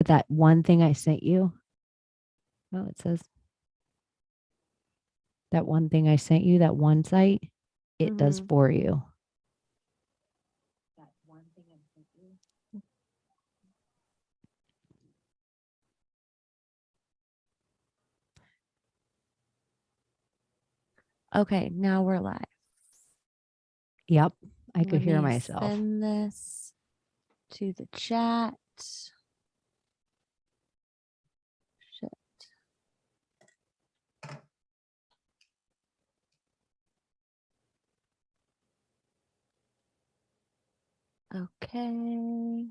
that one thing I sent you. Oh, it says that one thing I sent you, that one site, it does for you. That one thing I sent you. Okay, now we're live. Yep, I could hear myself. Send this to the chat. Shit. Okay.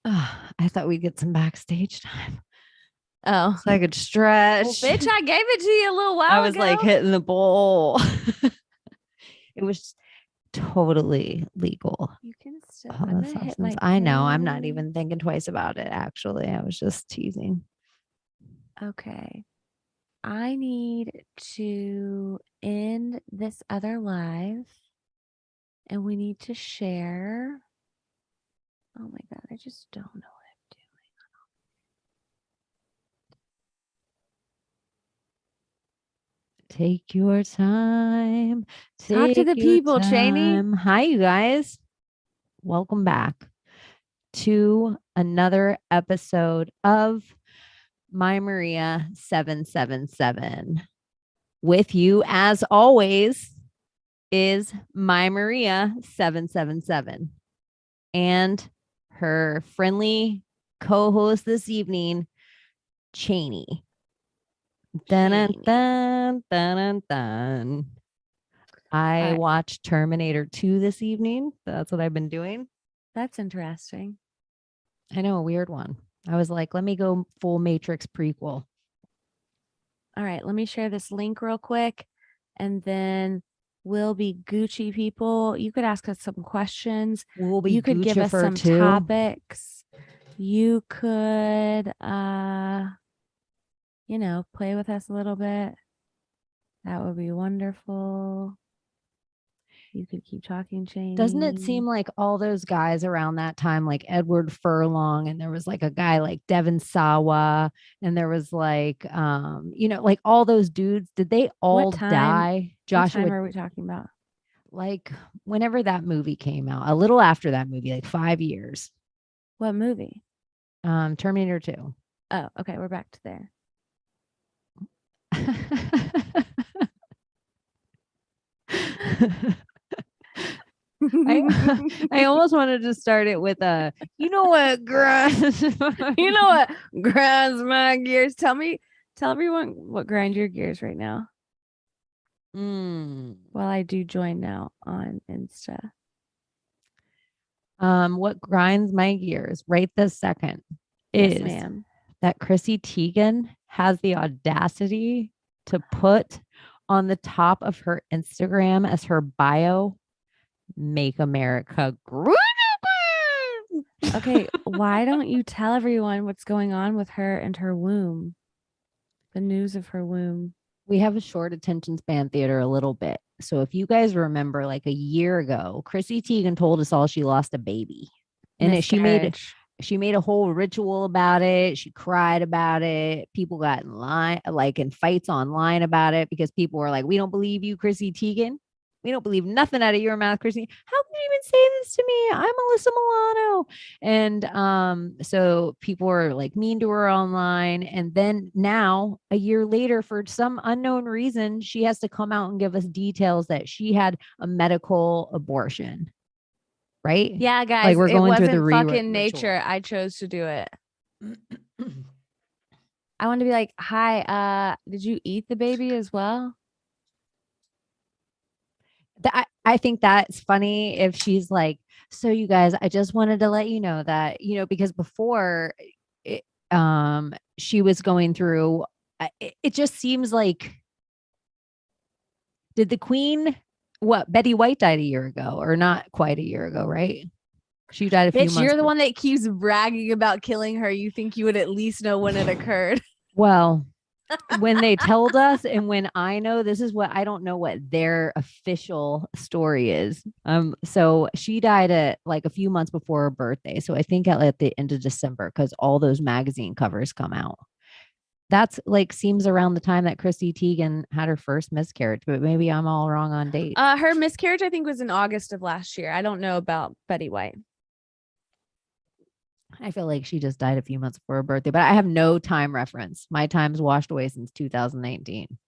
I thought we'd get some backstage time. Oh, so I could stretch. Well, bitch, I gave it to you a little while ago. I was like hitting the bowl. It was totally legal. You can still. I'm gonna hit my I know. I'm not even thinking twice about it. Actually, I was just teasing. Okay. I need to end this other live, and we need to share. Oh my God, I just don't know what I'm doing. Take your time. Talk to the people, Cheney. Hi, you guys. Welcome back to another episode of mymaria777. With you, as always, is mymaria777 and her friendly co-host this evening, Cheney. Dun, dun, dun, dun. I watched Terminator 2 this evening. That's what I've been doing. That's interesting. I know, a weird one. I was like, let me go full Matrix prequel. All right, let me share this link real quick, and then we'll be Gucci people. You could ask us some questions. We'll be you could give us some too. topics. You could play with us a little bit. That would be wonderful. You could keep talking, Cheney. Doesn't it seem like all those guys around that time, like Edward Furlong, and there was like a guy like Devon Sawa, and there was like, like all those dudes, did they all die? Joshua, what time are we talking about? Like whenever that movie came out, a little after that movie, like 5 years. What movie? Terminator 2. Oh, okay. We're back to there. I almost wanted to start it with you know what grinds my gears. Tell everyone what grinds your gears right now. While I do join now on Insta. What grinds my gears right this second is that Chrissy Teigen has the audacity to put on the top of her Instagram as her bio, "Make America Great." Okay, why don't you tell everyone what's going on with her and her womb? The news of her womb. We have a short attention span theater a little bit. So if you guys remember, like a year ago, Chrissy Teigen told us all she lost a baby. And she made a whole ritual about it. She cried about it. People got in line, like in fights online about it, because people were like, we don't believe you, Chrissy Teigen. We don't believe nothing out of your mouth, Chrissy. How can you even say this to me? I'm Alyssa Milano. And so people were like mean to her online. And then now, a year later, for some unknown reason, she has to come out and give us details that she had a medical abortion. Right? Yeah, guys. Like we're going through the fucking nature. I chose to do it. I want to be like, hi, did you eat the baby as well? I think that's funny if she's like, so you guys, I just wanted to let you know that, because before she was going through, it just seems like, did the queen, Betty White died a year ago, or not quite a year ago, right? She died a few months ago. You're the one that keeps bragging about killing her. You think you would at least know when it occurred. Well, when they told us, and when I know, this is what I don't know what their official story is. So she died at like a few months before her birthday. So I think at the end of December, because all those magazine covers come out. That's like seems around the time that Chrissy Teigen had her first miscarriage, but maybe I'm all wrong on dates. Her miscarriage, I think, was in August of last year. I don't know about Betty White. I feel like she just died a few months before her birthday, but I have no time reference. My time's washed away since 2019.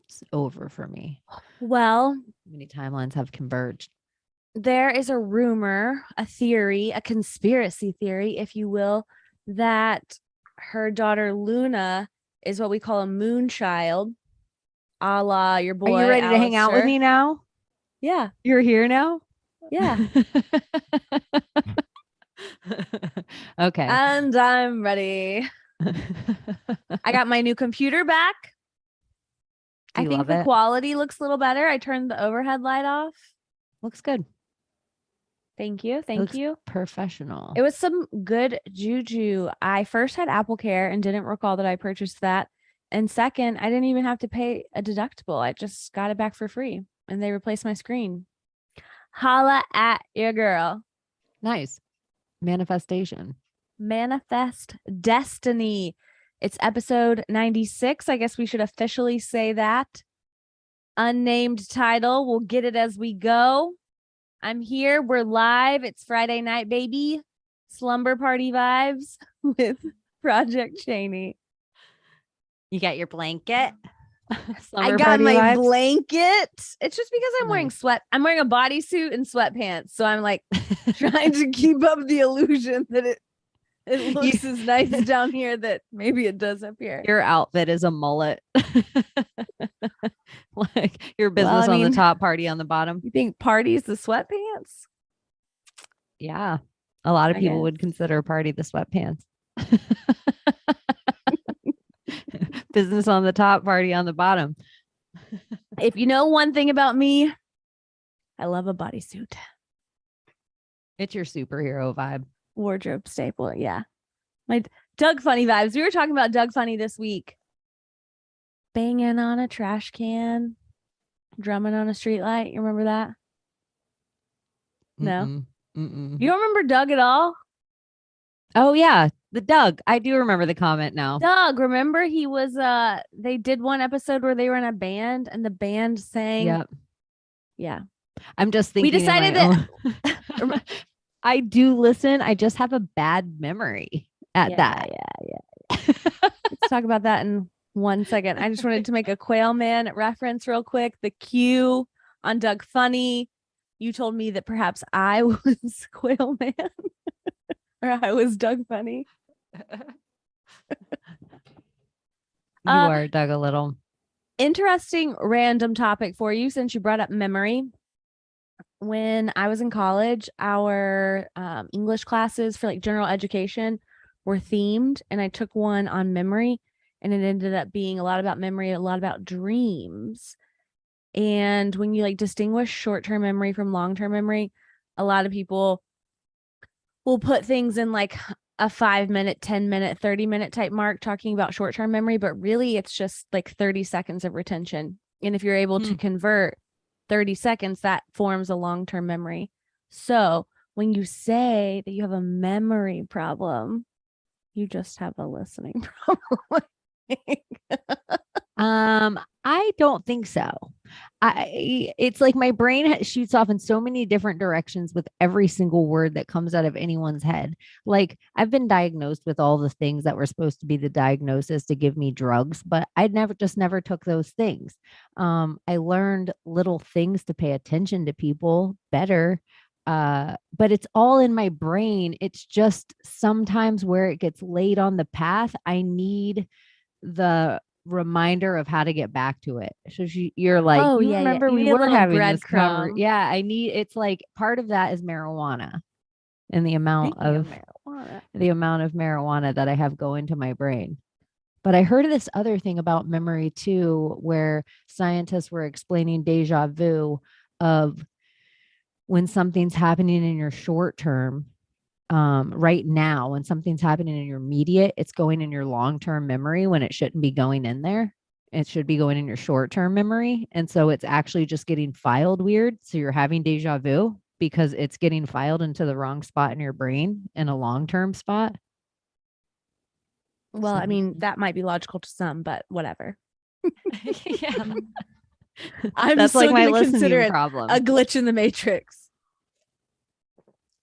It's over for me. Well, many timelines have converged. There is a rumor, a theory, a conspiracy theory, if you will, that her daughter Luna is what we call a moon child, a la your boy. Are you ready to hang out with me now? Yeah. You're here now? Yeah. Okay. And I'm ready. I got my new computer back. I think the quality looks a little better. I turned the overhead light off. Looks good. Thank you. Thank you. Professional. It was some good juju. I first had Apple Care and didn't recall that I purchased that. And second, I didn't even have to pay a deductible. I just got it back for free and they replaced my screen. Holla at your girl. Nice. Manifestation. Manifest destiny. It's episode 96. I guess we should officially say that. Unnamed title. We'll get it as we go. I'm here. We're live. It's Friday night, baby. Slumber party vibes with Project Cheney. You got your blanket? I got my blanket. It's just because I'm wearing I'm wearing a bodysuit and sweatpants. So I'm like trying to keep up the illusion that it looks as nice down here that maybe it does up here. Your outfit is a mullet. Like your business on the top, party on the bottom. You think party's the sweatpants? Yeah. A lot of people would consider party the sweatpants. Business on the top, party on the bottom. If you know one thing about me, I love a bodysuit. It's your superhero vibe. Wardrobe staple. Yeah. My Doug Funny vibes. We were talking about Doug Funny this week. Banging on a trash can, drumming on a streetlight. You remember that? No. You don't remember Doug at all? Oh yeah, the Doug. I do remember the comment now. Doug, remember he was they did one episode where they were in a band and the band sang. Yep. Yeah. I'm just thinking we decided that I do listen. I just have a bad memory at that. Yeah. Let's talk about that in 1 second. I just wanted to make a Quail Man reference real quick. The Q on Doug Funny. You told me that perhaps I was Quail Man or I was Doug Funny. You are Doug a little. Interesting random topic for you since you brought up memory. When I was in college, our English classes for like general education were themed, and I took one on memory, and it ended up being a lot about memory, a lot about dreams. And when you like distinguish short-term memory from long-term memory, a lot of people will put things in like a 5-minute, 10-minute, 30-minute type mark talking about short-term memory, but really it's just like 30 seconds of retention. And if you're able to convert 30 seconds, that forms a long-term memory. So when you say that you have a memory problem, you just have a listening problem. I don't think so. It's like my brain shoots off in so many different directions with every single word that comes out of anyone's head. Like I've been diagnosed with all the things that were supposed to be the diagnosis to give me drugs, but I never took those things. I learned little things to pay attention to people better. But it's all in my brain. It's just sometimes where it gets laid on the path, I need the reminder of how to get back to it. So you're like, oh, you remember we were having this cover. Yeah, it's like part of that is marijuana and the amount of marijuana that I have go into my brain. But I heard this other thing about memory too, where scientists were explaining deja vu of when something's happening in your short term, right now, when something's happening in your immediate, it's going in your long-term memory when it shouldn't be going in there. It should be going in your short-term memory. And so it's actually just getting filed weird. So you're having deja vu because it's getting filed into the wrong spot in your brain in a long-term spot. Well, I mean, that might be logical to some, but whatever. Yeah. I'm That's still like my going to consider listening it problem. a glitch in the matrix.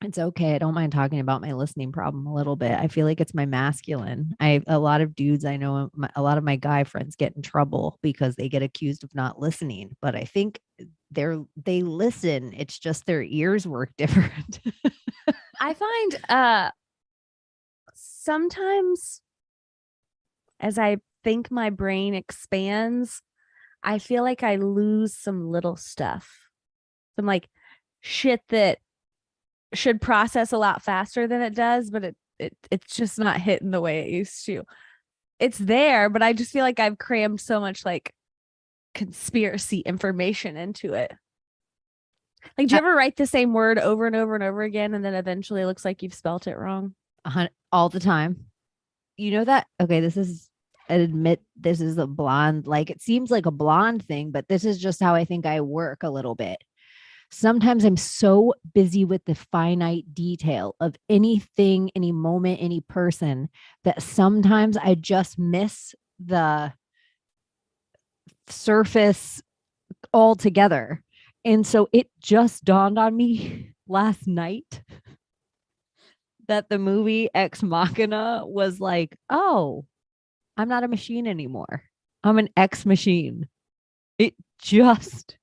It's okay. I don't mind talking about my listening problem a little bit. I feel like it's my masculine. A lot of dudes I know, a lot of my guy friends get in trouble because they get accused of not listening. But I think they listen. It's just their ears work different. I find sometimes as I think my brain expands, I feel like I lose some little stuff. Some like shit that should process a lot faster than it does, but it's just not hitting the way it used to. It's there, but I just feel like I've crammed so much like conspiracy information into it. Like, do you ever write the same word over and over and over again, and then eventually it looks like you've spelt it wrong? All the time. You know that? Okay, this is a blonde, like it seems like a blonde thing, but this is just how I think I work a little bit. Sometimes I'm so busy with the finite detail of anything, any moment, any person, that sometimes I just miss the surface altogether. And so it just dawned on me last night that the movie Ex Machina was like, oh, I'm not a machine anymore. I'm an ex machine. It just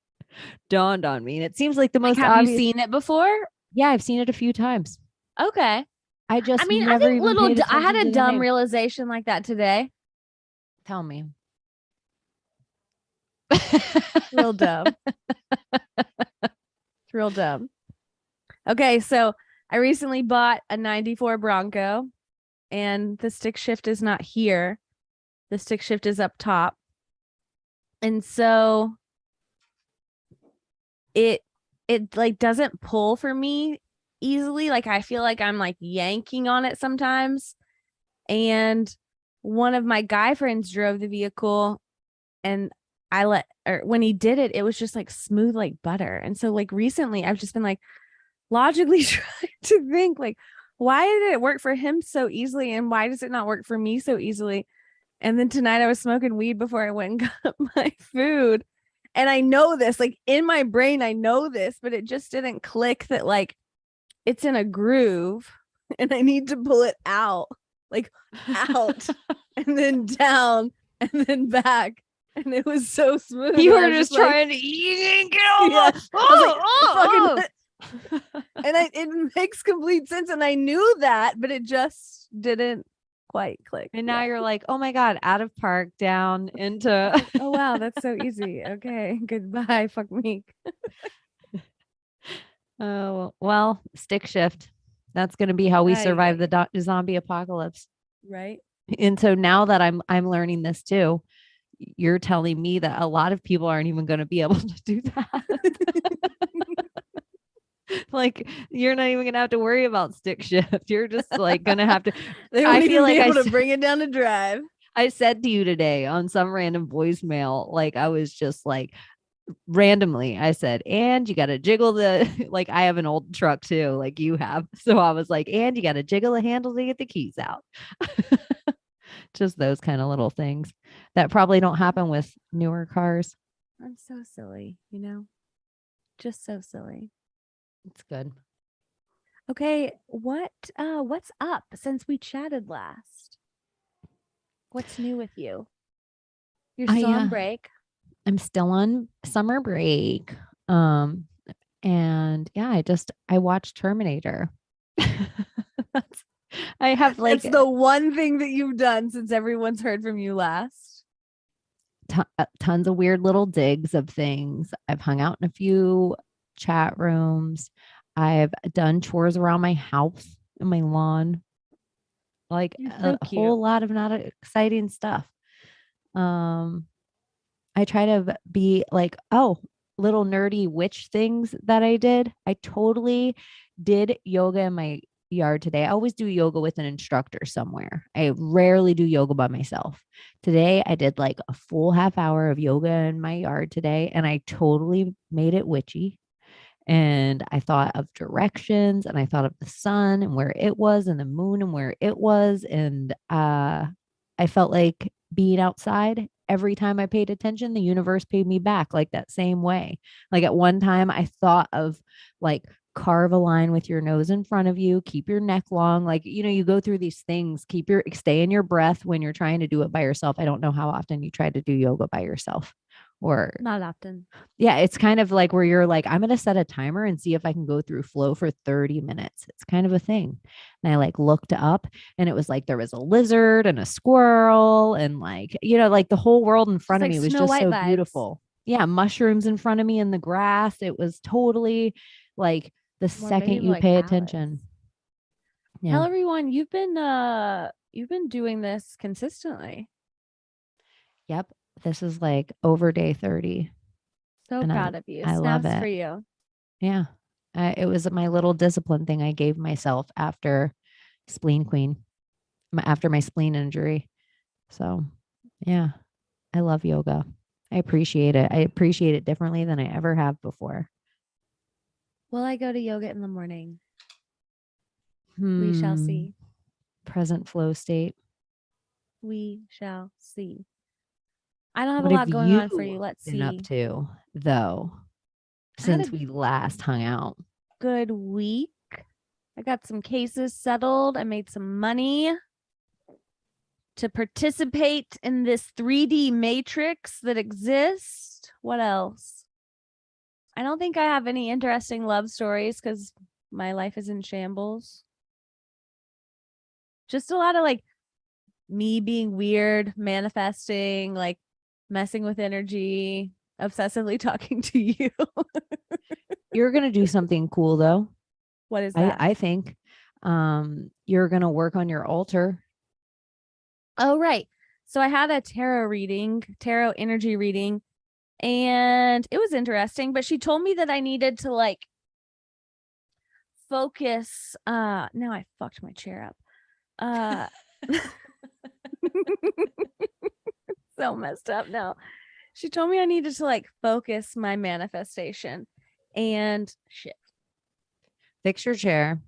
dawned on me. And it seems like the most Have obvious. you seen it before? Yeah, I've seen it a few times. Okay. I think I had a dumb realization like that today. Tell me. Real dumb. It's real dumb. Okay, so I recently bought a 94 Bronco and the stick shift is not here. The stick shift is up top. And so it like doesn't pull for me easily. Like I feel like I'm like yanking on it sometimes. And one of my guy friends drove the vehicle and when he did it, it was just like smooth like butter. And so like recently I've just been like logically trying to think like, why did it work for him so easily and why does it not work for me so easily? And then tonight I was smoking weed before I went and got my food. And I know this, like in my brain, I know this, but it just didn't click that like it's in a groove and I need to pull it out, like out and then down and then back. And it was so smooth. You were just trying to eat and get over. Yeah. It makes complete sense. And I knew that, but it just didn't quite click. And now you're like, oh my God, out of park, down into. Oh, wow. That's so easy. Okay. Goodbye. Fuck me. Oh, well, stick shift. That's going to be how we survive the zombie apocalypse. Right. And so now that I'm learning this too, you're telling me that a lot of people aren't even going to be able to do that. Like you're not even gonna have to worry about stick shift. You're just like gonna have to. I feel like able to bring it down the drive. I said to you today on some random voicemail, like I was just like randomly, I said, and you got to jiggle the, like I have an old truck too, like you have. So I was like, and you got to jiggle the handle to get the keys out. Just those kind of little things that probably don't happen with newer cars. I'm so silly, you know, just so silly. It's good. Okay, what's up since we chatted last? What's new with you? You're still on break. I'm still on summer break. And yeah, I watched Terminator. I have like it's the one thing that you've done since everyone's heard from you last. Tons of weird little digs of things. I've hung out in a few chat rooms. I've done chores around my house and my lawn, like a whole lot of not exciting stuff. I try to be like, oh, little nerdy witch things that I did. I totally did yoga in my yard today. I always do yoga with an instructor somewhere. I rarely do yoga by myself. Today, I did like a full half hour of yoga in my yard today, and I totally made it witchy. And I thought of directions, and I thought of the sun and where it was, and the moon and where it was. And I felt like being outside. Every time I paid attention, the universe paid me back like that same way. Like at one time, I thought of like carve a line with your nose in front of you, keep your neck long. Like, you go through these things, stay in your breath when you're trying to do it by yourself. I don't know how often you try to do yoga by yourself or not often. Yeah, it's kind of like where you're like, I'm going to set a timer and see if I can go through flow for 30 minutes. It's kind of a thing. And I like looked up, and it was like there was a lizard and a squirrel and like, like the whole world in front of me was Snow just White so vibes. beautiful. Yeah, mushrooms in front of me in the grass. It was totally like the second you like pay Alice. attention. Yeah. Tell everyone you've been doing this consistently. Yep. This is like over day 30. So proud of you. I love it. For you. Yeah. It was my little discipline thing I gave myself after after my spleen injury. So yeah, I love yoga. I appreciate it. I appreciate it differently than I ever have before. Will I go to yoga in the morning? We shall see. Present flow state. We shall see. I don't have a lot going on for you. Let's see. Up to though, since we last hung out. Good week. I got some cases settled. I made some money to participate in this 3D matrix that exists. What else? I don't think I have any interesting love stories because my life is in shambles. Just a lot of like me being weird, manifesting, like messing with energy, obsessively talking to you. You're going to do something cool though. What is that? I think you're going to work on your altar. Oh, right. So I had a tarot energy reading, and it was interesting, but she told me that I needed to like focus. Now I fucked my chair up. So messed up now. She told me I needed to like focus my manifestation and shit. Fix your chair.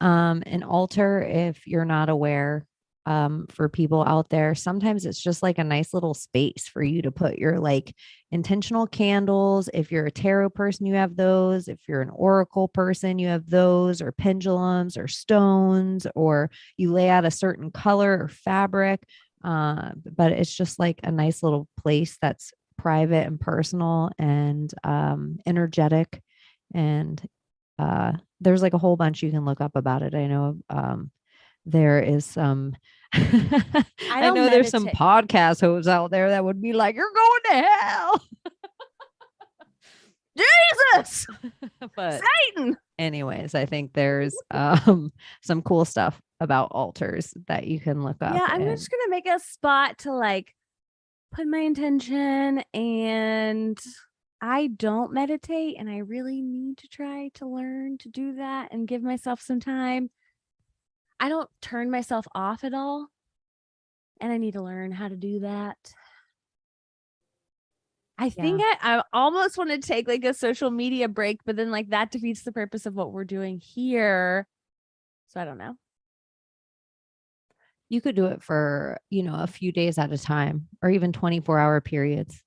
An altar, if you're not aware, for people out there, sometimes it's just like a nice little space for you to put your like intentional candles. If you're a tarot person, you have those. If you're an oracle person, you have those, or pendulums or stones, or you lay out a certain color or fabric. But it's just like a nice little place that's private and personal and energetic. And there's like a whole bunch you can look up about it. I know there is some I know there's some podcast hosts out there that would be like, you're going to hell. Jesus. But Satan. Anyways, I think there's some cool stuff about altars that you can look up. Yeah, I'm just gonna make a spot to like put my intention, and I don't meditate, and I really need to try to learn to do that and give myself some time. I don't turn myself off at all, and I need to learn how to do that. I think I almost want to take like a social media break, but then like that defeats the purpose of what we're doing here. So I don't know. You could do it for, a few days at a time, or even 24-hour periods.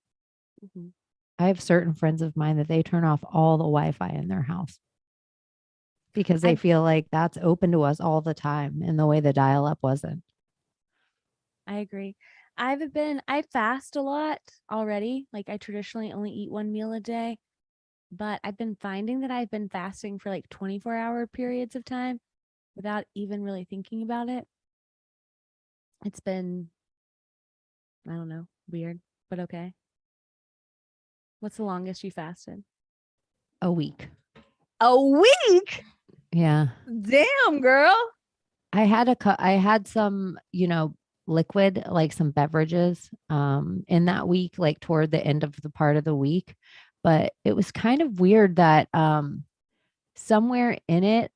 Mm-hmm. I have certain friends of mine that they turn off all the Wi-Fi in their house because they feel like that's open to us all the time in the way the dial-up wasn't. I agree. I fast a lot already. Like I traditionally only eat one meal a day, but I've been finding that I've been fasting for like 24-hour periods of time without even really thinking about it. It's been, I don't know, weird, but okay. What's the longest you fasted? A week. A week? Yeah. Damn, girl. I had some, liquid, like some beverages in that week, like toward the end of the part of the week. But it was kind of weird that somewhere in it,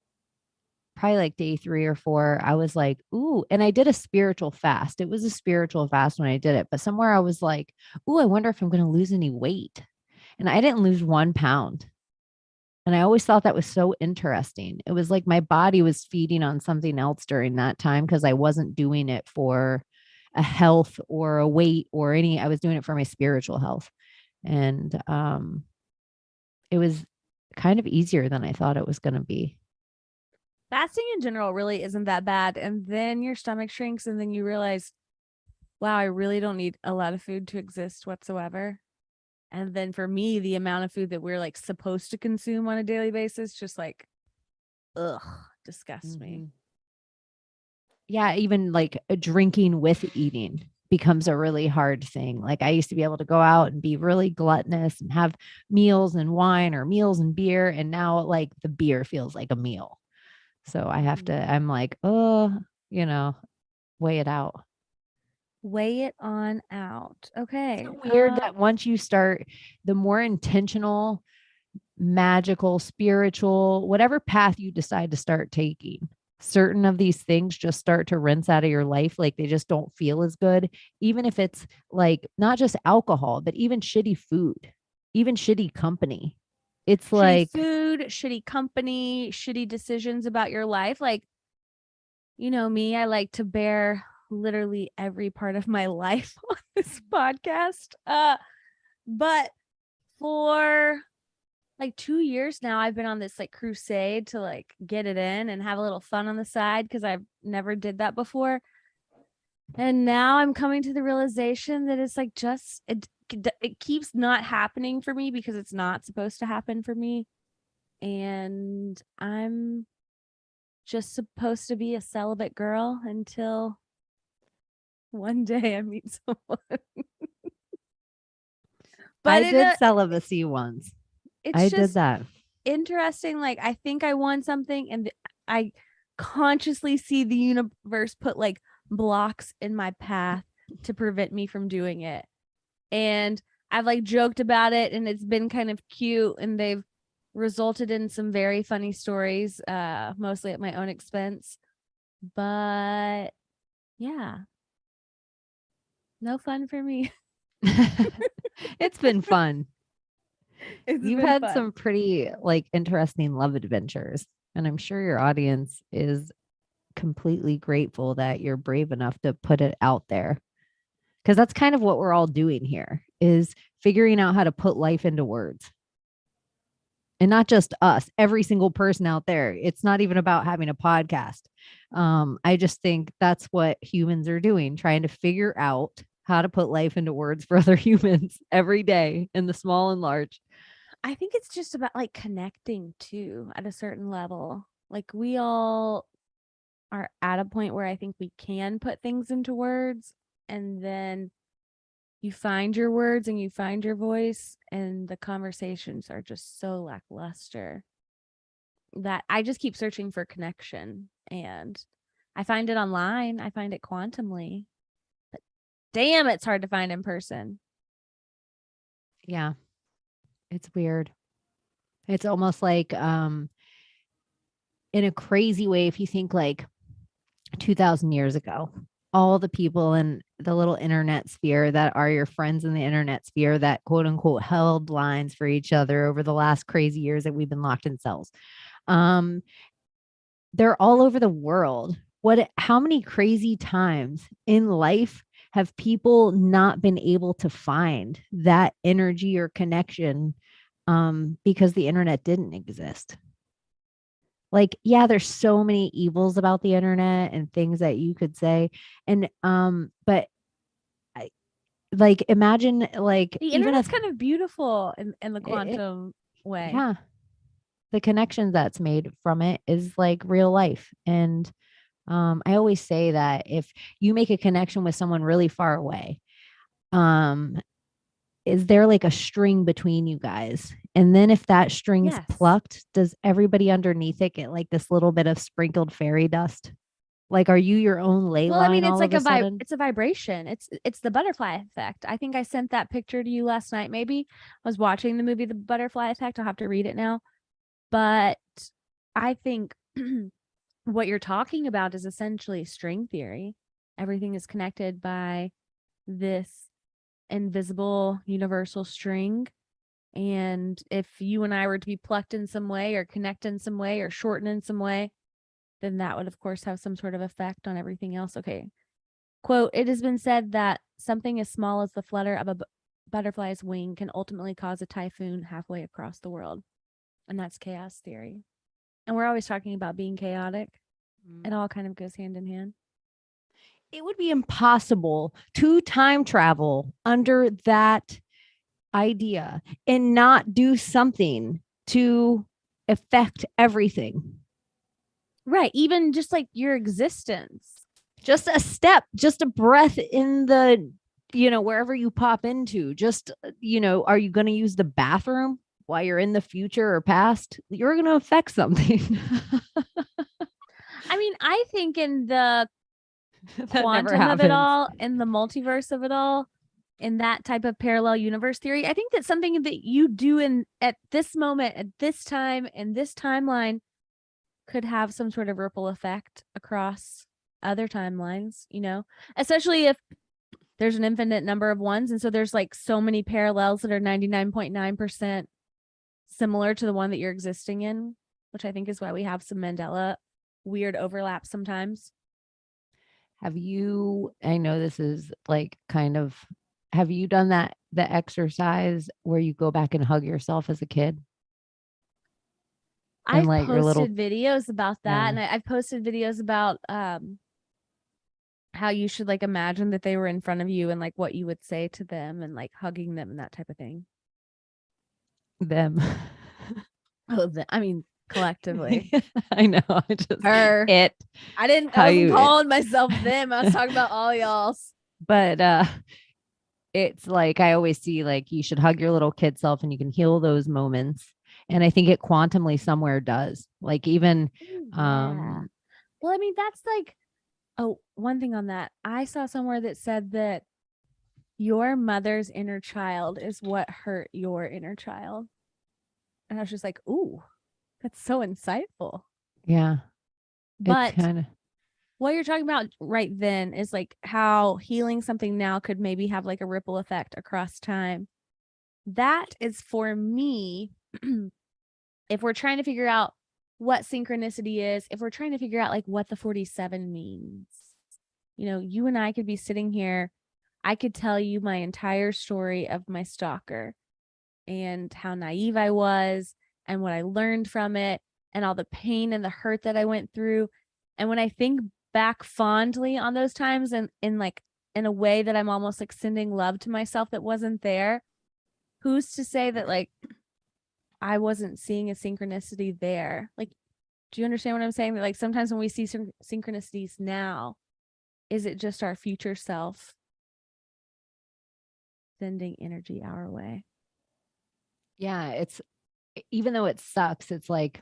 probably like day 3 or 4, I was like, ooh, and I did a spiritual fast. It was a spiritual fast when I did it, but somewhere I was like, ooh, I wonder if I'm going to lose any weight. And I didn't lose 1 pound. And I always thought that was so interesting. It was like my body was feeding on something else during that time because I wasn't doing it for a health or a weight or any, I was doing it for my spiritual health. And it was kind of easier than I thought it was going to be. Fasting in general really isn't that bad. And then your stomach shrinks and then you realize, wow, I really don't need a lot of food to exist whatsoever. And then for me, the amount of food that we're like supposed to consume on a daily basis, just like, ugh, disgusts me. Yeah, even like drinking with eating becomes a really hard thing. Like I used to be able to go out and be really gluttonous and have meals and wine or meals and beer. And now like the beer feels like a meal. So I have to, I'm like, oh, weigh it out. Weigh it on out. Okay. It's so weird that once you start, the more intentional, magical, spiritual, whatever path you decide to start taking, certain of these things just start to rinse out of your life. Like they just don't feel as good, even if it's like not just alcohol, but even shitty food, even shitty company. It's shitty like food, shitty company, shitty decisions about your life. Like, you know me, I like to bear literally every part of my life on this podcast. But for like 2 years now, I've been on this like crusade to like get it in and have a little fun on the side because I've never did that before. And now I'm coming to the realization that it's like just it keeps not happening for me because it's not supposed to happen for me. And I'm just supposed to be a celibate girl until one day I meet someone. But I did celibacy once. I did that. Interesting. Like I think I want something and I consciously see the universe put like blocks in my path to prevent me from doing it. And I've like joked about it and it's been kind of cute and they've resulted in some very funny stories, mostly at my own expense. But yeah, no fun for me. It's been fun. You've had fun. some pretty like interesting love adventures, and I'm sure your audience is completely grateful that you're brave enough to put it out there. Because that's kind of what we're all doing here is figuring out how to put life into words. And not just us, every single person out there. It's not even about having a podcast. I just think that's what humans are doing, trying to figure out how to put life into words for other humans every day in the small and large. I think it's just about like connecting too at a certain level. Like we all are at a point where I think we can put things into words and then you find your words and you find your voice and the conversations are just so lackluster that I just keep searching for connection and I find it online. I find it quantumly, but damn, it's hard to find in person. Yeah. It's weird. It's almost like in a crazy way, if you think like 2000 years ago, all the people in the little internet sphere that are your friends in the internet sphere that quote unquote held lines for each other over the last crazy years that we've been locked in cells. They're all over the world. How many crazy times in life have people not been able to find that energy or connection because the internet didn't exist? Like, yeah, there's so many evils about the internet and things that you could say. And but I like imagine like the internet's kind of beautiful in the quantum way. Yeah. The connection that's made from it is like real life. And I always say that if you make a connection with someone really far away, is there like a string between you guys? And then if that string's plucked, does everybody underneath it get like this little bit of sprinkled fairy dust? Like, are you your own ley line? Well, I mean, it's like it's a vibration. It's the butterfly effect. I think I sent that picture to you last night. Maybe I was watching the movie, The Butterfly Effect. I'll have to read it now. But I think what you're talking about is essentially string theory. Everything is connected by this invisible universal string. And if you and I were to be plucked in some way or connect in some way or shorten in some way, then that would, of course, have some sort of effect on everything else. Okay. Quote, it has been said that something as small as the flutter of a butterfly's wing can ultimately cause a typhoon halfway across the world. And that's chaos theory. And we're always talking about being chaotic. It all kind of goes hand in hand. It would be impossible to time travel under that idea and not do something to affect everything. Right. Even just like your existence. Just a step, just a breath in the, wherever you pop into. Just, are you going to use the bathroom while you're in the future or past? You're going to affect something. I mean, I think in the quantum of it all, in the multiverse of it all, in that type of parallel universe theory, I think that's something that you do at this moment, at this time, in this timeline could have some sort of ripple effect across other timelines, especially if there's an infinite number of ones. And so there's like so many parallels that are 99.9% similar to the one that you're existing in, which I think is why we have some Mandela weird overlap sometimes. I know this is like have you done the exercise where you go back and hug yourself as a kid? I've posted videos about that. And I've posted videos about how you should like imagine that they were in front of you and like what you would say to them and like hugging them and that type of thing. Them. I mean, collectively. I know. I just her. I wasn't calling myself them. I was talking about all y'all's. But it's like I always see like you should hug your little kid self and you can heal those moments. And I think it quantumly somewhere does. Like even well, I mean, that's like one thing on that. I saw somewhere that said that your mother's inner child is what hurt your inner child. And I was just like, ooh, that's so insightful. Yeah. But what you're talking about right then is like how healing something now could maybe have like a ripple effect across time. That is for me, if we're trying to figure out what synchronicity is, if we're trying to figure out like what the 47 means, you and I could be sitting here. I could tell you my entire story of my stalker and how naive I was and what I learned from it and all the pain and the hurt that I went through. And when I think back fondly on those times and in a way that I'm almost like sending love to myself that wasn't there, who's to say that like I wasn't seeing a synchronicity there? Like, do you understand what I'm saying? That like sometimes when we see some synchronicities now, is it just our future self sending energy our way? Yeah, it's even though it sucks, it's like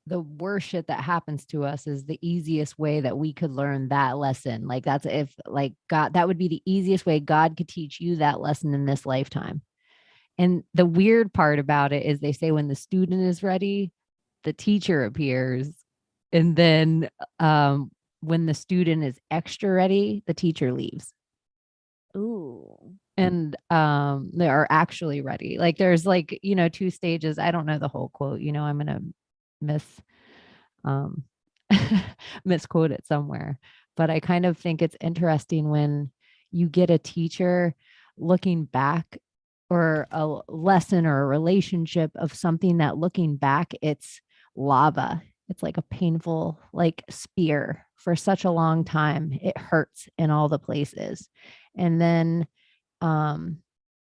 the worst shit that happens to us is the easiest way that we could learn that lesson. Like that's if like God, that would be the easiest way God could teach you that lesson in this lifetime. And the weird part about it is they say when the student is ready, the teacher appears. And then when the student is extra ready, the teacher leaves. Ooh. And they are actually ready. Like there's like, 2 stages. I don't know the whole quote, I'm going to misquote it somewhere, but I kind of think it's interesting when you get a teacher looking back or a lesson or a relationship of something that looking back, it's lava. It's like a painful like spear for such a long time. It hurts in all the places. And then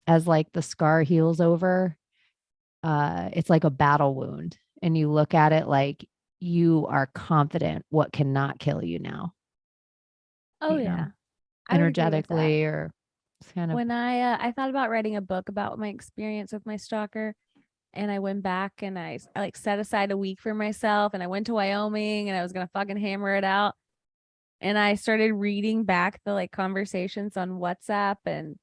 as like the scar heals over, it's like a battle wound. And you look at it like you are confident what cannot kill you now. Oh, yeah. Energetically or it's kind of. When I thought about writing a book about my experience with my stalker, and I went back and I like set aside a week for myself and I went to Wyoming and I was going to fucking hammer it out. And I started reading back the like conversations on WhatsApp and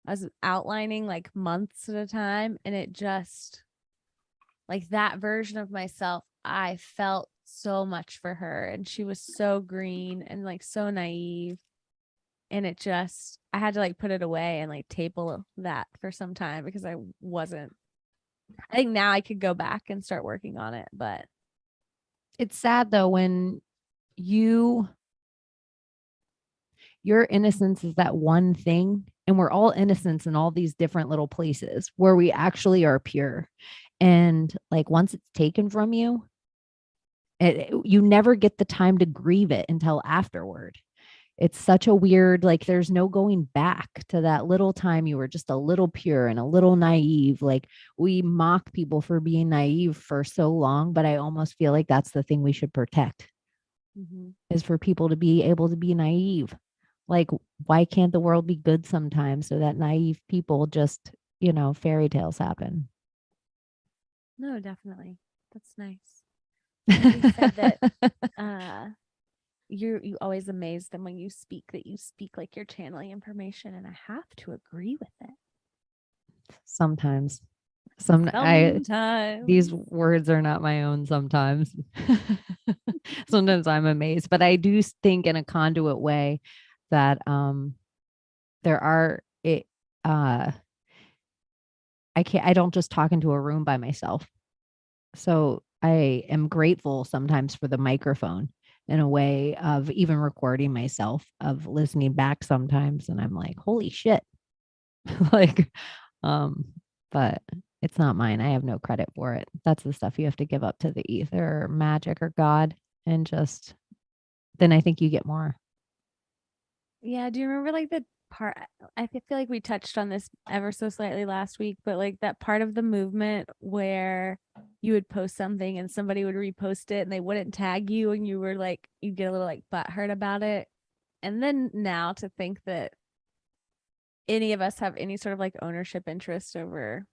I was outlining like months at a time. And it just like that version of myself, I felt so much for her, and she was so green and like so naive. And it just, I had to like put it away and like table that for some time because I think now I could go back and start working on it, but it's sad though when your innocence is that one thing, and we're all innocents in all these different little places where we actually are pure. And like once it's taken from you, you never get the time to grieve it until afterward. It's such a weird, like there's no going back to that little time you were just a little pure and a little naive. Like we mock people for being naive for so long, but I almost feel like that's the thing we should protect, is for people to be able to be naive. Like, why can't the world be good sometimes so that naive people just, fairy tales happen? No, definitely. That's nice. You said that you always amaze them when you speak, that you speak like you're channeling information, and I have to agree with it. Sometimes. These words are not my own sometimes. Sometimes I'm amazed, but I do think in a conduit way that there are I don't just talk into a room by myself. So I am grateful sometimes for the microphone in a way of even recording myself, of listening back sometimes. And I'm like, holy shit. Like, but it's not mine. I have no credit for it. That's the stuff you have to give up to the ether or magic or God. And just then I think you get more. Yeah. Do you remember like the part? I feel like we touched on this ever so slightly last week, but like that part of the movement where you would post something and somebody would repost it and they wouldn't tag you, and you were like, you get a little like butthurt about it. And then now to think that any of us have any sort of like ownership interest over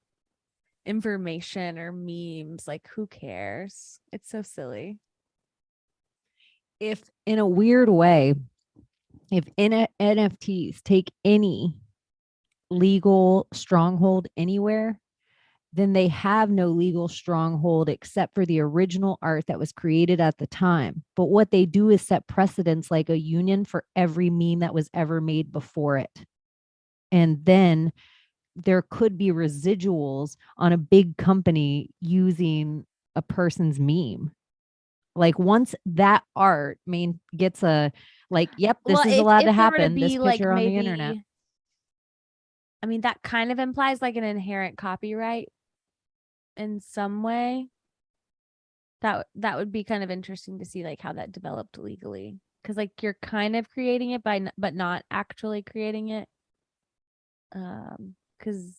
information or memes, like who cares? It's so silly. If in a weird way, if NFTs take any legal stronghold anywhere, then they have no legal stronghold except for the original art that was created at the time. But what they do is set precedents like a union for every meme that was ever made before it. And then there could be residuals on a big company using a person's meme. Like once that art gets a like, yep, this is allowed to happen. This picture on the internet. I mean, that kind of implies like an inherent copyright in some way. That would be kind of interesting to see like how that developed legally, because like you're kind of creating it but not actually creating it. Because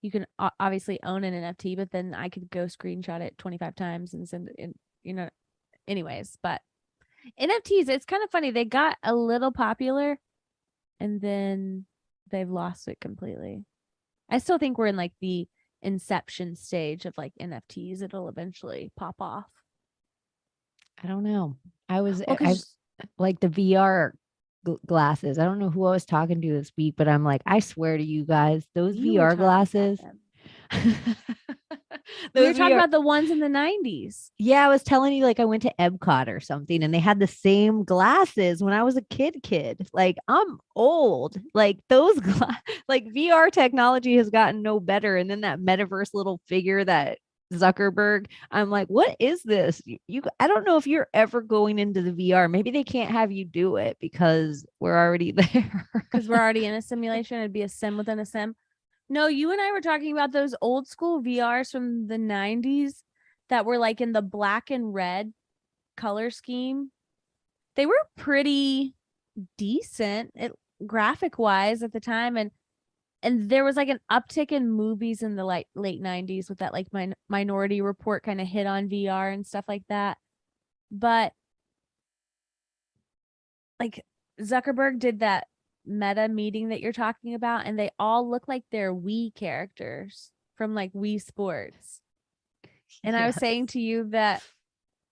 you can obviously own an NFT, but then I could go screenshot it 25 times and send it in, anyways. But NFTs, it's kind of funny. They got a little popular and then they've lost it completely. I still think we're in like the inception stage of like NFTs. It'll eventually pop off. I don't know. I like the VR glasses. I don't know who I was talking to this week, but I'm like, I swear to you guys, those VR glasses. We were talking about the ones in the 90s. Yeah, I was telling you, like I went to Epcot or something and they had the same glasses when I was a kid. Like I'm old. Like those like VR technology has gotten no better. And then that metaverse little figure that Zuckerberg, I'm like, what is this? I don't know if you're ever going into the VR. Maybe they can't have you do it because we're already there. Because we're already in a simulation. It'd be a sim within a sim. No, you and I were talking about those old school VRs from the 90s that were like in the black and red color scheme. They were pretty decent graphic wise at the time, and there was like an uptick in movies in the late 90s with that like Minority Report kind of hit on VR and stuff like that. But like Zuckerberg did that meta meeting that you're talking about, and they all look like they're Wii characters from like Wii Sports. And yes. I was saying to you that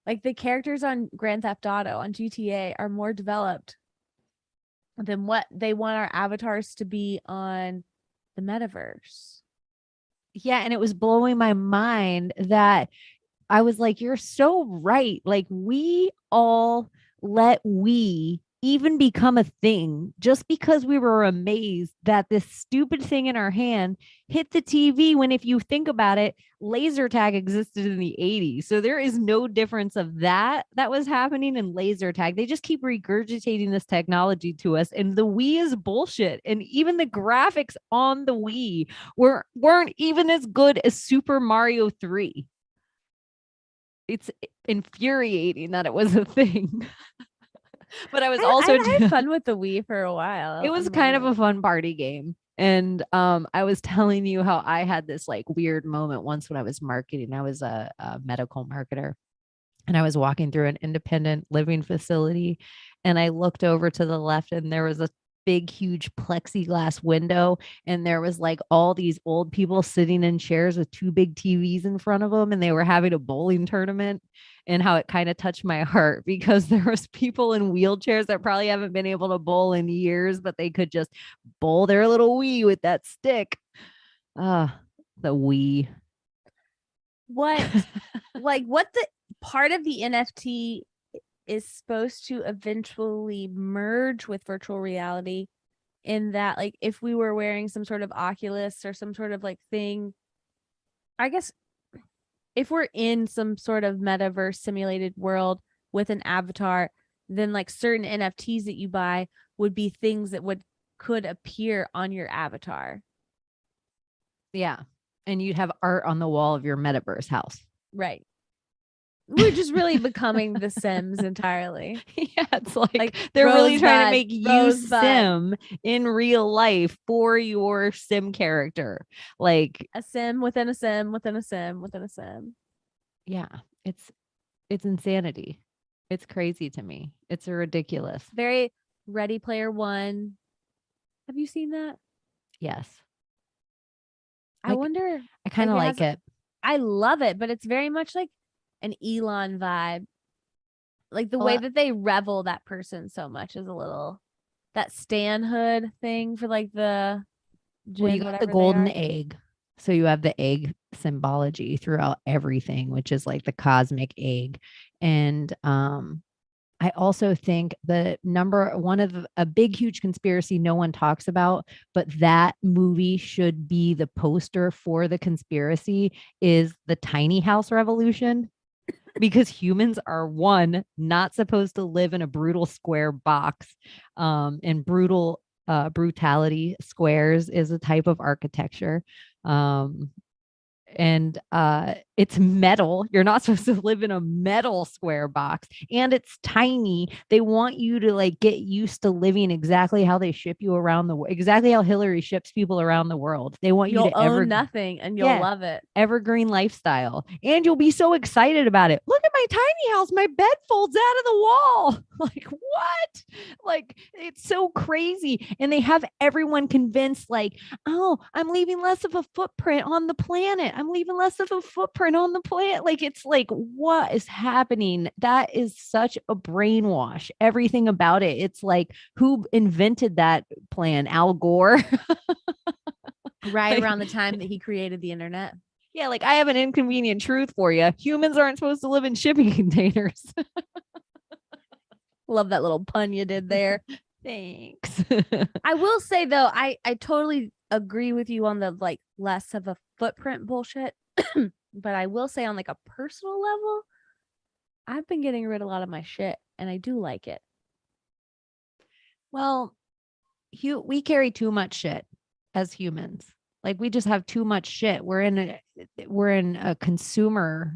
like the characters on Grand Theft Auto on GTA are more developed than what they want our avatars to be on the metaverse. Yeah, and it was blowing my mind that I was like, you're so right. Like, we all let we even become a thing just because we were amazed that this stupid thing in our hand hit the TV. When, if you think about it, laser tag existed in the 80s. So there is no difference of that was happening in laser tag. They just keep regurgitating this technology to us. And the Wii is bullshit. And even the graphics on the Wii weren't even as good as Super Mario 3. It's infuriating that it was a thing. But I was also I had fun with the Wii for a while. It was kind of a fun party game. And I was telling you how I had this like weird moment once when I was marketing. I was a medical marketer, and I was walking through an independent living facility, and I looked over to the left, and there was a big, huge plexiglass window, and there was like all these old people sitting in chairs with two big TVs in front of them, and they were having a bowling tournament. And how it kind of touched my heart, because there was people in wheelchairs that probably haven't been able to bowl in years, but they could just bowl their little Wii with that stick. The Wii. What what the part of the NFT is supposed to eventually merge with virtual reality, in that, like, if we were wearing some sort of Oculus or some sort of like thing, I guess if we're in some sort of metaverse simulated world with an avatar, then like certain NFTs that you buy would be things that could appear on your avatar. Yeah. And you'd have art on the wall of your metaverse house. Right. We're just really becoming the Sims entirely. Yeah, it's like they're really trying to make you Sim in real life for your Sim character. Like a Sim within a Sim within a Sim within a Sim. Yeah, it's insanity. It's crazy to me. It's ridiculous. Very Ready Player One. Have you seen that? Yes. I wonder. I kind of like it. I love it, but it's very much like an Elon vibe. Like the way that they revel that person so much is a little that stanhood thing for like the you got the golden egg. So you have the egg symbology throughout everything, which is like the cosmic egg. And I also think the one of a big, huge conspiracy no one talks about, but that movie should be the poster for the conspiracy, is the tiny house revolution. Because humans are, one, not supposed to live in a brutal square box, and brutality, squares is a type of architecture. And it's metal. You're not supposed to live in a metal square box, and it's tiny. They want you to like get used to living exactly how they ship you around the world, exactly how Hillary ships people around the world. They want you to own nothing and you'll love it. Evergreen lifestyle, and you'll be so excited about it. Look at my tiny house. My bed folds out of the wall. Like, what? Like, it's so crazy. And they have everyone convinced, like, oh, I'm leaving less of a footprint on the planet. I'm leaving less of a footprint on the planet. Like, it's like, what is happening? That is such a brainwash. Everything about it. It's like, who invented that plan? Al Gore. Right around the time that he created the internet. Yeah, like, I have an inconvenient truth for you. Humans aren't supposed to live in shipping containers. Love that little pun you did there. Thanks. I will say though, I totally agree with you on the like less of a footprint bullshit. But I will say on like a personal level, I've been getting rid of a lot of my shit and I do like it. Well, we carry too much shit as humans. Like, we just have too much shit. We're in a consumer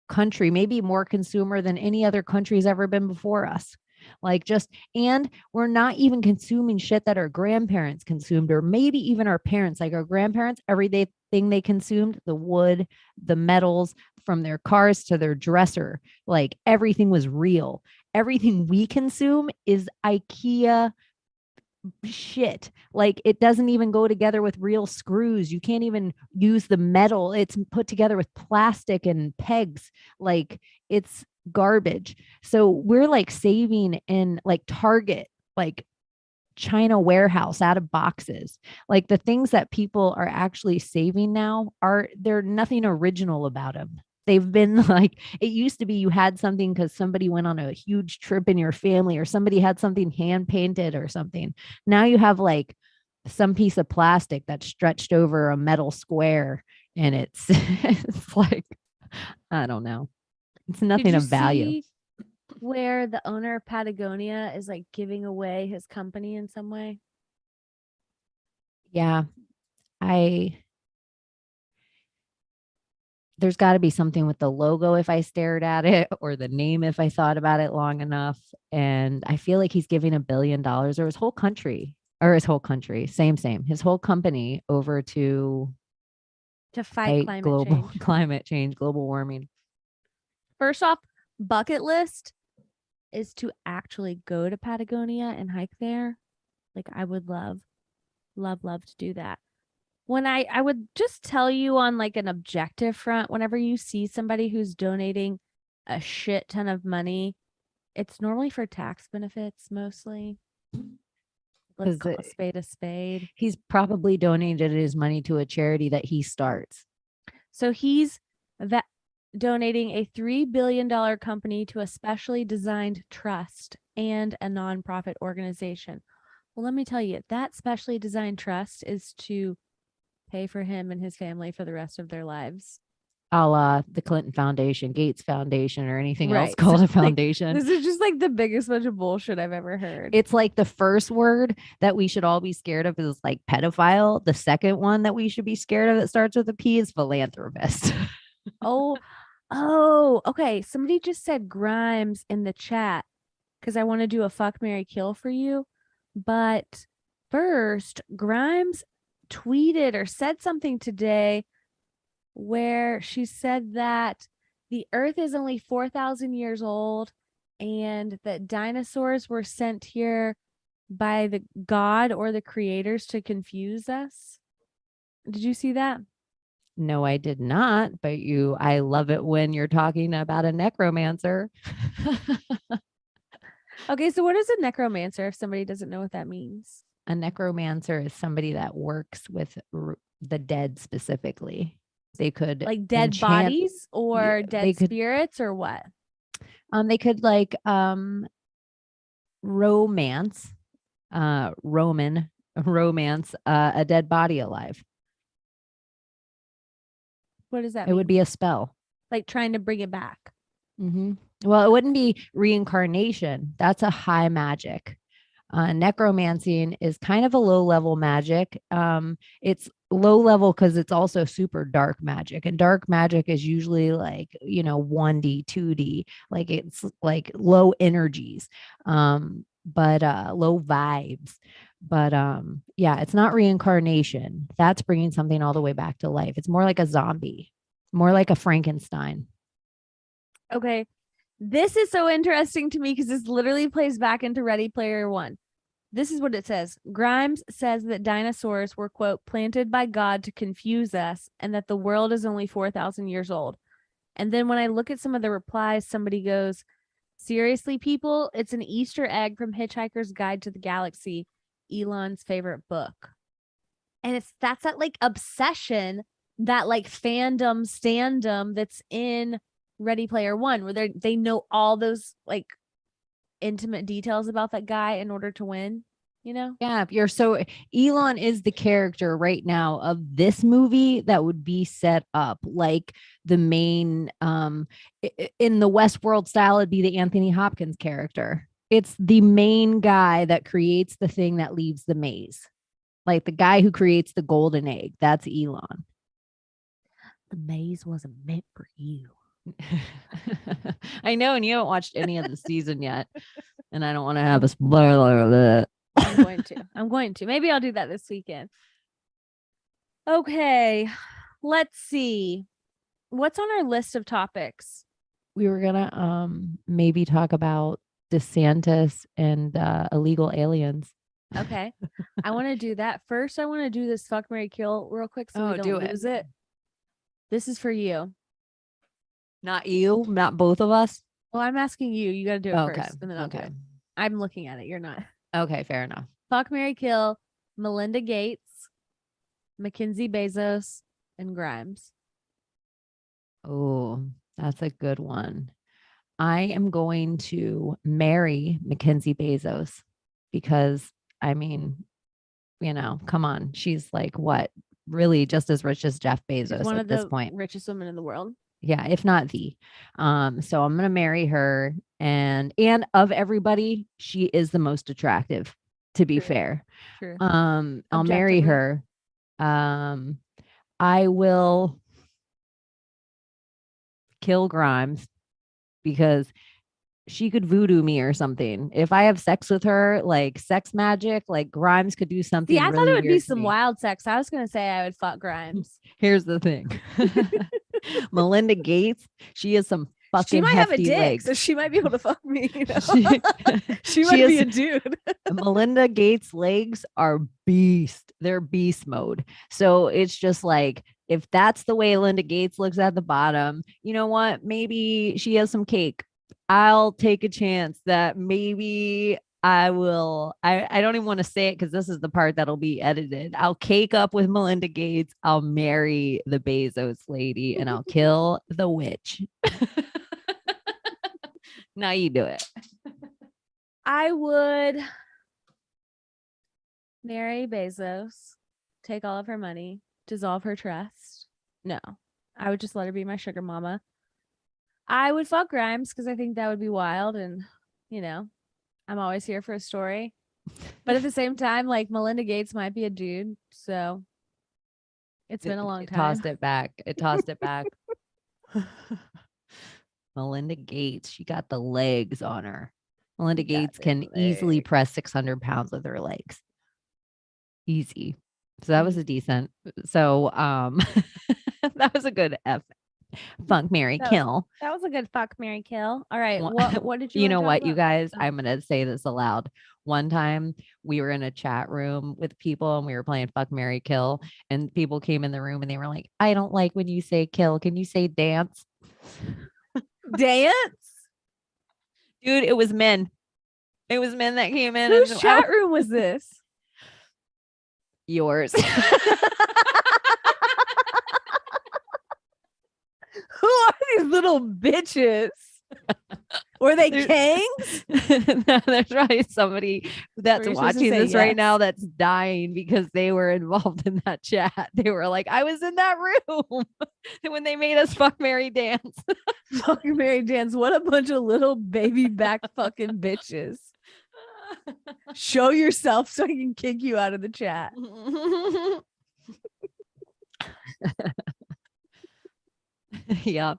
country, maybe more consumer than any other country's ever been before us. Like, and we're not even consuming shit that our grandparents consumed, or maybe even our parents. Like, our grandparents, everyday thing they consumed, the wood, the metals, from their cars to their dresser, like, everything was real. Everything we consume is IKEA shit. Like, it doesn't even go together with real screws. You can't even use the metal. It's put together with plastic and pegs. Like, it's garbage. So we're like saving in like Target, like China warehouse out of boxes. Like, the things that people are actually saving now they're nothing original about them. They've been like, it used to be you had something because somebody went on a huge trip in your family or somebody had something hand painted or something. Now you have like some piece of plastic that's stretched over a metal square and it's, it's like, I don't know. It's nothing of value. See where the owner of Patagonia is like giving away his company in some way? Yeah. There's got to be something with the logo if I stared at it or the name if I thought about it long enough. And I feel like he's giving $1 billion or his whole country, same, his whole company over to fight climate change, global warming. First off, bucket list is to actually go to Patagonia and hike there. Like I would love to do that. When I would just tell you on like an objective front, whenever you see somebody who's donating a shit ton of money, it's normally for tax benefits mostly. Let's call a spade a spade. He's probably donated his money to a charity that he starts. So he's donating a $3 billion company to a specially designed trust and a nonprofit organization. Well, let me tell you, that specially designed trust is to pay for him and his family for the rest of their lives. A la the Clinton Foundation, Gates Foundation, or anything else called a foundation. Like, this is just like the biggest bunch of bullshit I've ever heard. It's like the first word that we should all be scared of is like pedophile. The second one that we should be scared of that starts with a P is philanthropist. Oh, okay. Somebody just said Grimes in the chat because I want to do a fuck, marry, kill for you. But first, Grimes tweeted or said something today where she said that the earth is only 4,000 years old and that dinosaurs were sent here by the god or the creators to confuse us. Did you see that? No, I did not, but I love it when you're talking about a necromancer. Okay, so what is a necromancer if somebody doesn't know what that means? A necromancer is somebody that works with the dead specifically. They could like dead bodies or dead spirits or what? They could like romance a dead body alive. What does that mean? It would be a spell. Like trying to bring it back. Mm-hmm. Well, it wouldn't be reincarnation. That's a high magic. Necromancy is kind of a low level magic. It's low level because it's also super dark magic, and dark magic is usually like 1D 2D, like it's like low energies, but low vibes. But yeah, it's not reincarnation. That's bringing something all the way back to life. It's more like a zombie, more like a Frankenstein. Okay. This is so interesting to me because this literally plays back into Ready Player One. This is what it says. Grimes says that dinosaurs were, quote, planted by God to confuse us and that the world is only 4,000 years old. And then when I look at some of the replies, somebody goes, seriously, people, it's an Easter egg from Hitchhiker's Guide to the Galaxy, Elon's favorite book. And that's that like obsession, that like fandom standum that's in Ready Player One, where they know all those like intimate details about that guy in order to win, Yeah, Elon is the character right now of this movie that would be set up like the main in the Westworld style. It'd be the Anthony Hopkins character. It's the main guy that creates the thing that leaves the maze, like the guy who creates the golden egg. That's Elon. The maze wasn't meant for you. I know, and you haven't watched any of the season yet, and I don't want to have a spoiler of it. I'm going to. Maybe I'll do that this weekend. Okay, let's see. What's on our list of topics? We were gonna maybe talk about DeSantis and illegal aliens. Okay, I want to do that first. I want to do this fuck, marry, kill real quick so we don't lose it. This is for you. Not you, not both of us. Well, I'm asking you. You got to do it first, and then I'll do it. I'm looking at it. You're not. Okay, fair enough. Fuck, marry, kill Melinda Gates, Mackenzie, Bezos, and Grimes. Oh, that's a good one. I am going to marry Mackenzie Bezos because, I mean, come on. She's like what? Really just as rich as Jeff She's Bezos one at of this the point. richest women in the world. Yeah, if not the. So I'm gonna marry her, and of everybody, she is the most attractive, to be fair. True. I'll marry her. I will kill Grimes because she could voodoo me or something. If I have sex with her, like sex magic, like Grimes could do something See, I thought really it would be weird to some me. wild sex. I was gonna say I would fuck Grimes. Here's the thing. Melinda Gates, she has some fucking She might have a hefty dick, legs. so she might be able to fuck me. You know? She might be a dude. Melinda Gates' legs are beast. They're beast mode. So it's just like, if that's the way Linda Gates looks at the bottom, you know what? Maybe she has some cake. I'll take a chance that maybe I will. I don't even want to say it because this is the part that'll be edited. I'll cake up with Melinda Gates. I'll marry the Bezos lady and I'll kill the witch. Now you do it. I would marry Bezos, take all of her money, dissolve her trust. No, I would just let her be my sugar mama. I would fuck Grimes because I think that would be wild, and I'm always here for a story. But at the same time, like Melinda Gates might be a dude, so it's been a long time. Tossed it back. It tossed it back. Melinda Gates, she got the legs on her. Melinda Gates can easily press 600 pounds with her legs. Easy. So that was a decent. So that was a good funk, marry, kill. That was a good fuck, marry, kill. All right. What did you You know what, about? you guys? I'm gonna say this aloud. One time we were in a chat room with people and we were playing fuck, marry, kill, and people came in the room and they were like, I don't like when you say kill. Can you say dance? Dance? Dude, it was men. It was men that came in. Whose chat room was this? Yours. Who are these little bitches? Were they kings? No, there's probably somebody that's watching this right now that's dying because they were involved in that chat. They were like, I was in that room when they made us fuck, marry, dance. Fuck, marry, dance. What a bunch of little baby back fucking bitches. Show yourself so I can kick you out of the chat. Yep.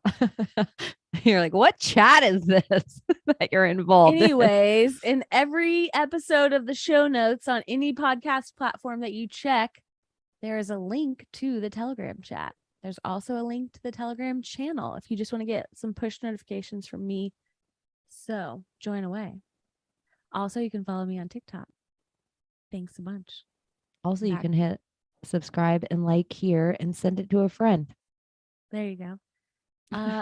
You're like, what chat is this that you're involved Anyways, in every episode of the show notes on any podcast platform that you check, there is a link to the Telegram chat. There's also a link to the Telegram channel if you just want to get some push notifications from me. So join away. Also, you can follow me on TikTok. Thanks a bunch. Also, you can hit subscribe and like here and send it to a friend. There you go.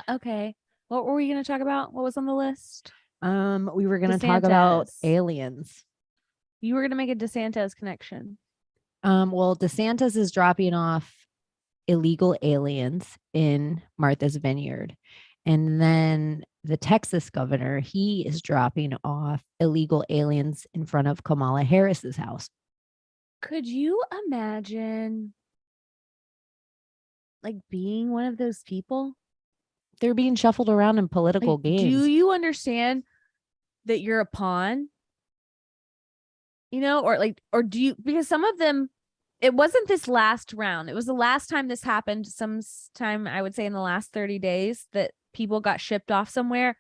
Okay. What were we going to talk about? What was on the list? We were going to talk about aliens. You were going to make a DeSantis connection. Well, DeSantis is dropping off illegal aliens in Martha's Vineyard. And then the Texas governor, he is dropping off illegal aliens in front of Kamala Harris's house. Could you imagine like being one of those people? They're being shuffled around in political games. Do you understand that you're a pawn? Or do you, because some of them, it wasn't this last round. It was the last time this happened. Sometime, I would say in the last 30 days, that people got shipped off somewhere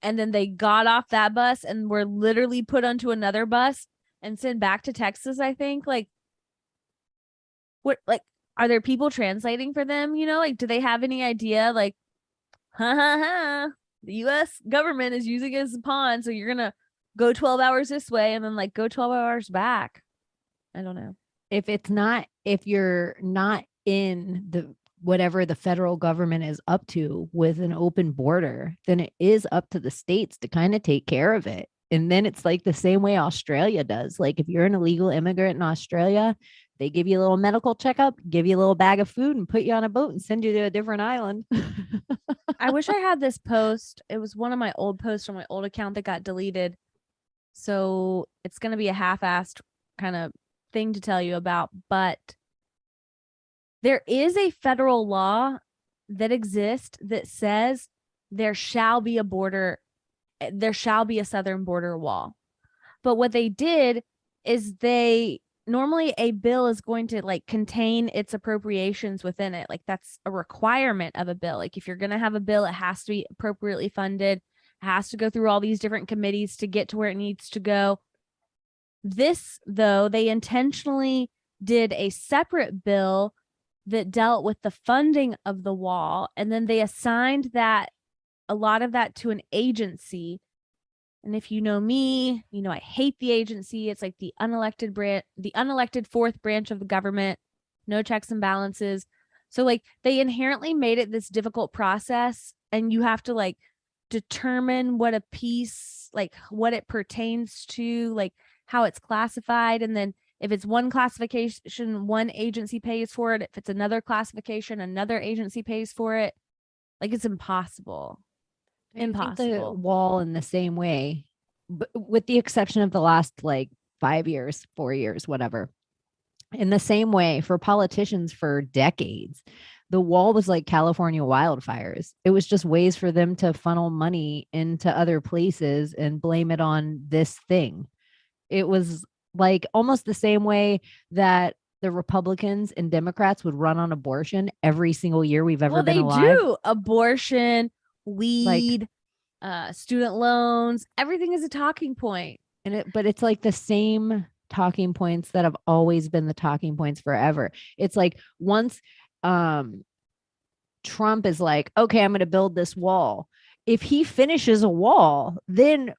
and then they got off that bus and were literally put onto another bus and sent back to Texas, I think. Are there people translating for them? Do they have any idea? The U.S. government is using it as a pawn, so you're gonna go 12 hours this way and then go 12 hours back. I don't know. If you're not in the whatever the federal government is up to with an open border, then it is up to the states to kind of take care of it. And then it's like the same way Australia does. Like if you're an illegal immigrant in Australia, They give you a little medical checkup, give you a little bag of food, and put you on a boat and send you to a different island. I wish I had this post. It was one of my old posts on my old account that got deleted. So it's going to be a half-assed kind of thing to tell you about. But there is a federal law that exists that says there shall be a southern border wall. But what they did is normally a bill is going to like contain its appropriations within it. Like that's a requirement of a bill. Like if you're going to have a bill, it has to be appropriately funded. It has to go through all these different committees to get to where it needs to go. This, though, they intentionally did a separate bill that dealt with the funding of the wall. And then they assigned a lot of that to an agency. And if you know me, you know I hate the agency. It's like the unelected fourth branch of the government, no checks and balances. So like they inherently made it this difficult process, and you have to like determine what a piece, like what it pertains to, like how it's classified. And then if it's one classification, one agency pays for it. If it's another classification, another agency pays for it. Like it's impossible. The wall in the same way, but with the exception of the last like 5 years, 4 years, whatever. In the same way, for politicians for decades, the wall was like California wildfires. It was just ways for them to funnel money into other places and blame it on this thing. It was like almost the same way that the Republicans and Democrats would run on abortion every single year we've ever been alive. They do. Abortion, weed, student loans, everything is a talking point. But it's like the same talking points that have always been the talking points forever. It's like once Trump is like, okay, I'm going to build this wall. If he finishes a wall, then,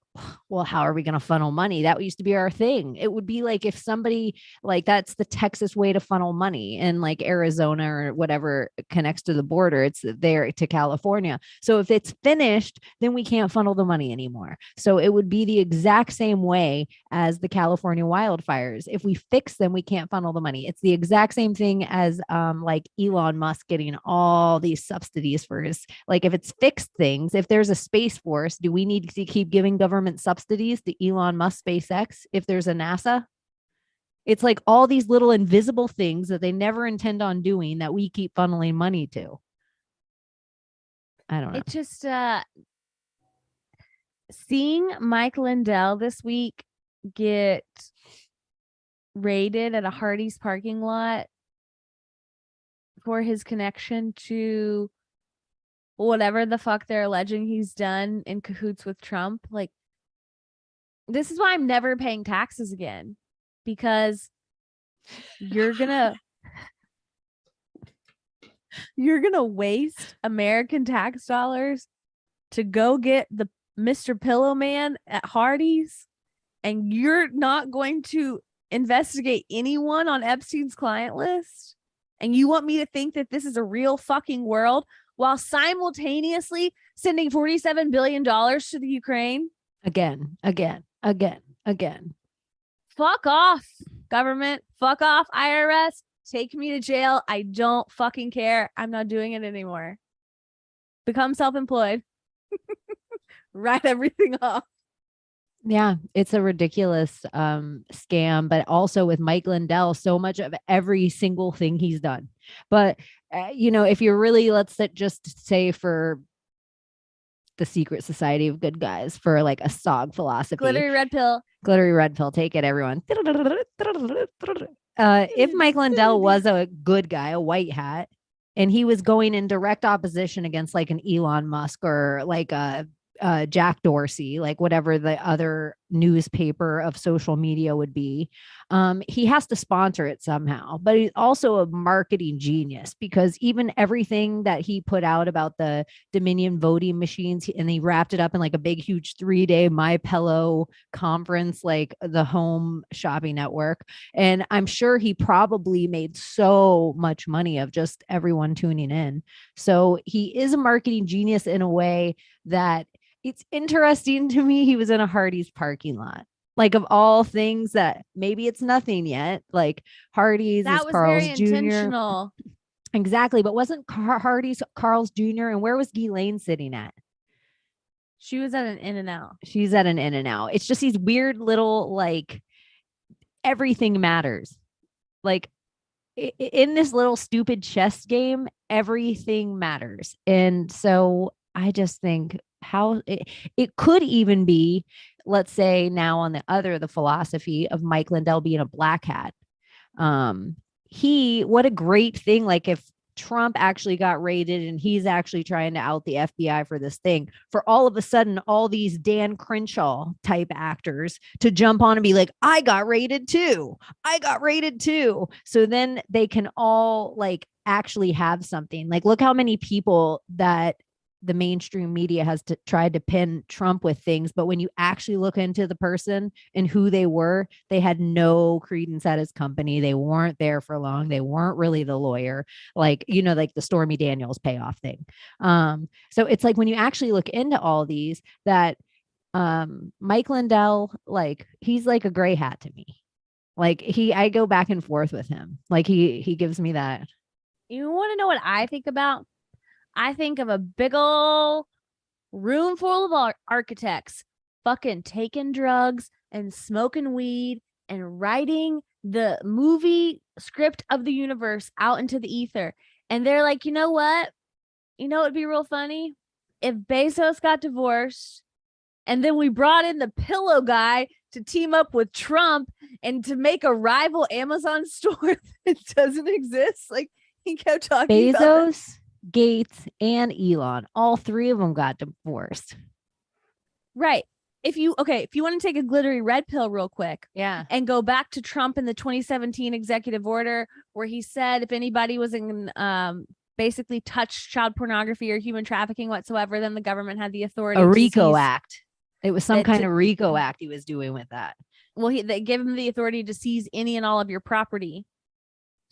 well, how are we going to funnel money? That used to be our thing. It would be like if somebody, like that's the Texas way to funnel money, and like Arizona or whatever connects to the border, it's there to California. So if it's finished, then we can't funnel the money anymore. So it would be the exact same way as the California wildfires. If we fix them, we can't funnel the money. It's the exact same thing as like Elon Musk getting all these subsidies for his, like if it's fixed things, if there's a Space Force, do we need to keep giving government subsidies to Elon Musk, SpaceX? If there's a NASA, it's like all these little invisible things that they never intend on doing that we keep funneling money to. I don't know. It just seeing Mike Lindell this week get raided at a Hardee's parking lot for his connection to whatever the fuck they're alleging he's done in cahoots with Trump. Like, this is why I'm never paying taxes again, because you're gonna waste American tax dollars to go get the Mr. Pillow Man at Hardee's, and you're not going to investigate anyone on Epstein's client list, and you want me to think that this is a real fucking world while simultaneously sending $47 billion to the Ukraine? Again. Fuck off, government. Fuck off, IRS. Take me to jail. I don't fucking care. I'm not doing it anymore. Become self-employed. Write everything off. Yeah, it's a ridiculous scam, but also with Mike Lindell, so much of every single thing he's done. But, if you're really, let's just say for the secret society of good guys, for like a SOG philosophy. Glittery red pill. Take it, everyone. If Mike Lindell was a good guy, a white hat, and he was going in direct opposition against like an Elon Musk or like a Jack Dorsey, like whatever the other newspaper of social media would be, he has to sponsor it somehow. But he's also a marketing genius, because even everything that he put out about the Dominion voting machines, and he wrapped it up in like a big, huge 3-day My Pillow conference, like the Home Shopping Network. And I'm sure he probably made so much money of just everyone tuning in. So he is a marketing genius in a way that it's interesting to me. He was in a Hardee's parking lot. Like of all things that maybe it's nothing yet, like Hardee's is That was very Carl's Jr. intentional. Exactly. But wasn't Hardee's Carl's Jr.? And where was Ghislaine sitting at? She was at an In-N-Out. She's at an In-N-Out. It's just these weird little, like, everything matters. Like in this little stupid chess game, everything matters. And so I just think how it could even be, let's say now on the philosophy of Mike Lindell being a black hat. What a great thing. Like if Trump actually got raided and he's actually trying to out the FBI for this thing, for all of a sudden, all these Dan Crenshaw type actors to jump on and be like, I got raided too. I got raided too. So then they can all like actually have something. Like, look how many people that the mainstream media has tried to pin Trump with things. But when you actually look into the person and who they were, they had no credence at his company. They weren't there for long. They weren't really the lawyer, like, like the Stormy Daniels payoff thing. So it's like when you actually look into all these, that Mike Lindell, like he's like a gray hat to me. Like I go back and forth with him. Like he gives me that. You want to know what I think about? I think of a big old room full of architects fucking taking drugs and smoking weed and writing the movie script of the universe out into the ether. And they're like, you know what? You know, it'd be real funny if Bezos got divorced and then we brought in the pillow guy to team up with Trump and to make a rival Amazon store that doesn't exist. Like he kept talking Bezos, about that. Gates, and Elon, all three of them got divorced. Right. If you want to take a glittery red pill real quick, yeah, and go back to Trump in the 2017 executive order where he said if anybody was in basically touched child pornography or human trafficking whatsoever, then the government had the authority. A RICO Act. It was some kind of RICO Act he was doing with that. Well, they give him the authority to seize any and all of your property.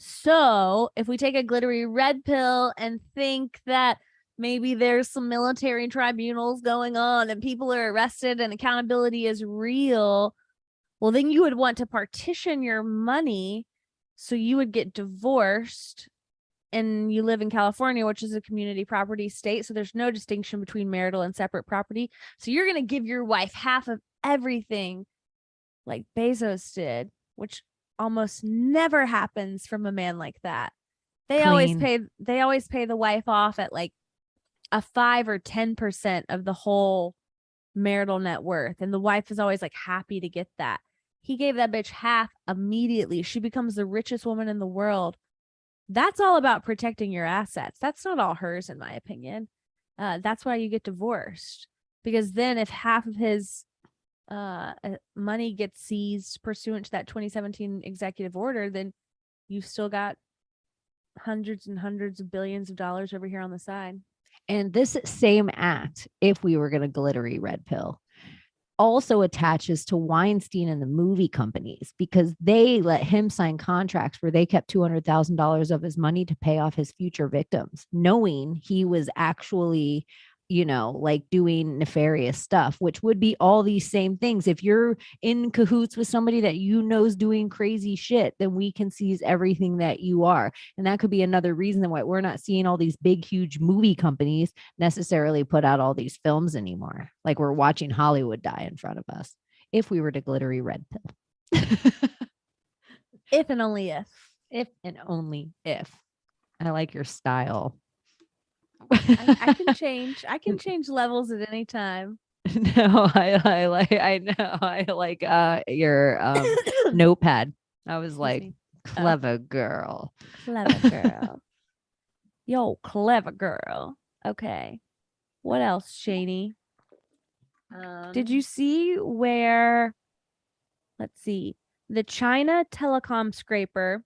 So if we take a glittery red pill and think that maybe there's some military tribunals going on and people are arrested and accountability is real, well, then you would want to partition your money so you would get divorced and you live in California, which is a community property state. So there's no distinction between marital and separate property. So you're going to give your wife half of everything like Bezos did, which almost never happens from a man like that. They always pay the wife off at like a 5 or 10% of the whole marital net worth. And the wife is always like happy to get that. He gave that bitch half immediately. She becomes the richest woman in the world. That's all about protecting your assets. That's not all hers, in my opinion. That's why you get divorced. Because then if half of his money gets seized pursuant to that 2017 executive order, then you've still got hundreds and hundreds of billions of dollars over here on the side. And this same act, if we were going to glittery red pill, also attaches to Weinstein and the movie companies, because they let him sign contracts where they kept $200,000 of his money to pay off his future victims, knowing he was actually, like doing nefarious stuff, which would be all these same things. If you're in cahoots with somebody that is doing crazy shit, then we can seize everything that you are. And that could be another reason why we're not seeing all these big, huge movie companies necessarily put out all these films anymore. Like we're watching Hollywood die in front of us if we were to glittery red pill. If and only if. If and only if. I like your style. I can change. I can change levels at any time. No, I like your notepad. I was like, clever girl. Clever girl. Yo, clever girl. Okay. What else, Shani? Did you see where, let's see, the China telecom scraper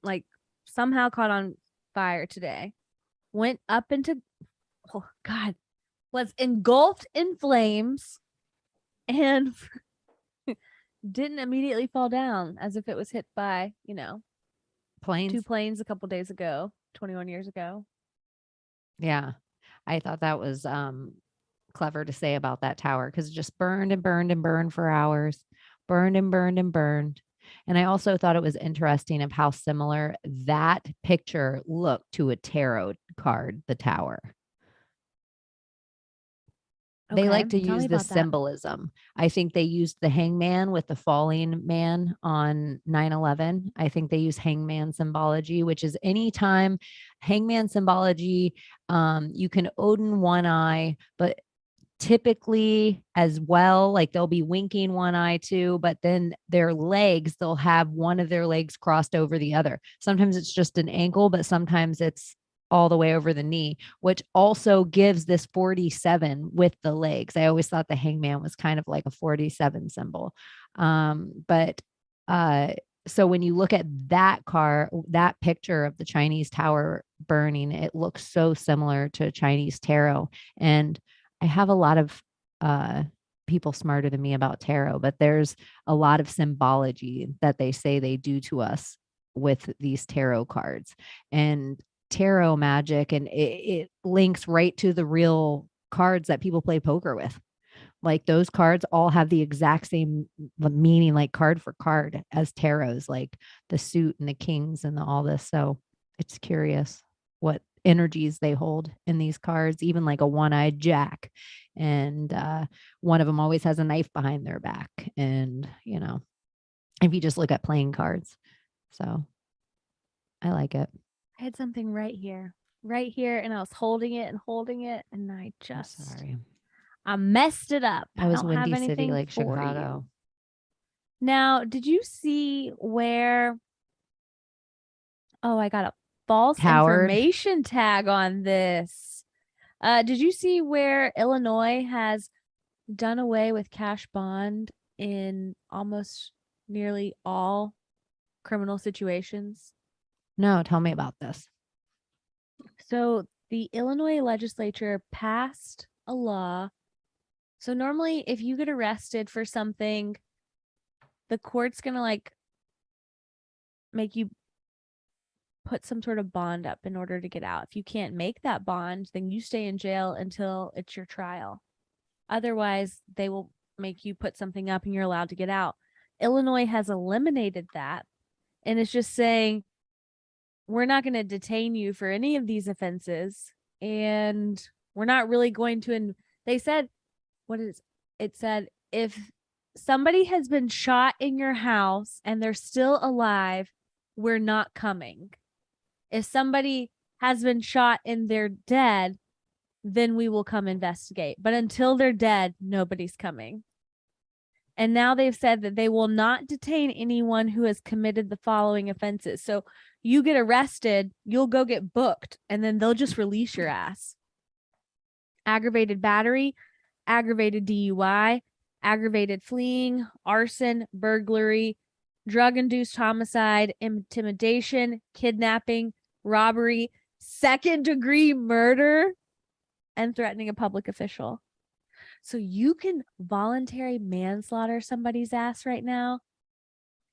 like somehow caught on fire today, went up into, oh God, was engulfed in flames and didn't immediately fall down as if it was hit by, planes. 2 planes a couple days ago, 21 years ago. Yeah. I thought that was clever to say about that tower because it just burned and burned and burned for hours, burned and burned and burned. And I also thought it was interesting of how similar that picture looked to a tarot card, the tower. They like to use this symbolism. I think they used the hangman with the falling man on 9/11. I think they use hangman symbology, which is anytime hangman symbology, you can Odin one eye, but typically as well, like they'll be winking one eye too, but then their legs, they'll have one of their legs crossed over the other. Sometimes it's just an ankle, but sometimes it's all the way over the knee, which also gives this 47 with the legs. I always thought the hangman was kind of like a 47 symbol. But so when you look at that that picture of the Chinese tower burning, it looks so similar to Chinese tarot. And I have a lot of people smarter than me about tarot, but there's a lot of symbology that they say they do to us with these tarot cards and tarot magic. And it links right to the real cards that people play poker with. Like those cards all have the exact same meaning, like card for card as tarots, like the suit and the kings and all this. So it's curious what energies they hold in these cards, even like a one-eyed jack. And one of them always has a knife behind their back. And, you know, if you just look at playing cards. So I like it. I had something right here, and I was holding it, and I just, sorry. I messed it up. I was don't have Windy anything City, like for Chicago. You. Now, did you see where? Oh, I got a false information tag on this. Did you see where Illinois has done away with cash bond in almost nearly all criminal situations? No, tell me about this. So the Illinois legislature passed a law. So normally if you get arrested for something, the court's going to like make you put some sort of bond up in order to get out. If you can't make that bond, then you stay in jail until it's your trial. Otherwise, they will make you put something up and you're allowed to get out. Illinois has eliminated that. And it's just saying, we're not going to detain you for any of these offenses. And we're not really going to, they said, it said, if somebody has been shot in your house and they're still alive, we're not coming. If somebody has been shot and they're dead, then we will come investigate. But until they're dead, nobody's coming. And now they've said that they will not detain anyone who has committed the following offenses. So you get arrested, you'll go get booked, and then they'll just release your ass. Aggravated battery, aggravated DUI, aggravated fleeing, arson, burglary, drug-induced homicide, intimidation, kidnapping, robbery, second-degree murder, and threatening a public official. So you can voluntary manslaughter somebody's ass right now.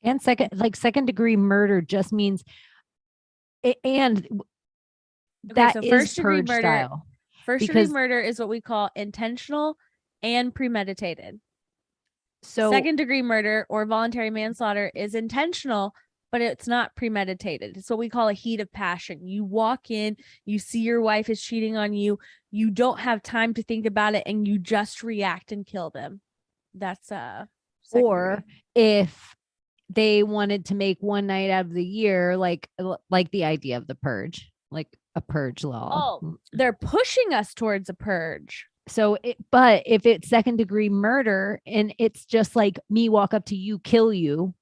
And second degree murder just means, and that is first degree murder style. First degree murder is what we call intentional and premeditated. So second degree murder or voluntary manslaughter is intentional, but it's not premeditated. It's what we call a heat of passion. You walk in, you see your wife is cheating on you. You don't have time to think about it and you just react and kill them. That's or if they wanted to make one night out of the year, like the idea of the purge, like a purge law. Oh, they're pushing us towards a purge. So but if it's second degree murder and it's just like me walk up to you, kill you,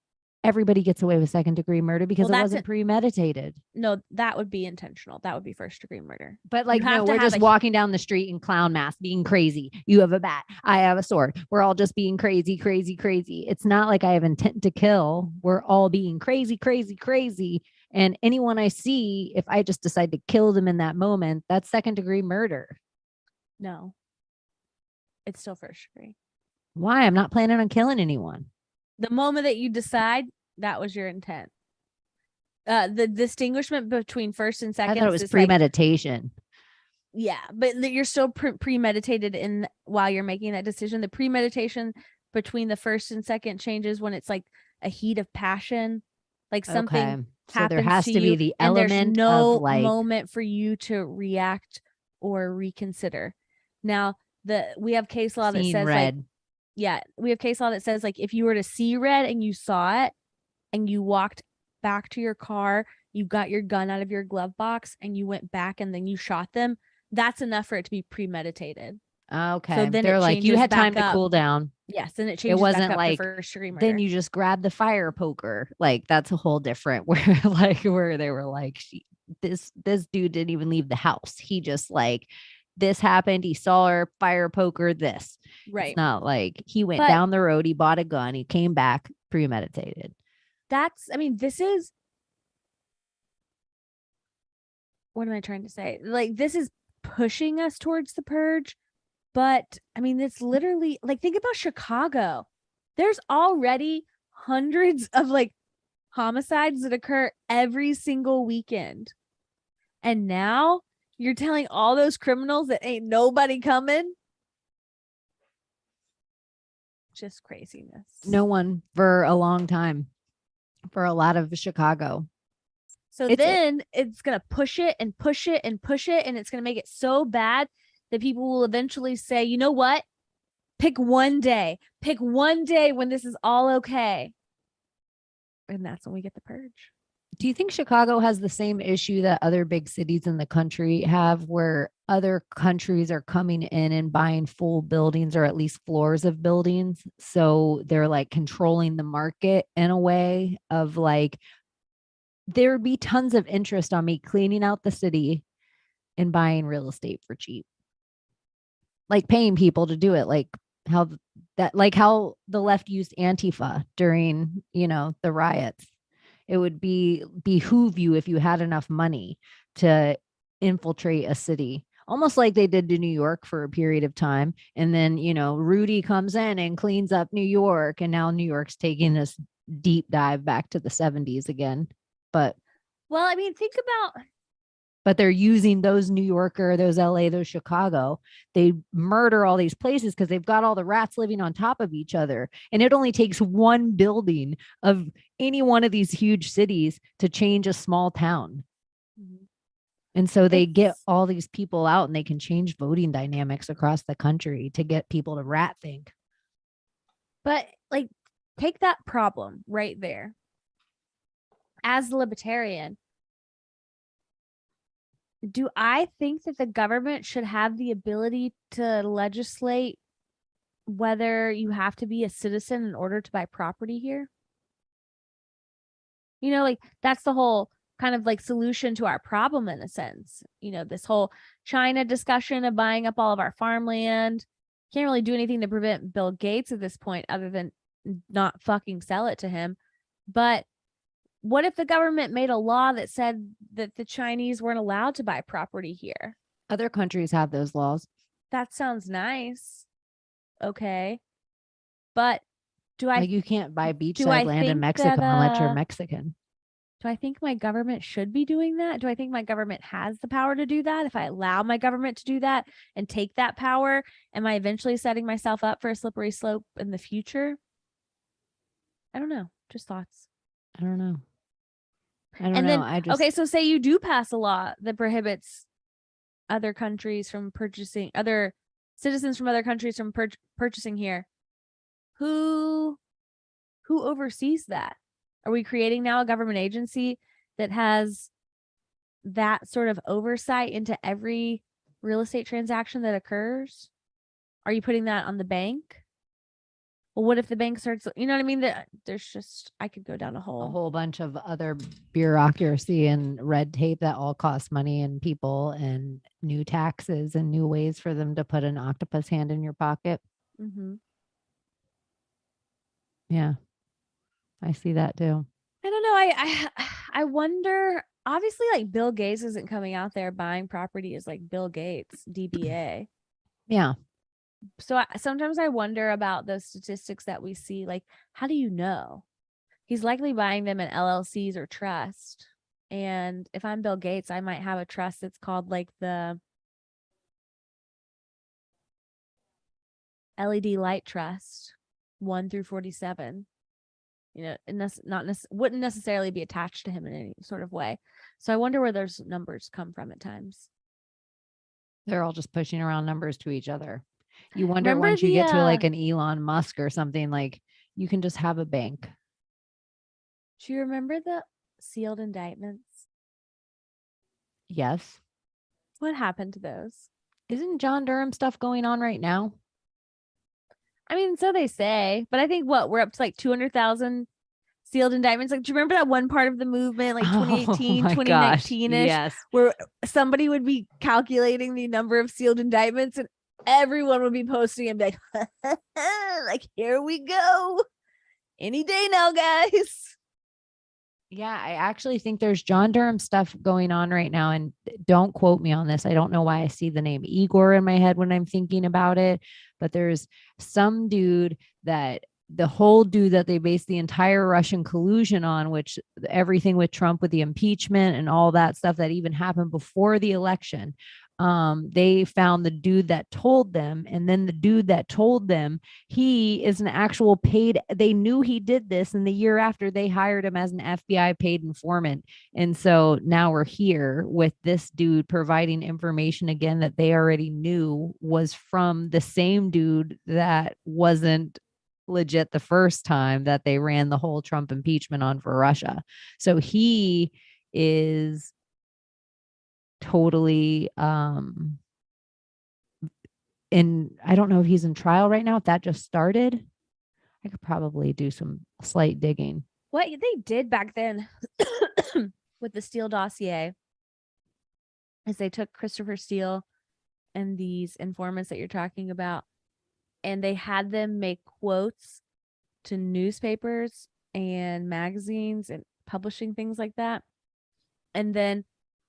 everybody gets away with second degree murder because it wasn't premeditated. No, that would be intentional. That would be first degree murder. But like, no, we're just walking down the street in clown mask, being crazy. You have a bat. I have a sword. We're all just being crazy, crazy, crazy. It's not like I have intent to kill. We're all being crazy, crazy, crazy. And anyone I see, if I just decide to kill them in that moment, that's second degree murder. No. It's still first degree. Why? I'm not planning on killing anyone. The moment that you decide, that was your intent. The distinguishment between first and second. I thought it was premeditation. Yeah, but you're still premeditated in while you're making that decision. The premeditation between the first and second changes when it's like a heat of passion, like something so there happens has to to you be the and there's element of no like moment for you to react or reconsider. Now, we have case law that seeing says red. like, yeah, we have case law that says like if you were to see red and you saw it and you walked back to your car, you got your gun out of your glove box and you went back and then you shot them, that's enough for it to be premeditated. Okay. So then they're it like, you changes had time back to up. cool down. Yes, and it It changes back wasn't up to like first degree murder. then you just grab the fire poker. Like that's a whole different where like where they were like this dude didn't even leave the house. He just like this happened. He saw her fire poker this. Right. It's not like he went down the road, he bought a gun, he came back premeditated. This is what am I trying to say? Like this is pushing us towards the purge, but I mean it's literally like think about Chicago. There's already hundreds of like homicides that occur every single weekend. And now you're telling all those criminals that ain't nobody coming? Just craziness. No one for a long time for a lot of Chicago. So then it's going to push it and push it and push it. And it's going to make it so bad that people will eventually say, you know what? Pick one day when this is all okay. And that's when we get the purge. Do you think Chicago has the same issue that other big cities in the country have where other countries are coming in and buying full buildings or at least floors of buildings? So they're like controlling the market in a way of like, there would be tons of interest on me cleaning out the city and buying real estate for cheap. Like paying people to do it, like how the left used Antifa during, the riots. It would behoove you if you had enough money to infiltrate a city, almost like they did to New York for a period of time. And then, Rudy comes in and cleans up New York. And now New York's taking this deep dive back to the 70s again. But think about. But they're using those New Yorker, those LA, those Chicago. They murder all these places because they've got all the rats living on top of each other. And it only takes one building of any one of these huge cities to change a small town. Mm-hmm. And so they get all these people out and they can change voting dynamics across the country to get people to rat think. But like, take that problem right there. As a libertarian, do I think that the government should have the ability to legislate whether you have to be a citizen in order to buy property here? Like that's the whole kind of like solution to our problem in a sense. This whole China discussion of buying up all of our farmland. Can't really do anything to prevent Bill Gates at this point other than not fucking sell it to him. But what if the government made a law that said that the Chinese weren't allowed to buy property here? Other countries have those laws. That sounds nice. Okay. But you can't buy beachside land in Mexico unless you're Mexican. Do I think my government should be doing that? Do I think my government has the power to do that? If I allow my government to do that and take that power, am I eventually setting myself up for a slippery slope in the future? I don't know. Just thoughts. I don't know. Okay, so say you do pass a law that prohibits other countries from purchasing, other citizens from other countries from purchasing here. Who oversees that? Are we creating now a government agency that has that sort of oversight into every real estate transaction that occurs? Are you putting that on the bank? Well, what if the bank starts, you know what I mean? There's just, I could go down a whole bunch of other bureaucracy and red tape that all cost money and people and new taxes and new ways for them to put an octopus hand in your pocket. Mm-hmm. Yeah, I see that too. I don't know. I wonder, obviously like Bill Gates isn't coming out there buying property as like Bill Gates, DBA. Yeah. So sometimes I wonder about those statistics that we see. Like, how do you know? He's likely buying them in LLCs or trust. And if I'm Bill Gates, I might have a trust that's called like the LED Light Trust 1 through 47. And that's wouldn't necessarily be attached to him in any sort of way. So I wonder where those numbers come from at times. They're all just pushing around numbers to each other. You wonder once you get to like an Elon Musk or something, like you can just have a bank. Do you remember the sealed indictments? Yes. What happened to those? Isn't John Durham stuff going on right now? I mean, so they say, but I think we're up to like 200,000 sealed indictments. Like, do you remember that one part of the movement, like 2018, 2019-ish, yes, where somebody would be calculating the number of sealed indictments and everyone would be posting and be like, like, here we go. Any day now, guys. Yeah, I actually think there's John Durham stuff going on right now. And don't quote me on this. I don't know why I see the name Igor in my head when I'm thinking about it, but there's some dude that the whole dude that they based the entire Russian collusion on, which everything with Trump, with the impeachment and all that stuff that even happened before the election. They found the dude that told them, and then the dude that told them, he is an actual paid, they knew he did this, and the year after they hired him as an FBI paid informant. And so now we're here with this dude providing information again that they already knew was from the same dude that wasn't legit the first time that they ran the whole Trump impeachment on for Russia. So he is totally and I don't know if he's in trial right now, if that just started. I could probably do some slight digging. What they did back then with the Steele dossier is they took Christopher Steele and these informants that you're talking about, and they had them make quotes to newspapers and magazines and publishing things like that. And then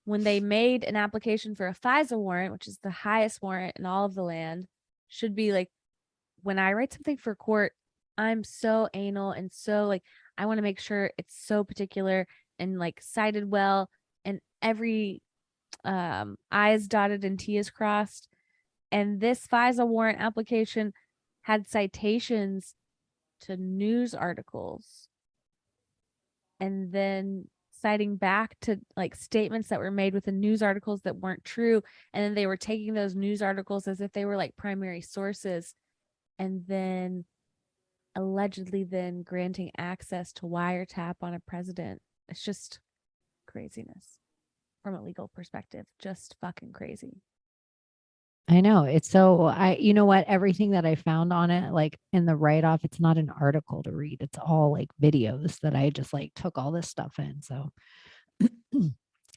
when they made an application for a FISA warrant, which is the highest warrant in all of the land, should be like, when I write something for court, I'm so anal and so like, I want to make sure it's so particular and like cited well and every I's dotted and T's crossed. And this FISA warrant application had citations to news articles and then citing back to like statements that were made within news articles that weren't true. And then they were taking those news articles as if they were like primary sources and then allegedly then granting access to wiretap on a president. It's just craziness from a legal perspective. Just fucking crazy. I know. It's so you know what? Everything that I found on it, like in the write-off, it's not an article to read. It's all like videos that I just like took all this stuff in. So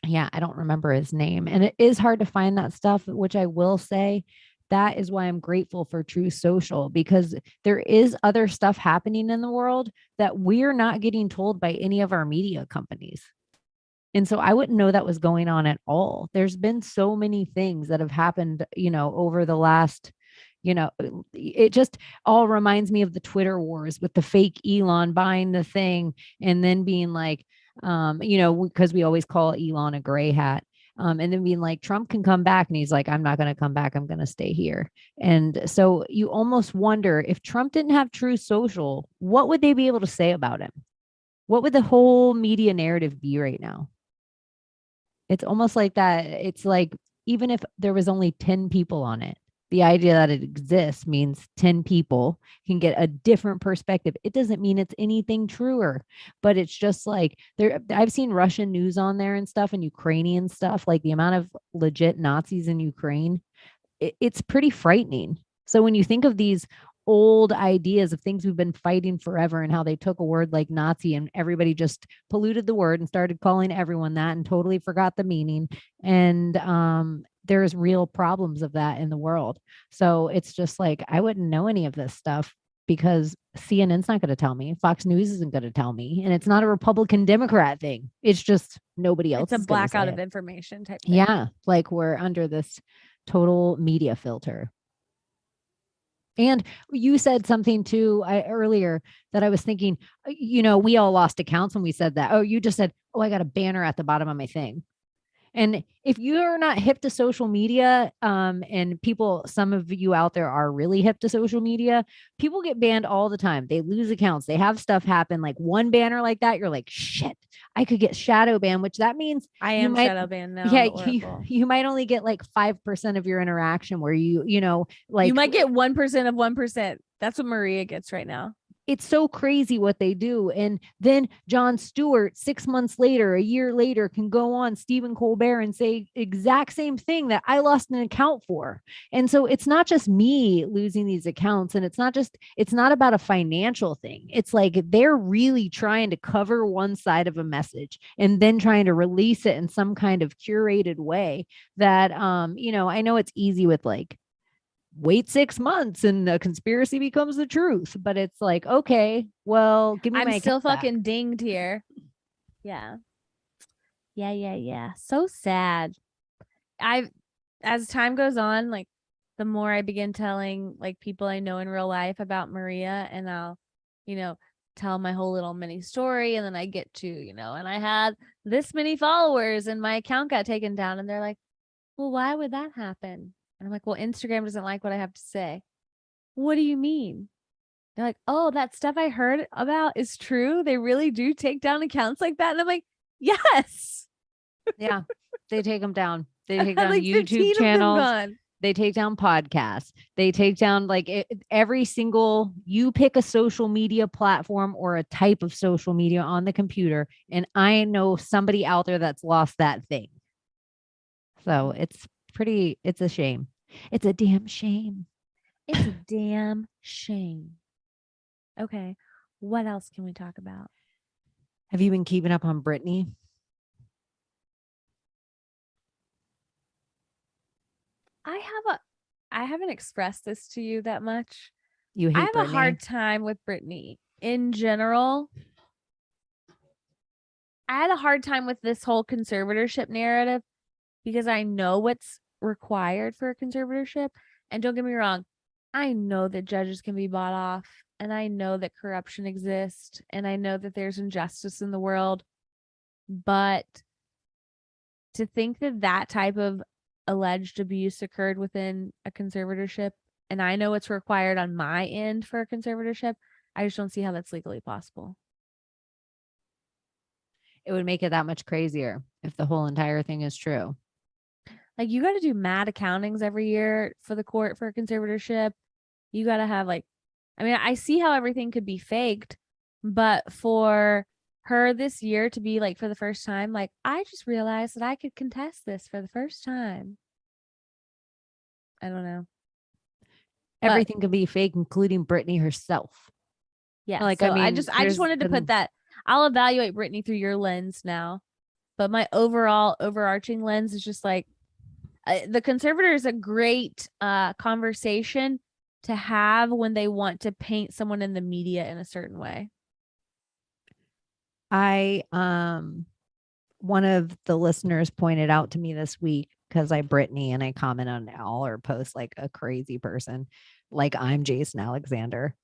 yeah, I don't remember his name. And it is hard to find that stuff, which I will say that is why I'm grateful for True Social, because there is other stuff happening in the world that we're not getting told by any of our media companies. And so I wouldn't know that was going on at all. There's been so many things that have happened, over the last, it just all reminds me of the Twitter wars with the fake Elon buying the thing and then being like, because we always call Elon a gray hat. And then being like, Trump can come back. And he's like, I'm not going to come back. I'm going to stay here. And so you almost wonder if Trump didn't have True Social, what would they be able to say about him? What would the whole media narrative be right now? It's almost like that. It's like, even if there was only 10 people on it, the idea that it exists means 10 people can get a different perspective. It doesn't mean it's anything truer, but it's just like I've seen Russian news on there and stuff and Ukrainian stuff, like the amount of legit Nazis in Ukraine. It's pretty frightening. So when you think of these old ideas of things we've been fighting forever and how they took a word like Nazi and everybody just polluted the word and started calling everyone that and totally forgot the meaning. And there's real problems of that in the world. So it's just like, I wouldn't know any of this stuff because CNN's not going to tell me. Fox News isn't going to tell me. And it's not a Republican Democrat thing. It's just nobody else. It's a blackout of information type thing. Yeah. Like we're under this total media filter. And you said something too earlier that I was thinking, we all lost accounts when we said that. Oh, you just said, oh, I got a banner at the bottom of my thing. And if you're not hip to social media, and people, some of you out there are really hip to social media, people get banned all the time. They lose accounts. They have stuff happen. Like one banner like that, you're like, shit, I could get shadow banned, which that means I am shadow banned now. Yeah, you might only get like 5% of your interaction where you know, like you might get 1% of 1%. That's what Maria gets right now. It's so crazy what they do. And then Jon Stewart, 6 months later, a year later, can go on Stephen Colbert and say exact same thing that I lost an account for. And so it's not just me losing these accounts. And it's not about a financial thing. It's like they're really trying to cover one side of a message and then trying to release it in some kind of curated way that, you know, I know it's easy with like, wait 6 months and the conspiracy becomes the truth. But it's like, okay, well, give me I'm my still fucking back. dinged here. Yeah. So sad. As time goes on, like the more I begin telling like people I know in real life about Maria, and I'll, you know, tell my whole little mini story, and then I get to, you know, and I had this many followers and my account got taken down, and they're like, well, why would that happen? And I'm like, well, Instagram doesn't like what I have to say. What do you mean? They're like, oh, that stuff I heard about is true. They really do take down accounts like that. And I'm like, yes. Yeah, they take them down. They take down like YouTube channels. They take down podcasts. They take down like every single, you pick a social media platform or a type of social media on the computer. And I know somebody out there that's lost that thing. So it's a shame. It's a damn shame. It's a damn shame. Okay. What else can we talk about? Have you been keeping up on Britney? I haven't expressed this to you that much. You hate I have Britney. a hard time with Britney in general. I had a hard time with this whole conservatorship narrative because I know what's required for a conservatorship. And don't get me wrong, I know that judges can be bought off, and I know that corruption exists, and I know that there's injustice in the world. But to think that that type of alleged abuse occurred within a conservatorship, and I know it's required on my end for a conservatorship, I just don't see how that's legally possible. It would make it that much crazier if the whole entire thing is true. Like, you got to do mad accountings every year for the court for a conservatorship. You got to have, like, I mean, I see how everything could be faked, but for her this year to be like, for the first time, like, I just realized that I could contest this for the first time. I don't know. Everything could be fake, including Britney herself. Yeah. Like, so I mean, I just wanted to put that. I'll evaluate Britney through your lens now, but my overall overarching lens is just like, the conservator is a great conversation to have when they want to paint someone in the media in a certain way. One of the listeners pointed out to me this week, because I Britney and I comment on all her posts like a crazy person, like I'm Jason Alexander.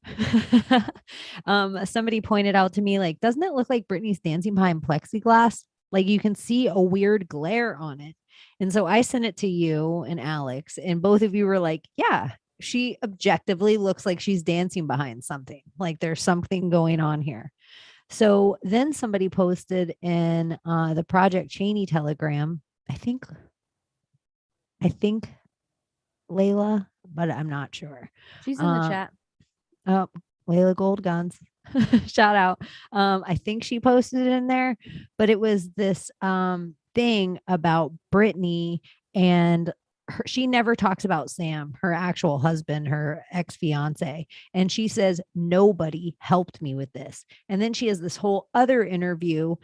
Somebody pointed out to me, like, doesn't it look like Britney's dancing behind plexiglass? Like you can see a weird glare on it. And so I sent it to you and Alex, and both of you were like, yeah, she objectively looks like she's dancing behind something. Like there's something going on here. So then somebody posted in the Project Cheney Telegram, I think Layla, but I'm not sure. She's in the chat. Oh, Layla Gold Guns. Shout out. I think she posted it in there, but it was this thing about Britney, and she never talks about Sam, her actual husband, her ex-fiance. And she says, nobody helped me with this. And then she has this whole other interview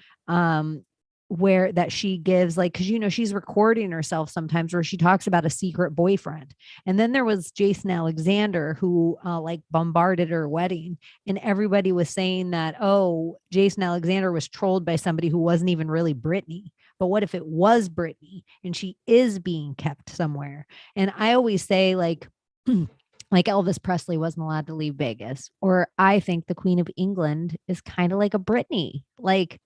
where that she gives, like, because you know she's recording herself sometimes where she talks about a secret boyfriend. And then there was Jason Alexander who like bombarded her wedding, and everybody was saying that, oh, Jason Alexander was trolled by somebody who wasn't even really Britney. But what if it was Britney and she is being kept somewhere? And I always say, like Elvis Presley wasn't allowed to leave Vegas, or I think the Queen of England is kind of like a Britney. Like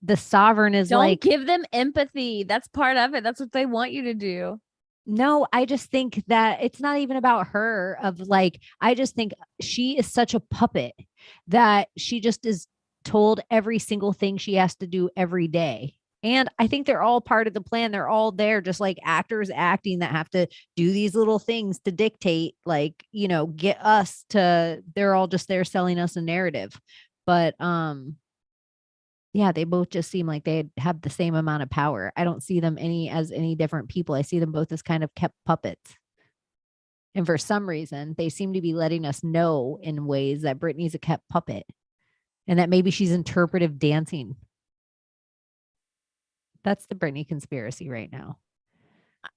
the sovereign is don't give them empathy. That's part of it. That's what they want you to do. No, I just think that it's not even about her of like, I just think she is such a puppet that she just is told every single thing she has to do every day. And I think they're all part of the plan. They're all there, just like actors acting that have to do these little things to dictate, like, get us to, they're all just there selling us a narrative. But, yeah, they both just seem like they have the same amount of power. I don't see them as any different people. I see them both as kind of kept puppets. And for some reason, they seem to be letting us know in ways that Britney's a kept puppet and that maybe she's interpretive dancing. That's the Britney conspiracy right now.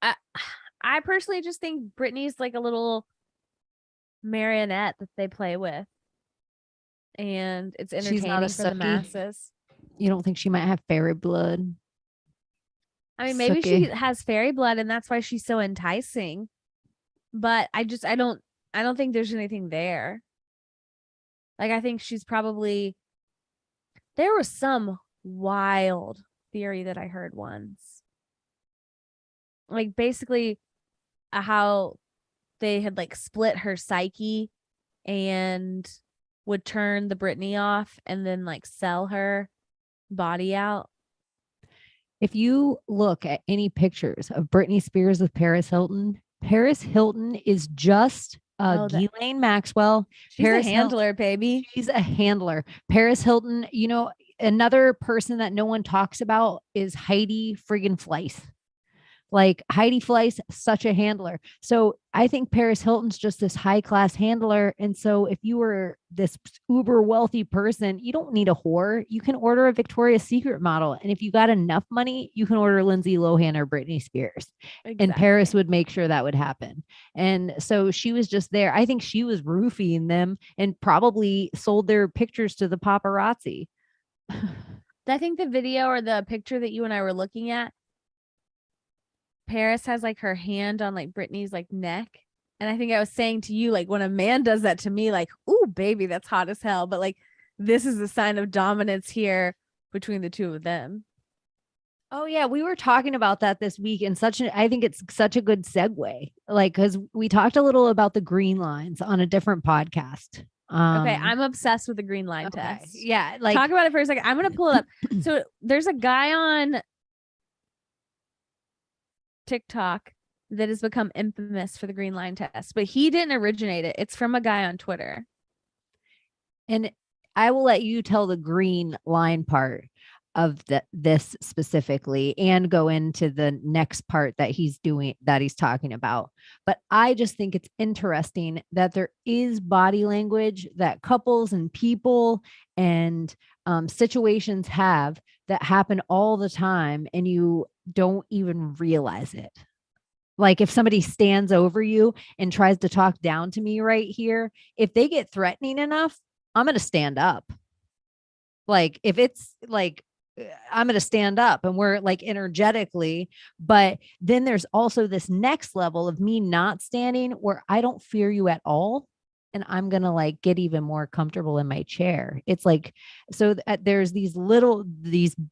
I personally just think Britney's like a little marionette that they play with. And it's entertaining for the masses. You don't think she might have fairy blood? I mean, maybe she has fairy blood and that's why she's so enticing. But I don't think there's anything there. Like, I think she's probably, there was some wild theory that I heard once. Like, basically how they had like split her psyche and would turn the Britney off and then like sell her body out. If you look at any pictures of Britney Spears with Paris Hilton is just Ghislaine Maxwell. She's a handler, baby. She's a handler. Paris Hilton, another person that no one talks about is Heidi friggin' Fleiss. Like Heidi Fleiss, such a handler. So I think Paris Hilton's just this high class handler. And so if you were this uber wealthy person, you don't need a whore. You can order a Victoria's Secret model. And if you got enough money, you can order Lindsay Lohan or Britney Spears. Exactly. And Paris would make sure that would happen. And so she was just there. I think she was roofing them and probably sold their pictures to the paparazzi. I think the video or the picture that you and I were looking at, Paris has like her hand on like Britney's like neck. And I think I was saying to you, like when a man does that to me, like, ooh, baby, that's hot as hell. But like, this is a sign of dominance here between the two of them. Oh yeah. We were talking about that this week and I think it's such a good segue. Like, cause we talked a little about the green lines on a different podcast. Okay. I'm obsessed with the green line test. Yeah. Like talk about it for a second. I'm going to pull it up. So there's a guy on TikTok that has become infamous for the green line test, but he didn't originate it. It's from a guy on Twitter. And I will let you tell the green line part of this specifically and go into the next part that he's talking about. But I just think it's interesting that there is body language that couples and people and situations have that happen all the time and you don't even realize it. Like if somebody stands over you and tries to talk down to me right here, if they get threatening enough, I'm going to stand up. Like if it's like, I'm going to stand up and we're like energetically, but then there's also this next level of me not standing where I don't fear you at all. And I'm going to like get even more comfortable in my chair. It's like, so there's these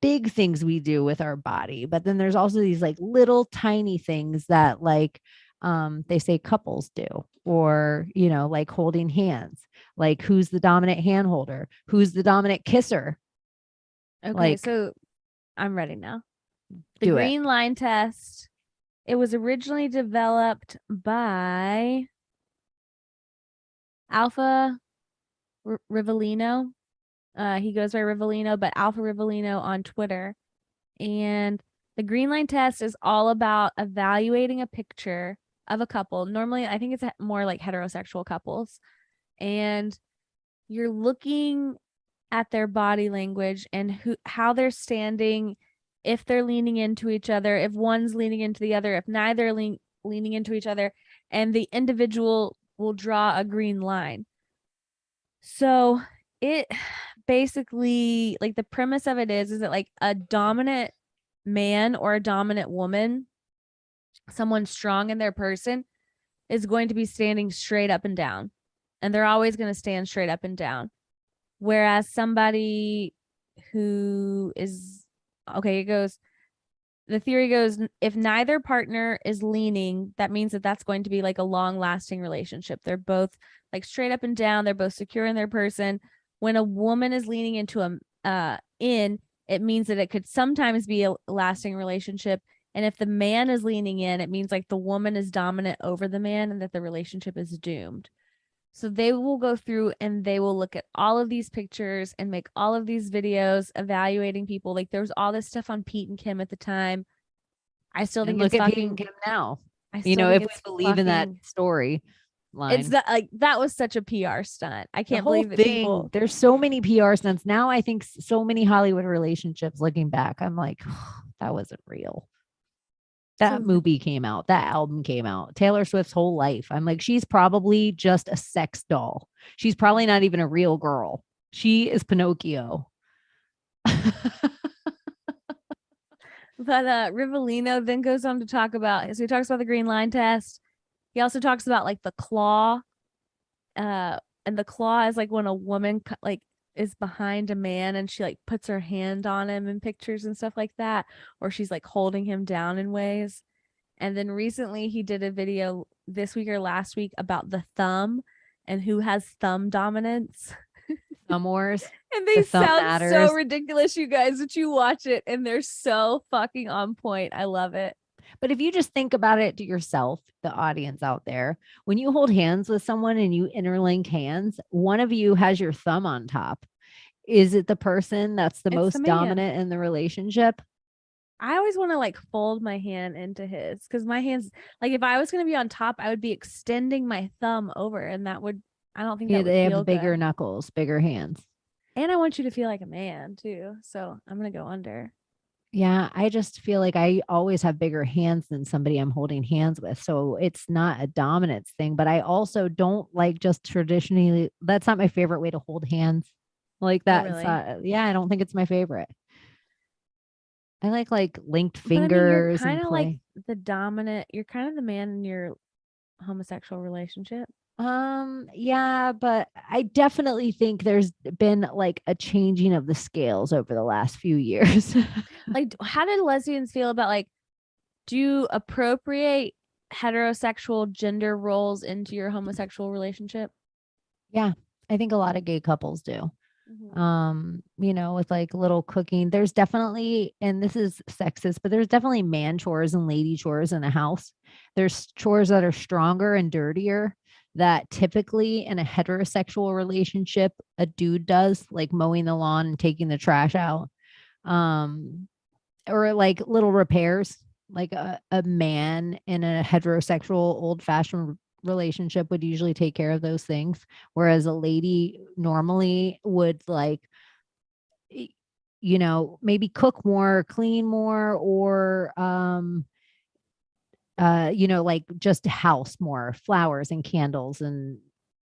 big things we do with our body, but then there's also these like little tiny things that like, they say couples do, or, like holding hands, like who's the dominant hand holder, who's the dominant kisser. Okay. Like, so I'm ready now. The green line test. It was originally developed by Alpha Rivellino. He goes by Rivellino, but Alpha Rivellino on Twitter. And the green line test is all about evaluating a picture of a couple. Normally, I think it's more like heterosexual couples. And you're looking at their body language and how they're standing, if they're leaning into each other, if one's leaning into the other, if neither leaning into each other, and the individual will draw a green line. So it basically, like the premise of it is that like a dominant man or a dominant woman, someone strong in their person, is going to be standing straight up and down. And they're always going to stand straight up and down. Whereas somebody who is okay. It goes, the theory goes, if neither partner is leaning, that means that that's going to be like a long lasting relationship. They're both like straight up and down. They're both secure in their person. When a woman is leaning into it means that it could sometimes be a lasting relationship. And if the man is leaning in, it means like the woman is dominant over the man and that the relationship is doomed. So they will go through and they will look at all of these pictures and make all of these videos evaluating people. Like there was all this stuff on Pete and Kim at the time. I still think look it's at fucking, Pete and Kim now. I You still know, think if we it's believe in that fucking, story line. it's that like that was such a PR stunt. I The can't whole believe that thing, people. there's so many PR stunts. Now I think so many Hollywood relationships, looking back, I'm like, that wasn't real. That movie came out, that album came out, Taylor Swift's whole life. I'm like, she's probably just a sex doll. She's probably not even a real girl. She is Pinocchio. But Rivellino then goes on to talk about, so he talks about the green line test. He also talks about like the claw. And the claw is like when a woman like is behind a man and she like puts her hand on him in pictures and stuff like that, or she's like holding him down in ways. And then recently he did a video this week or last week about the thumb and who has thumb dominance. Thumb wars. And they sound so ridiculous, you guys, that you watch it and they're so fucking on point. I love it. But if you just think about it to yourself, the audience out there, when you hold hands with someone and you interlink hands, one of you has your thumb on top. Is it the person that's the most dominant in the relationship? I always want to like fold my hand into his because my hands, like if I was going to be on top, I would be extending my thumb over, and that would, I don't think that would they feel have bigger good. knuckles, bigger hands. And I want you to feel like a man too. So I'm going to go under. Yeah, I just feel like I always have bigger hands than somebody I'm holding hands with. So it's not a dominance thing, but I also don't like just traditionally, that's not my favorite way to hold hands. Like that. Oh, really? Yeah, I don't think it's my favorite. I like linked fingers. But I mean, you're kind of like the dominant, you're kind of the man in your homosexual relationship. Yeah, but I definitely think there's been like a changing of the scales over the last few years. Like, how did lesbians feel about like, do you appropriate heterosexual gender roles into your homosexual relationship? Yeah, I think a lot of gay couples do. You know, with like little cooking, there's definitely, and this is sexist, but there's definitely man chores and lady chores in a house. There's chores that are stronger and dirtier that typically in a heterosexual relationship a dude does, like mowing the lawn and taking the trash out, or like little repairs. Like a man in a heterosexual old-fashioned relationship would usually take care of those things, whereas a lady normally would like, you know, maybe cook more, clean more, or you know, like just house more, flowers and candles and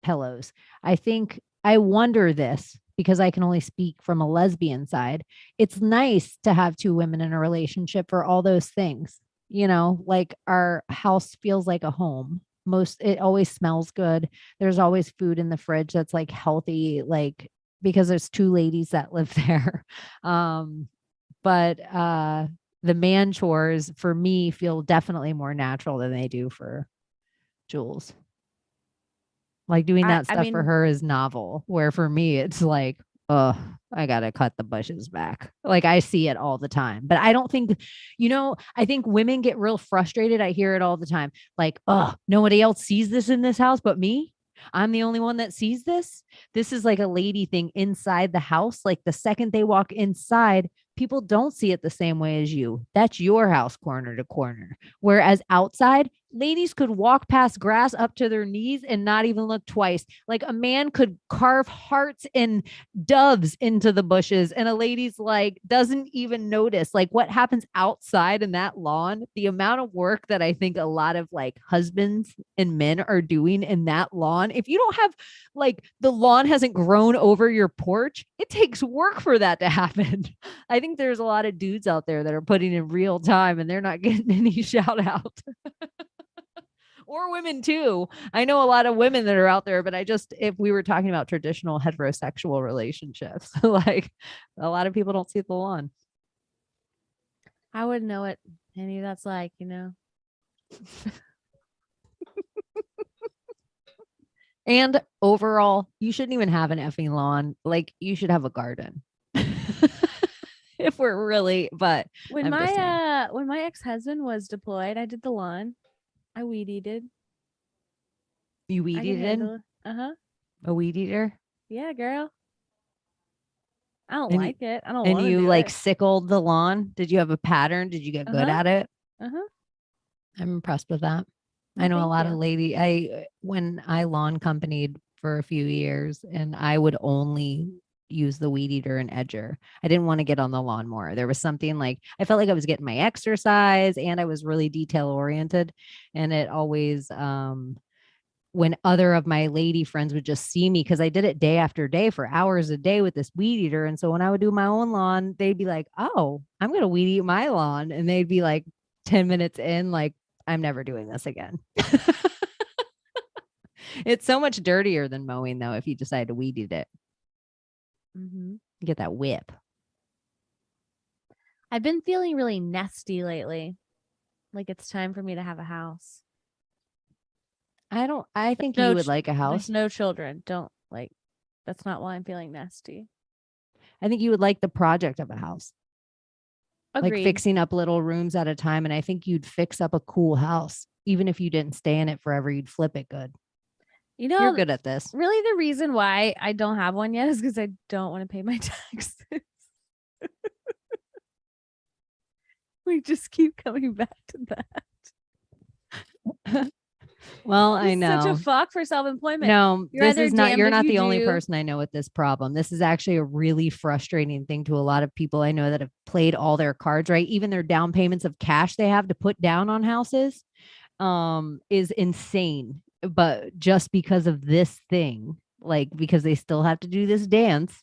pillows. I wonder this because I can only speak from a lesbian side. It's nice to have two women in a relationship for all those things. You know, like our house feels like a home. It always smells good. There's always food in the fridge that's like healthy, like because there's two ladies that live there. But the man chores for me feel definitely more natural than they do for Jules. Like doing that stuff for her is novel, where for me it's like, oh, I gotta cut the bushes back. Like I see it all the time, but I don't think, you know, I think women get real frustrated. I hear it all the time. Like, oh, nobody else sees this in this house but me. I'm the only one that sees this. This is like a lady thing inside the house. Like the second they walk inside, people don't see it the same way as you. That's your house corner to corner. Whereas outside, ladies could walk past grass up to their knees and not even look twice. Like a man could carve hearts and doves into the bushes, and a lady's like doesn't even notice. Like what happens outside in that lawn, the amount of work that I think a lot of like husbands and men are doing in that lawn. If you don't have like the lawn hasn't grown over your porch, it takes work for that to happen. I think there's a lot of dudes out there that are putting in real time and they're not getting any shout out. or women too. I know a lot of women that are out there, but if we were talking about traditional heterosexual relationships, like a lot of people don't see the lawn. I wouldn't know what any of that's like, And overall, you shouldn't even have an effing lawn. Like you should have a garden. If we're really, but when my ex-husband was deployed, I did the lawn. I weed eated. You weed eated? Uh-huh. A weed eater? Yeah, girl. I don't like it. I don't and want to you do like it. sickled the lawn? Did you have a pattern? Did you get good at it? Uh-huh. I'm impressed with that. Well, I know a thank lot you. of when I lawn companied for a few years and I would only use the weed eater and edger. I didn't want to get on the lawnmower. There was something like I felt like I was getting my exercise and I was really detail oriented. And it always when other of my lady friends would just see me because I did it day after day for hours a day with this weed eater. And so when I would do my own lawn, they'd be like, oh, I'm going to weed eat my lawn. And they'd be like 10 minutes in, like, I'm never doing this again. It's so much dirtier than mowing, though, if you decide to weed eat it. Mm-hmm. You get that whip. I've been feeling really nesty lately. Like it's time for me to have a house. I think you would like a house. There's no children. That's not why I'm feeling nasty. I think you would like the project of a house. Agreed. Like fixing up little rooms at a time. And I think you'd fix up a cool house. Even if you didn't stay in it forever, you'd flip it good. You're good at this. Really, the reason why I don't have one yet is because I don't want to pay my taxes. We just keep coming back to that. Well, I know. Such a fuck for self-employment. No, you're not the only person I know with this problem. This is actually a really frustrating thing to a lot of people I know that have played all their cards right. Even their down payments of cash they have to put down on houses is insane. But just because of this thing, like because they still have to do this dance.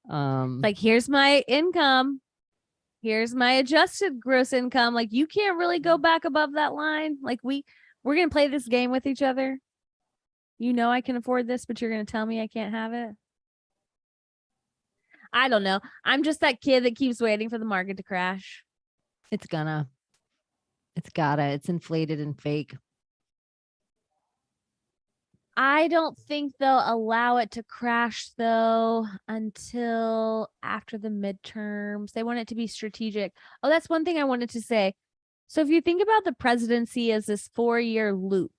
Like, here's my income. Here's my adjusted gross income. Like, you can't really go back above that line. Like, we're going to play this game with each other. You know I can afford this, but you're going to tell me I can't have it? I don't know. I'm just that kid that keeps waiting for the market to crash. It's gotta. It's inflated and fake. I don't think they'll allow it to crash, though, until after the midterms. They want it to be strategic. Oh, that's one thing I wanted to say. So if you think about the presidency as this 4-year loop,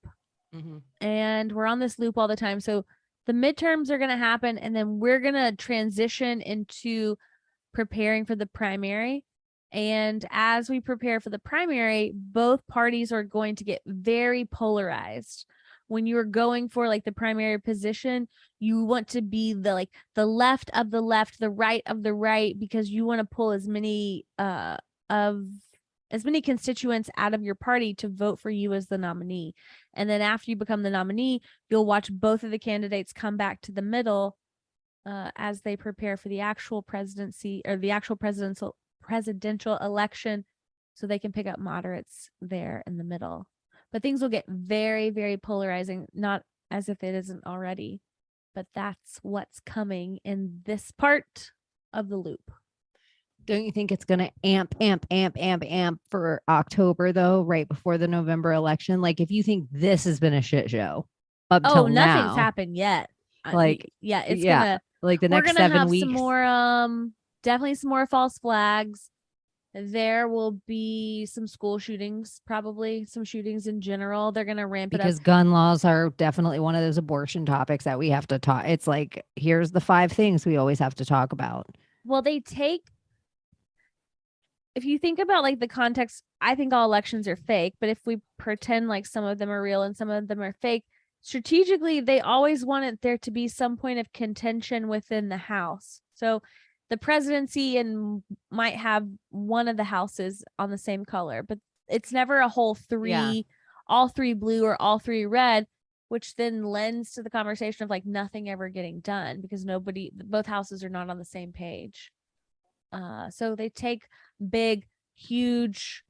and we're on this loop all the time. So the midterms are going to happen, and then we're going to transition into preparing for the primary. And as we prepare for the primary, both parties are going to get very polarized. When you're going for like the primary position, you want to be the left of the left, the right of the right, because you want to pull as many constituents out of your party to vote for you as the nominee. And then after you become the nominee, you'll watch both of the candidates come back to the middle as they prepare for the actual presidency or the actual presidential election, so they can pick up moderates there in the middle. But things will get very, very polarizing, not as if it isn't already, but that's what's coming in this part of the loop. Don't you think it's going to amp for October, though, right before the November election? Like, if you think this has been a shit show up till now. Nothing's happened yet. It's gonna like the next 7 weeks. Some more, definitely some more false flags. There will be some school shootings, probably some shootings in general. They're going to ramp it up. Because gun laws are definitely one of those abortion topics that we have to talk. It's like, here's the 5 things we always have to talk about. Well, if you think about like the context, I think all elections are fake, but if we pretend like some of them are real and some of them are fake, strategically, they always wanted there to be some point of contention within the House. So the presidency and might have one of the houses on the same color, but it's never a whole 3, all 3 blue or all 3 red, which then lends to the conversation of like nothing ever getting done because both houses are not on the same page. So they take big, huge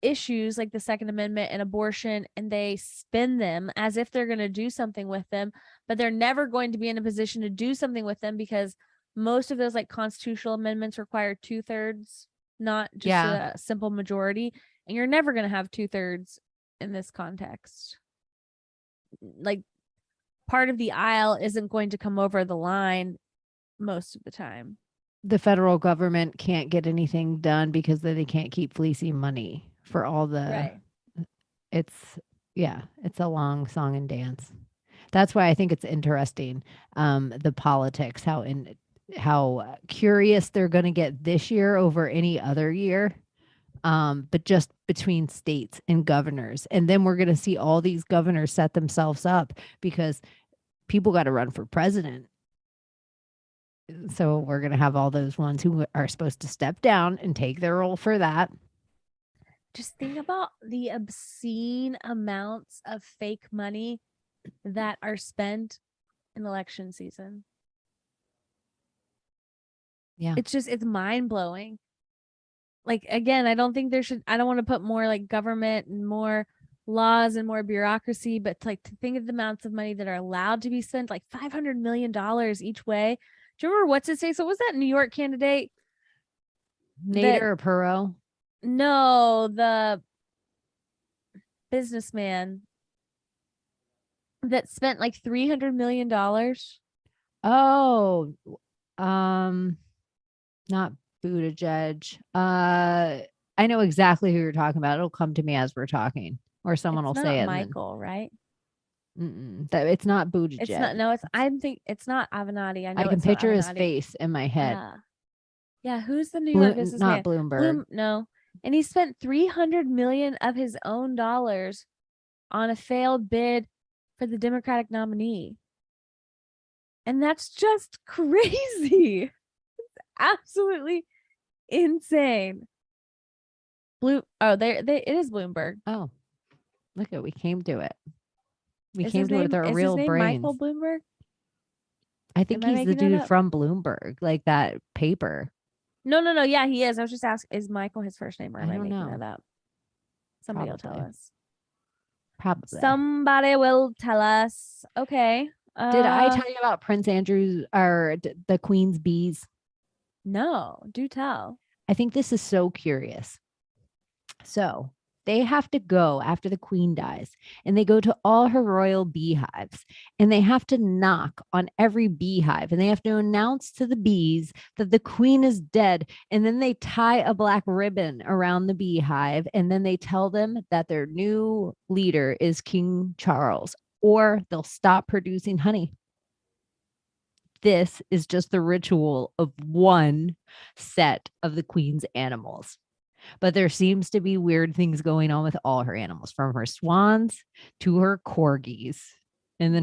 issues like the Second Amendment and abortion, and they spin them as if they're going to do something with them, but they're never going to be in a position to do something with them because most of those like constitutional amendments require 2/3, not just a simple majority. And you're never going to have 2/3 in this context. Like, part of the aisle isn't going to come over the line most of the time. The federal government can't get anything done because they can't keep fleecing money for all the, right. It's a long song and dance. That's why I think it's interesting. The politics, how curious they're going to get this year over any other year. But just between states and governors. And then we're going to see all these governors set themselves up because people got to run for president. So we're going to have all those ones who are supposed to step down and take their role for that. Just think about the obscene amounts of fake money that are spent in election season. Yeah. It's mind blowing. Like, again, I don't want to put more like government and more laws and more bureaucracy, but to think of the amounts of money that are allowed to be spent, like $500 million each way. Do you remember what's his name? So was that New York candidate? Nader or Perot? No, the businessman that spent like $300 million. Oh, not Buttigieg. I know exactly who you're talking about. It'll come to me as we're talking, or someone will say it. Michael, right? It's not Buttigieg. It's not. No, it's not Avenatti. I can picture his face in my head. Yeah, who's the New York businessman? Not Bloomberg. No, and he spent $300 million of his own dollars on a failed bid for the Democratic nominee, and that's just crazy. It's absolutely insane. It is Bloomberg. Oh, look we came to it. We came to it with our real brains. Michael Bloomberg? I think he's the dude from Bloomberg, like that paper. No. Yeah, he is. I was just asking, is Michael his first name, or am I making that up? Somebody will tell us. Probably. Somebody will tell us. Okay. Did I tell you about Prince Andrew's or the Queen's bees? No, do tell. I think this is so curious. So they have to go after the queen dies, and they go to all her royal beehives, and they have to knock on every beehive, and they have to announce to the bees that the queen is dead. And then they tie a black ribbon around the beehive, and then they tell them that their new leader is King Charles, or they'll stop producing honey. This is just the ritual of one set of the queen's animals. But there seems to be weird things going on with all her animals, from her swans to her corgis. And then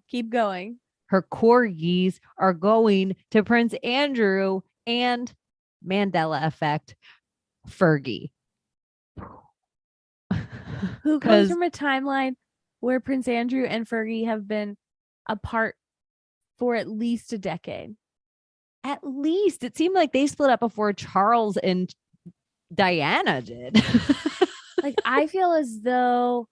keep going. Her corgis are going to Prince Andrew and Mandela effect Fergie. Who comes from a timeline where Prince Andrew and Fergie have been apart for at least a decade. At least. It seemed like they split up before Charles and Diana did. Like, I feel as though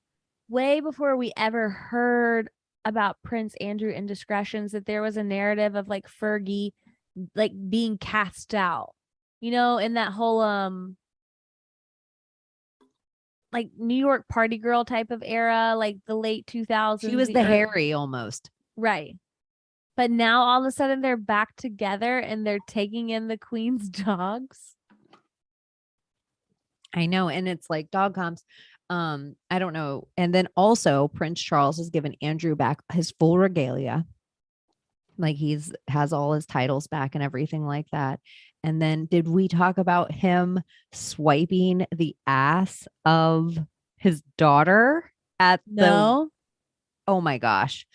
way before we ever heard about Prince Andrew indiscretions, that there was a narrative of like Fergie like being cast out, in that whole like New York party girl type of era, like the late 2000s. She was the Harry almost. Right. But now all of a sudden they're back together and they're taking in the queen's dogs. I know. And it's like dog comps. I don't know. And then also Prince Charles has given Andrew back his full regalia. Like has all his titles back and everything like that. And then did we talk about him swiping the ass of his daughter at oh my gosh.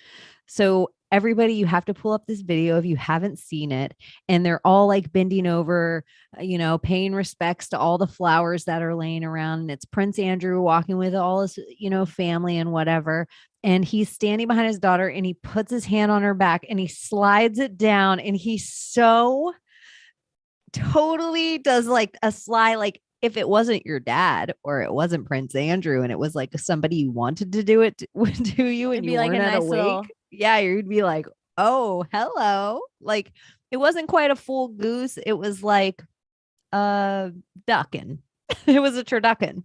So everybody, you have to pull up this video if you haven't seen it. And they're all like bending over, paying respects to all the flowers that are laying around. And it's Prince Andrew walking with all his, family and whatever. And he's standing behind his daughter, and he puts his hand on her back and he slides it down. And he so totally does like a sly, like if it wasn't your dad or it wasn't Prince Andrew and it was like somebody you wanted to do it to you and you like weren't a at a nice little... wake, yeah, you'd be like, oh, hello. Like it wasn't quite a full goose. It was like ducking. It was a turducken.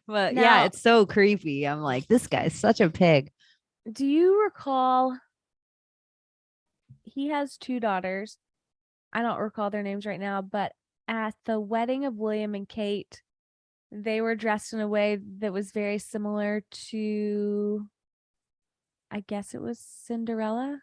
But Now, yeah, it's so creepy. I'm like, this guy's such a pig. do you recall he has 2 daughters? I don't recall their names right now, but at the wedding of William and Kate, they were dressed in a way that was very similar to, I guess it was Cinderella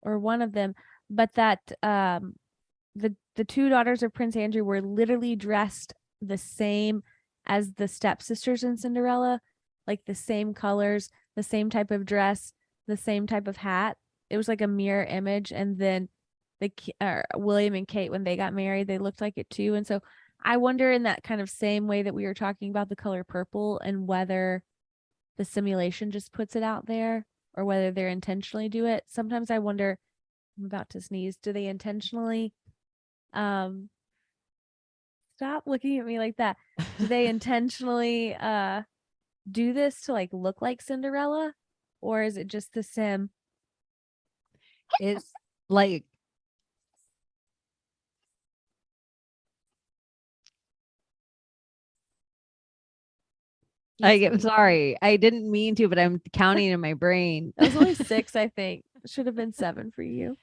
or one of them, but that the 2 daughters of Prince Andrew were literally dressed the same as the stepsisters in Cinderella, like the same colors, the same type of dress, the same type of hat. It was like a mirror image. And then William and Kate, when they got married, they looked like it too. And so I wonder, in that kind of same way that we were talking about the color purple, and whether the simulation just puts it out there or whether they're intentionally do it. Sometimes I wonder, I'm about to sneeze, do they intentionally stop looking at me like that? Do they intentionally do this to like look like Cinderella, or is it just the sim? It's like I'm sorry. I didn't mean to, but I'm counting in my brain. That was only 6, I think. It should have been 7 for you.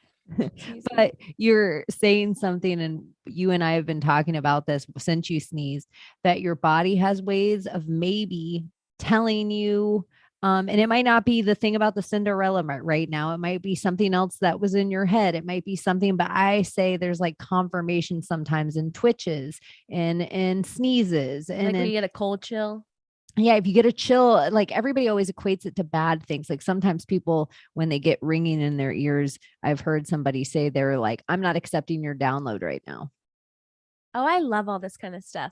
But you're saying something, and you and I have been talking about this since you sneezed, that your body has ways of maybe telling you, and it might not be the thing about the Cinderella right now. It might be something else that was in your head. It might be something, but I say there's like confirmation sometimes in twitches and sneezes, and like when you get a cold chill. Yeah, if you get a chill, like everybody always equates it to bad things. Like sometimes people, when they get ringing in their ears, I've heard somebody say they're like, I'm not accepting your download right now. Oh, I love all this kind of stuff.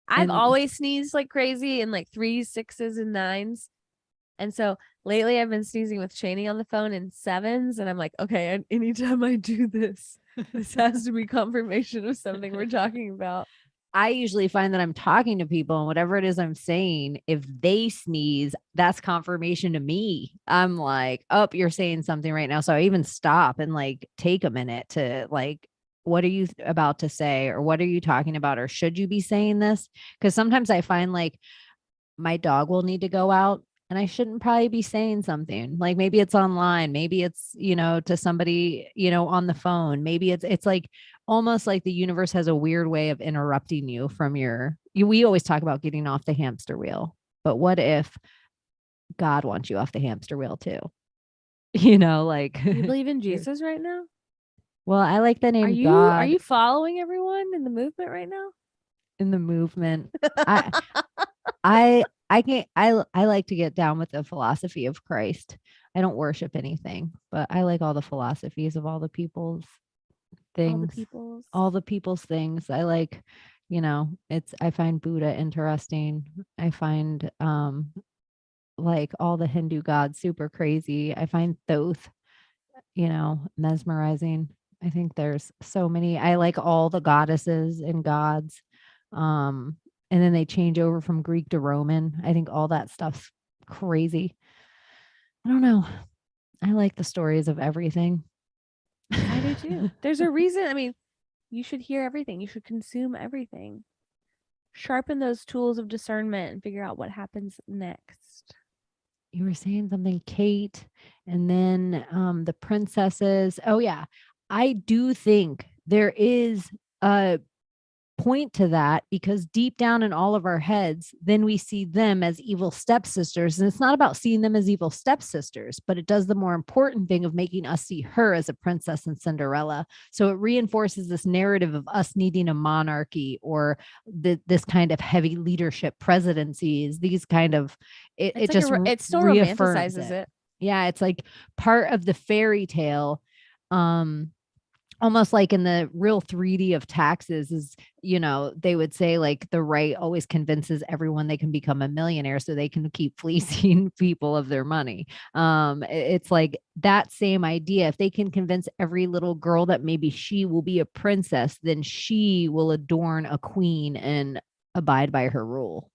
I've always sneezed like crazy in like 3s, 6s, and 9s. And so lately I've been sneezing with Shani on the phone in 7s. And I'm like, okay, anytime I do this, this has to be confirmation of something we're talking about. I usually find that I'm talking to people, and whatever it is I'm saying, if they sneeze, that's confirmation to me. I'm like, oh, you're saying something right now. So I even stop and like take a minute to like, what are you about to say? Or what are you talking about? Or should you be saying this? Because sometimes I find like my dog will need to go out and I shouldn't probably be saying something. Like maybe it's online, maybe it's, to somebody, on the phone. Maybe it's like almost like the universe has a weird way of interrupting you from we always talk about getting off the hamster wheel, but what if God wants you off the hamster wheel too? Like you believe in Jesus right now? Well, I like the name God. Are you following everyone in the movement right now? In the movement. I like to get down with the philosophy of Christ. I don't worship anything, but I like all the philosophies of all the people's things. All the people's things. I like, I find Buddha interesting. I find like all the Hindu gods super crazy. I find Thoth, mesmerizing. I think there's so many. I like all the goddesses and gods. And then they change over from Greek to Roman. I think all that stuff's crazy. I don't know. I like the stories of everything. I do too. There's a reason. I mean, you should hear everything. You should consume everything. Sharpen those tools of discernment and figure out what happens next. You were saying something, Kate, and then the princesses. Oh yeah. I do think there is a point to that, because deep down in all of our heads, then we see them as evil stepsisters. And it's not about seeing them as evil stepsisters, but it does the more important thing of making us see her as a princess and Cinderella. So it reinforces this narrative of us needing a monarchy, or this kind of heavy leadership presidencies, these kind of, it just it still romanticizes it. Yeah. It's like part of the fairy tale. almost like in the real 3D of taxes is, they would say like the right always convinces everyone they can become a millionaire so they can keep fleecing people of their money. It's like that same idea. If they can convince every little girl that maybe she will be a princess, then she will adorn a queen and abide by her rule.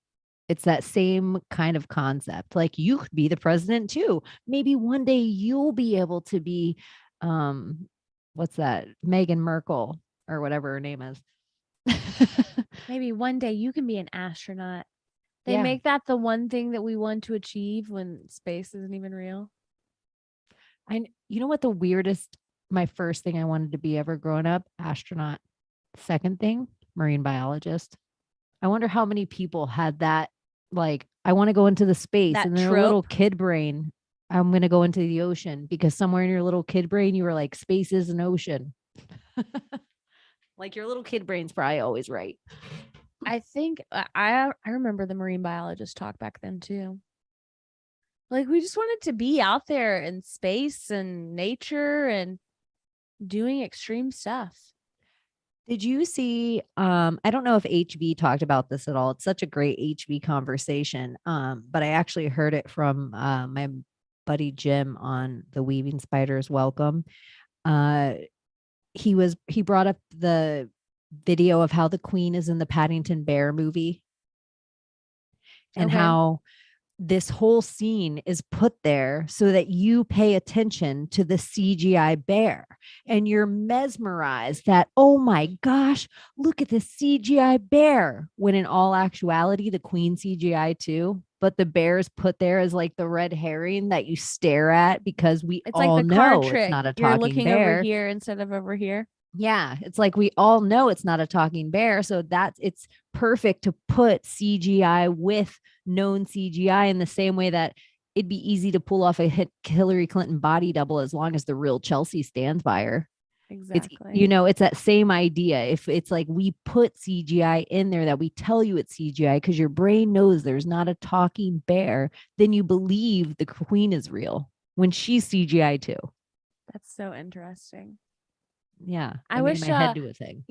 It's that same kind of concept. Like you could be the president too. Maybe one day you'll be able to be um what's that? Meghan Merkel or whatever her name is. Maybe one day you can be an astronaut. They Yeah. make that the one thing that we want to achieve when space isn't even real. You know what the weirdest, my first thing I wanted to be ever growing up? Astronaut. Second thing, marine biologist. I wonder how many people had that, like, I want to go into the space That and their trope. little kid brain. I'm going to go into the ocean because somewhere in your little kid brain, you were like, space is an ocean. Like your little kid brain's probably always right. I think I remember the marine biologist talk back then too. Like we just wanted to be out there in space and nature and doing extreme stuff. Did you see I don't know if HB talked about this at all. It's such a great HB conversation. But I actually heard it from my buddy Jim on the Weaving Spiders Welcome. He brought up the video of how the queen is in the Paddington Bear movie and how this whole scene is put there so that you pay attention to the CGI bear and you're mesmerized that, oh my gosh, look at this CGI bear. When in all actuality, the queen CGI too, but the bear is put there as like the red herring that you stare at because it's all like the know it's not a talking You're looking bear over here instead of over here. Yeah, it's like we all know it's not a talking bear, so it's perfect to put CGI with known CGI in the same way that it'd be easy to pull off a Hillary Clinton body double as long as the real Chelsea stands by her. Exactly. It's that same idea. If it's like we put CGI in there that we tell you it's CGI because your brain knows there's not a talking bear, then you believe the queen is real when she's CGI too. That's so interesting. Yeah. I wish my head do a thing.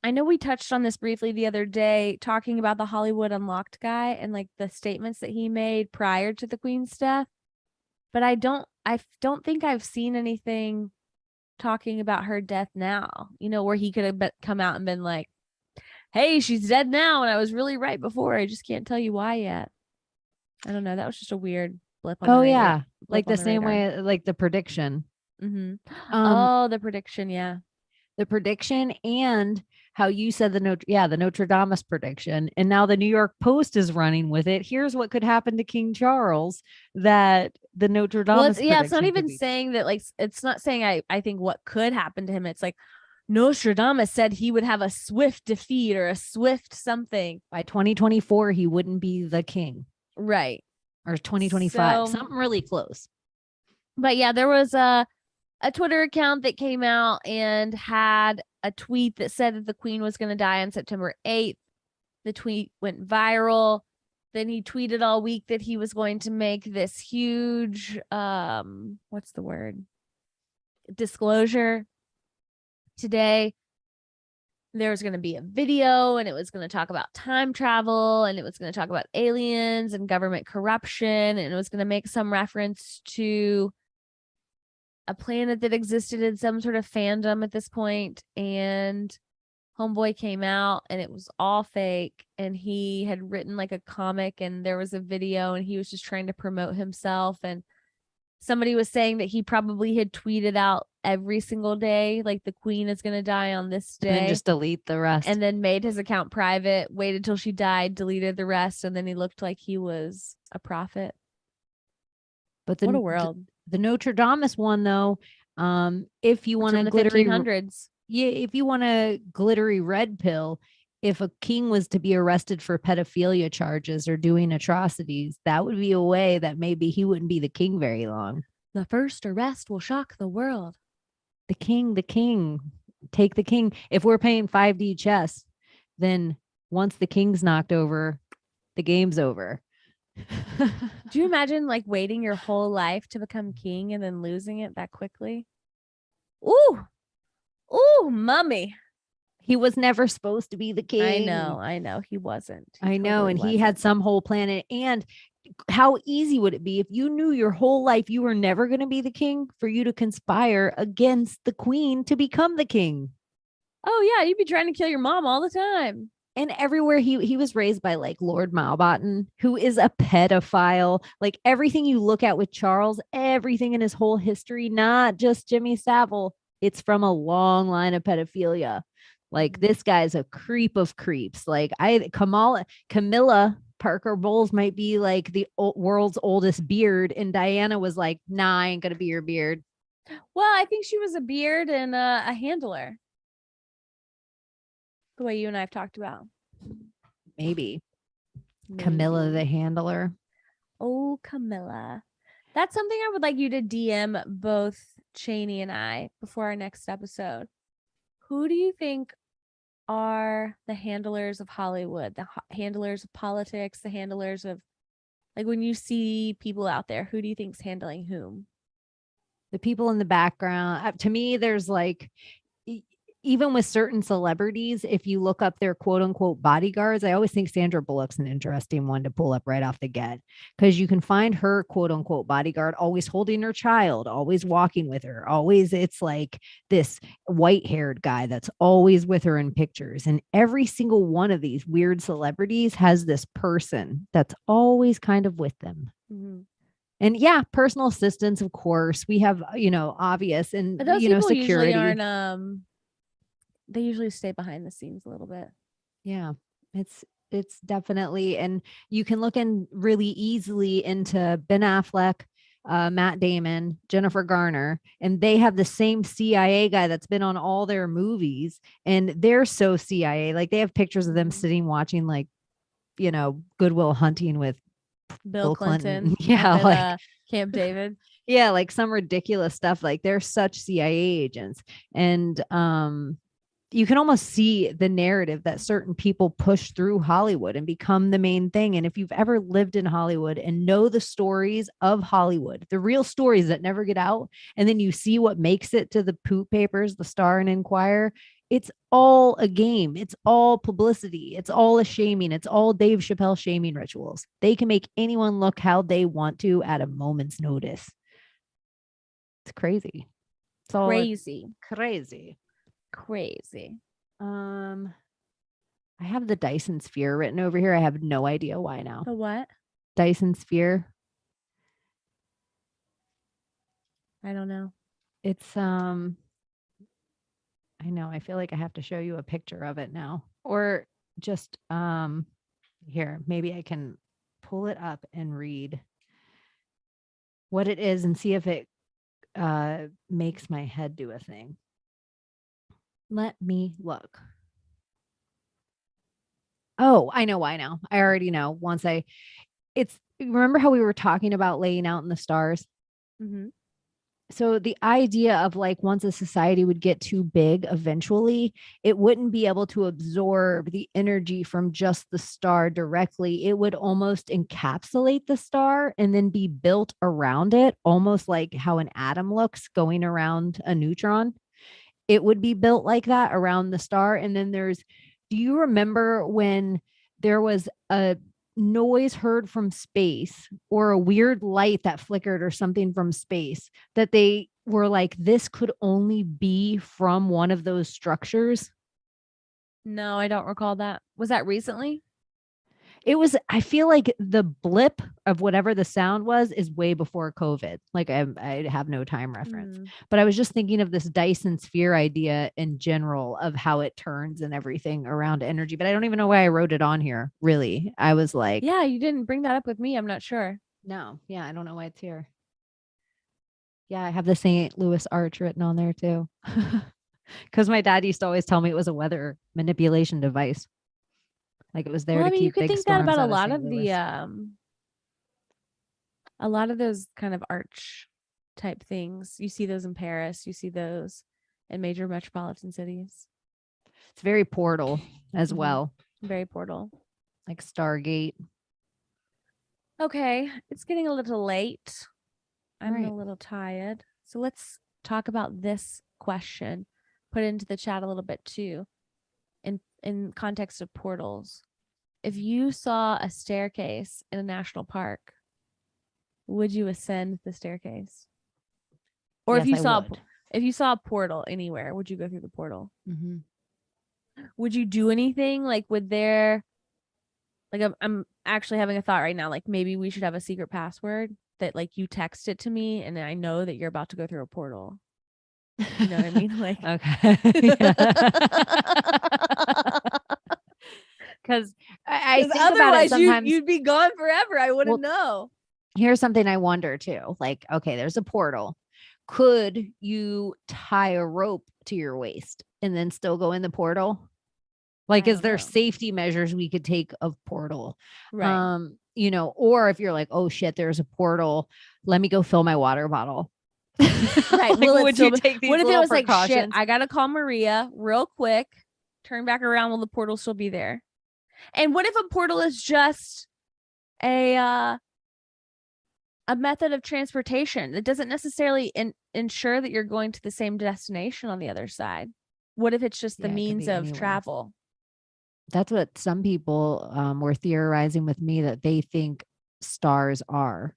I know we touched on this briefly the other day, talking about the Hollywood Unlocked guy and like the statements that he made prior to the Queen's death. But I don't think I've seen anything talking about her death now, where he could have come out and been like, hey, she's dead now. And I was really right before. I just can't tell you why yet. I don't know. That was just a weird blip on the radar. Yeah. Like the same way, like the prediction. Mm-hmm. The prediction. Yeah. The prediction and how you said the Notre Dame prediction. And now the New York Post is running with it. Here's what could happen to King Charles that the Notre Dame. It's not even saying that, like, it's not saying I think what could happen to him. It's like Nostradamus said he would have a swift defeat or a swift something. By 2024, he wouldn't be the king. Right. Or 2025. Something really close. But yeah, there was a Twitter account that came out and had a tweet that said that the queen was going to die on September 8th. The tweet went viral. Then he tweeted all week that he was going to make this huge, what's the word? Disclosure. Today, there was going to be a video and it was going to talk about time travel and it was going to talk about aliens and government corruption. And it was going to make some reference to a planet that existed in some sort of fandom at this point. And homeboy came out and it was all fake. And he had written like a comic and there was a video and he was just trying to promote himself. And somebody was saying that he probably had tweeted out every single day, like the queen is going to die on this day. And then just delete the rest. And then made his account private, waited till she died, deleted the rest. And then he looked like he was a prophet. But what a world. The Notre Dame one, though, if you want a glittery 1500s. Yeah, if you want a glittery red pill, if a king was to be arrested for pedophilia charges or doing atrocities, that would be a way that maybe he wouldn't be the king very long. The first arrest will shock the world. The king, take the king. If we're playing 5D chess, then once the king's knocked over, the game's over. Do you imagine like waiting your whole life to become king and then losing it that quickly? Ooh, Woo, mummy. He was never supposed to be the king. I know. He wasn't. I know. And he had some whole planet. And how easy would it be if you knew your whole life you were never going to be the king for you to conspire against the queen to become the king? Oh, yeah. You'd be trying to kill your mom all the time. And everywhere he was raised by like Lord Mountbatten, who is a pedophile. Like everything you look at with Charles, everything in his whole history, not just Jimmy Savile, it's from a long line of pedophilia. Like this guy's a creep of creeps. Like Camilla Parker Bowles might be like the world's oldest beard, and Diana was like, "Nah, I ain't gonna be your beard." Well, I think she was a beard and a handler. The way you and I have talked about. Maybe. Camilla the handler. Oh, Camilla. That's something I would like you to DM both Cheney and I before our next episode. Who do you think are the handlers of Hollywood, the handlers of politics, the handlers of, like, when you see people out there, who do you think's handling whom? The people in the background. To me, there's like, even with certain celebrities, if you look up their quote unquote bodyguards, I always think Sandra Bullock's an interesting one to pull up right off the get, because you can find her quote unquote bodyguard always holding her child, always walking with her, always. It's like this white haired guy that's always with her in pictures. And every single one of these weird celebrities has this person that's always kind of with them. Mm-hmm. And yeah, personal assistants, of course. We have, obvious, and but those people security. Usually aren't they usually stay behind the scenes a little bit. Yeah, it's definitely, and you can look in really easily into Ben Affleck, Matt Damon, Jennifer Garner, and they have the same CIA guy that's been on all their movies, and they're so CIA. Like they have pictures of them sitting watching, like, Good Will Hunting with Bill Clinton. Yeah, like Camp David. Yeah, like some ridiculous stuff. Like they're such CIA agents, and you can almost see the narrative that certain people push through Hollywood and become the main thing. And if you've ever lived in Hollywood and know the stories of Hollywood, the real stories that never get out, and then you see what makes it to the poop papers, the Star and Enquirer, it's all a game. It's all publicity. It's all a shaming. It's all Dave Chappelle shaming rituals. They can make anyone look how they want to at a moment's notice. It's crazy. It's all crazy. I have the Dyson sphere written over here. I have no idea why now. The what? Dyson sphere. I don't know. It's I know. I feel like I have to show you a picture of it now, or just here. Maybe I can pull it up and read what it is and see if it makes my head do a thing. Let me look. Oh, I know why now. I already know. Remember how we were talking about laying out in the stars? Mm-hmm. So the idea of like, once a society would get too big, eventually it wouldn't be able to absorb the energy from just the star directly. It would almost encapsulate the star and then be built around it, almost like how an atom looks going around a neutron. It would be built like that around the star. And then do you remember when there was a noise heard from space, or a weird light that flickered or something from space, that they were like, this could only be from one of those structures? No, I don't recall that. Was that recently? It was, I feel like the blip of whatever the sound was is way before COVID. Like I have no time reference, but I was just thinking of this Dyson sphere idea in general of how it turns and everything around energy, but I don't even know why I wrote it on here. Really. I was like, yeah, you didn't bring that up with me. I'm not sure. No. Yeah. I don't know why it's here. Yeah. I have the St. Louis Arch written on there too. Cause my dad used to always tell me it was a weather manipulation device. Like it was there to keep you could big think that about storms a out of lot St. of Louis. A lot of those kind of arch type things. You see those in Paris. You see those in major metropolitan cities. It's very Portal as well. Very Portal. Like Stargate. Okay. It's getting a little late. I'm Right. a little tired. So let's talk about this question. put into the chat a little bit too, in context of portals. If you saw a staircase in a national park, would you ascend the staircase? Or yes, if you saw a portal anywhere, would you go through the portal? Mm-hmm. Would you do anything? Like, would there, like, I'm actually having a thought right now. Like, maybe we should have a secret password that, like, you text it to me, and I know that you're about to go through a portal. You know what I mean? Like, okay. Because I think otherwise about it sometimes, you'd be gone forever. I wouldn't know. Here's something I wonder too. Like, okay, there's a portal. Could you tie a rope to your waist and then still go in the portal? Like, is there safety measures we could take of portal? Right. You know, or if you're like, oh shit, there's a portal, let me go fill my water bottle. Right. Like, would you take these what if it was precautions? like, shit, I gotta call Maria real quick, turn back around, will the portal still be there? And what if a portal is just a method of transportation that doesn't necessarily ensure that you're going to the same destination on the other side? What if it's just the means of travel? That's what some people were theorizing with me, that they think stars are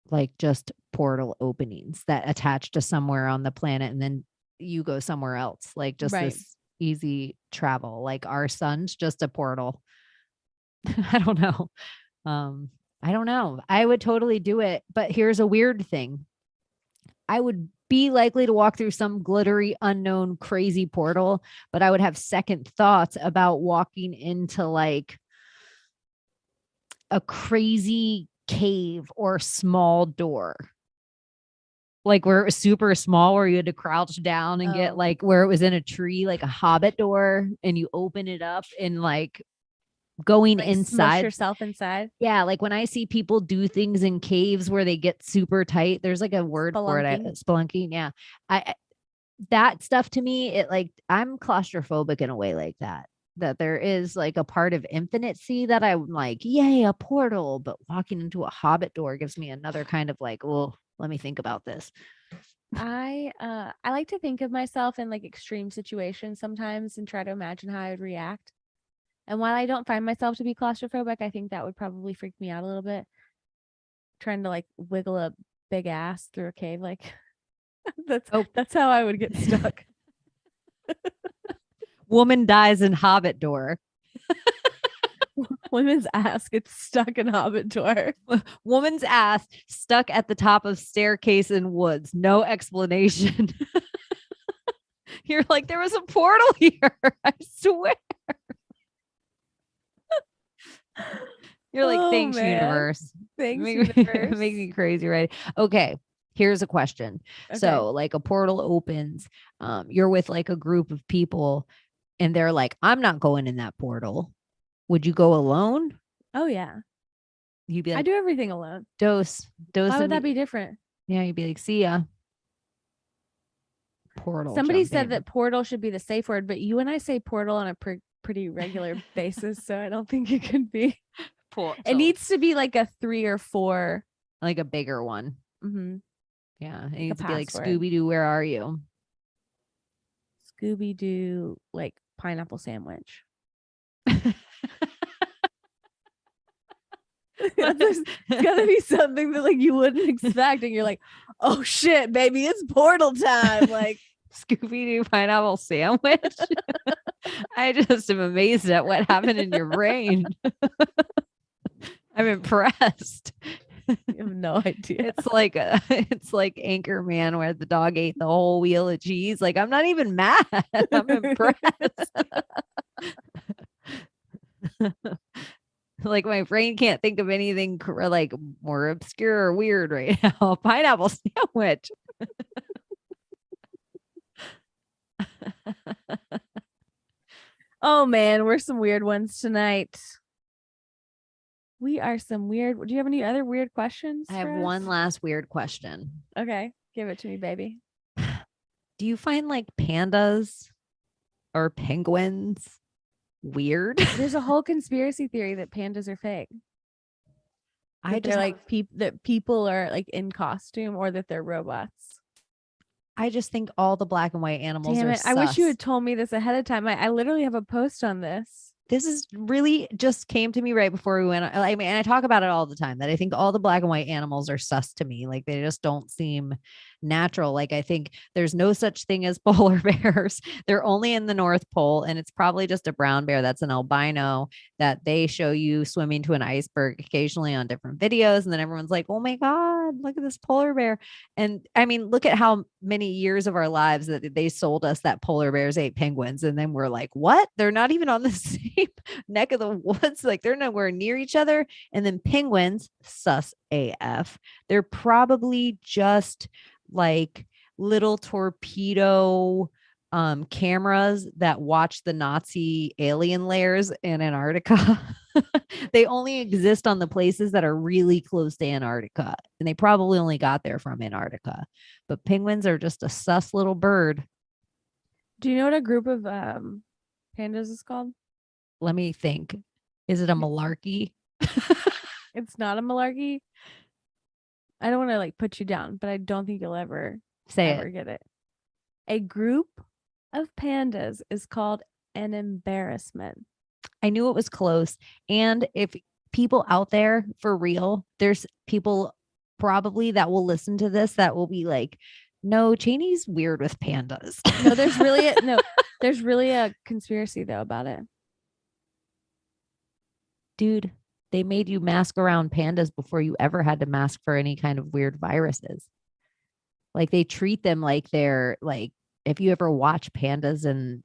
like just portal openings that attach to somewhere on the planet, and then you go somewhere else, like just this easy travel. Like our sun's just a portal. I don't know. I don't know. I would totally do it. But here's a weird thing. I would be likely to walk through some glittery, unknown, crazy portal, but I would have second thoughts about walking into like a crazy cave or small door. Like where it was super small, where you had to crouch down and get, like, where it was in a tree, like a hobbit door, and you open it up and like going like inside, smush yourself inside. Yeah, like when I see people do things in caves where they get super tight, there's like a word for it, spelunking. Yeah, I that stuff to me, it like, I'm claustrophobic in a way like that. That there is like a part of infinity that I'm like, yay, a portal, but walking into a hobbit door gives me another kind of like, well, let me think about this. I like to think of myself in like extreme situations sometimes and try to imagine how I would react. And while I don't find myself to be claustrophobic, I think that would probably freak me out a little bit. Trying to like wiggle a big ass through a cave, like that's how I would get stuck. Woman dies in hobbit door. Woman's ass gets stuck in hobbit door. Woman's ass stuck at the top of staircase in woods. No explanation. You're like, there was a portal here. I swear. You're like, thanks, man. Universe. Thanks, universe. Makes me crazy, right? Okay. Here's a question. Okay. So like a portal opens, you're with like a group of people and they're like, I'm not going in that portal. Would you go alone? Oh yeah. You'd be like, I do everything alone. Dose. Why would that be different? Yeah, you'd be like, see ya. Portal. Somebody said that portal should be the safe word, but you and I say portal on a pretty regular basis, so I don't think it could be. Portal. It needs to be like a 3 or 4, like a bigger one. Mm-hmm. Yeah, it needs to be like Scooby-Doo, where are you? Scooby-Doo, like pineapple sandwich. It's gotta be something that like you wouldn't expect, and you're like, oh shit, baby, it's portal time. Like Scooby-Doo pineapple sandwich. I just am amazed at what happened in your brain. I'm impressed. You have no idea. It's like Anchorman, where the dog ate the whole wheel of cheese. Like, I'm not even mad. I'm impressed. Like my brain can't think of anything like more obscure or weird right now. Pineapple sandwich. Oh man, we're some weird ones tonight. We are some weird. Do you have any other weird questions? I have one last weird question. Okay, give it to me, baby. Do you find like pandas or penguins weird? There's a whole conspiracy theory that pandas are fake. They're like that people are like in costume, or that they're robots. I just think all the black and white animals Damn are it. I wish you sus. had told me this ahead of time. I literally have a post on this. This is really just came to me right before we went. I mean, and I talk about it all the time that I think all the black and white animals are sus to me. Like they just don't seem natural. Like I think there's no such thing as polar bears. They're only in the North Pole, and it's probably just a brown bear that's an albino that they show you swimming to an iceberg occasionally on different videos. And then everyone's like, oh my God, look at this polar bear. And I mean, look at how many years of our lives that they sold us that polar bears ate penguins. And then we're like, what? They're not even on the same neck of the woods. Like they're nowhere near each other. And then penguins, sus AF. They're probably just like little torpedo cameras that watch the Nazi alien layers in Antarctica. They only exist on the places that are really close to Antarctica, and they probably only got there from Antarctica. But penguins are just a sus little bird. Do you know what a group of pandas is called? Let me think. Is it a malarkey? It's not a malarkey. I don't want to like put you down, but I don't think you'll ever get it. A group of pandas is called an embarrassment. I knew it was close. And if people out there for real, there's people probably that will listen to this that will be like, no, Cheney's weird with pandas. No, there's really a conspiracy though about it. Dude, they made you mask around pandas before you ever had to mask for any kind of weird viruses. Like they treat them like they're like, if you ever watch pandas, and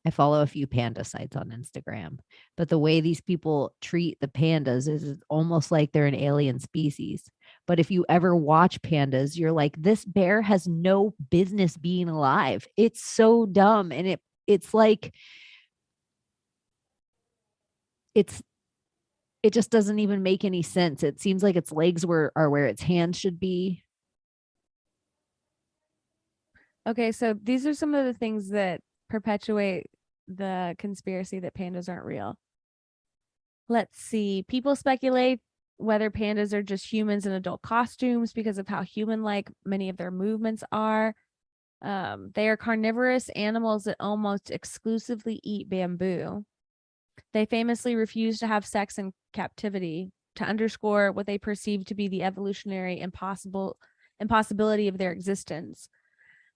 I follow a few panda sites on Instagram, but the way these people treat the pandas is almost like they're an alien species. But if you ever watch pandas, you're like, this bear has no business being alive. It's so dumb. And it's like, it just doesn't even make any sense. It seems like its legs are where its hands should be. Okay, so these are some of the things that perpetuate the conspiracy that pandas aren't real. Let's see. People speculate whether pandas are just humans in adult costumes because of how human-like many of their movements are. They are carnivorous animals that almost exclusively eat bamboo. They famously refuse to have sex in captivity to underscore what they perceive to be the evolutionary impossibility of their existence.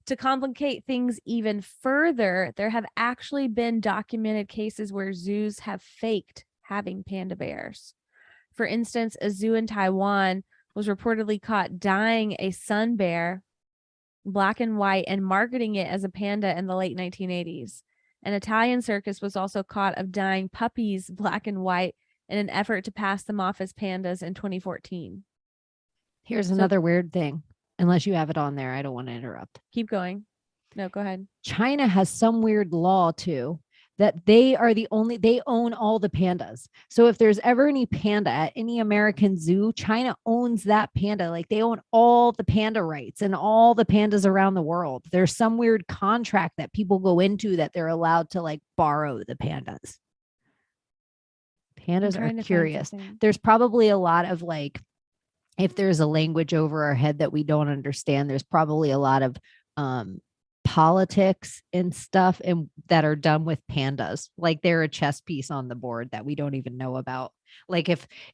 To complicate things even further, there have actually been documented cases where zoos have faked having panda bears. For instance, a zoo in Taiwan was reportedly caught dyeing a sun bear black and white and marketing it as a panda in the late 1980s. An Italian circus was also caught of dyeing puppies black and white in an effort to pass them off as pandas in 2014. Here's another weird thing. Unless you have it on there, I don't want to interrupt. Keep going. No, go ahead. China has some weird law too that they own all the pandas. So if there's ever any panda at any American zoo, China owns that panda. Like they own all the panda rights and all the pandas around the world. There's some weird contract that people go into that they're allowed to like borrow the pandas. Pandas are curious. There's probably a lot of like, if there's a language over our head that we don't understand, there's probably a lot of politics and stuff and that are done with pandas. Like they're a chess piece on the board that we don't even know about. Like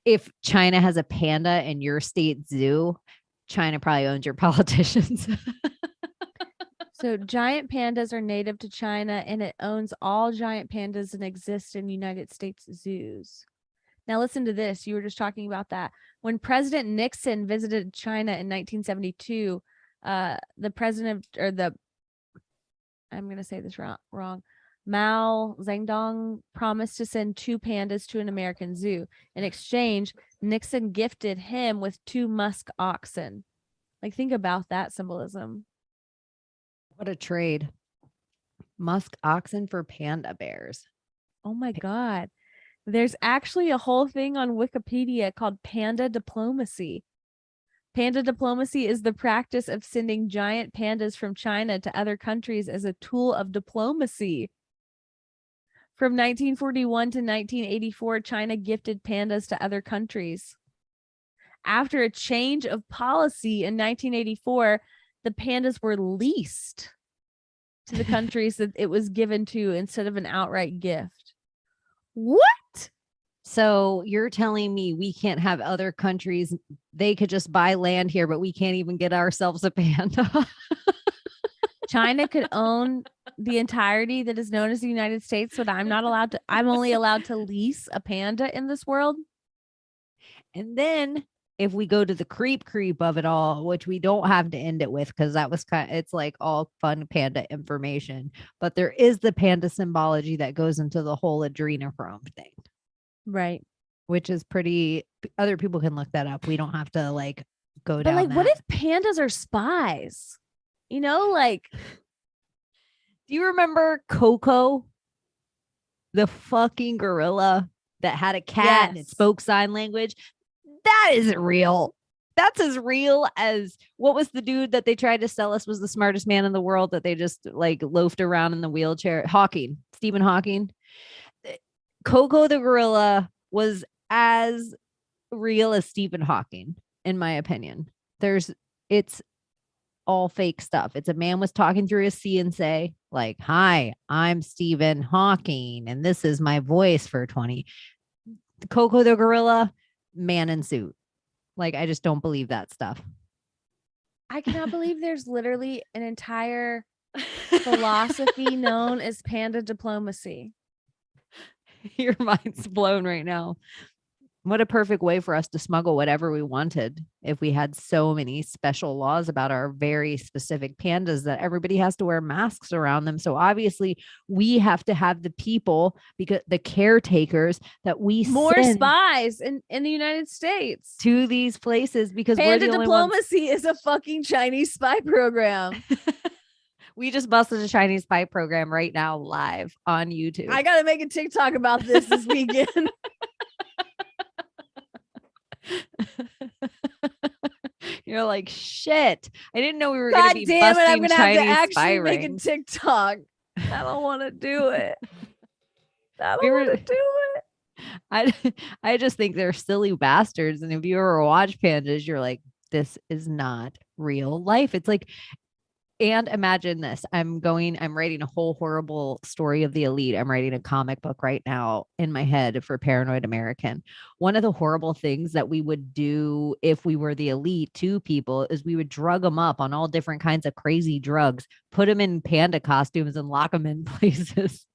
if China has a panda in your state zoo, China probably owns your politicians. So giant pandas are native to China, and it owns all giant pandas that exist in United States zoos. Now listen to this. You were just talking about that. When President Nixon visited China in 1972, the president I'm going to say this wrong. Mao Zedong promised to send 2 pandas to an American zoo. In exchange, Nixon gifted him with 2 musk oxen. Like, think about that symbolism. What a trade. Musk oxen for panda bears. Oh my God. There's actually a whole thing on Wikipedia called panda diplomacy. Panda diplomacy is the practice of sending giant pandas from China to other countries as a tool of diplomacy. From 1941 to 1984, China gifted pandas to other countries. After a change of policy in 1984, the pandas were leased to the countries that it was given to instead of an outright gift. What? So you're telling me we can't have other countries, they could just buy land here, but we can't even get ourselves a panda? China could own the entirety that is known as the United States, but I'm only allowed to lease a panda in this world. And then if we go to the creep of it all, which we don't have to end it with, because that was it's like all fun panda information, but there is the panda symbology that goes into the whole adrenochrome thing. Right. Which is pretty, other people can look that up. We don't have to like go down. But like, that. What if pandas are spies? You know, like, do you remember Coco, the fucking gorilla that had a cat and it spoke sign language? That isn't real. That's as real as, what was the dude that they tried to sell us was the smartest man in the world that they just like loafed around in the wheelchair? Stephen Hawking. Coco the gorilla was as real as Stephen Hawking, in my opinion. It's all fake stuff. It's a man was talking through his see and say, like, hi, I'm Stephen Hawking, and this is my voice for 20. Coco the gorilla, man in suit. Like, I just don't believe that stuff. I cannot believe there's literally an entire philosophy known as panda diplomacy. Your mind's blown right now. What a perfect way for us to smuggle whatever we wanted if we had so many special laws about our very specific pandas that everybody has to wear masks around them. So obviously we have to have the people, because the caretakers that we more spies in the United States to these places, because panda diplomacy is a fucking Chinese spy program. We just busted a Chinese spy program right now live on YouTube. I got to make a TikTok about this weekend. You're like, shit, I didn't know we were going to be busting I'm gonna Chinese have to spy actually rings. make a TikTok. I don't want to do it. I don't want to do it. I just think they're silly bastards. And if you ever watch pandas, you're like, this is not real life. It's like, and imagine this. I'm writing a whole horrible story of the elite. I'm writing a comic book right now in my head for Paranoid American. One of the horrible things that we would do if we were the elite to people is we would drug them up on all different kinds of crazy drugs, put them in panda costumes and lock them in places.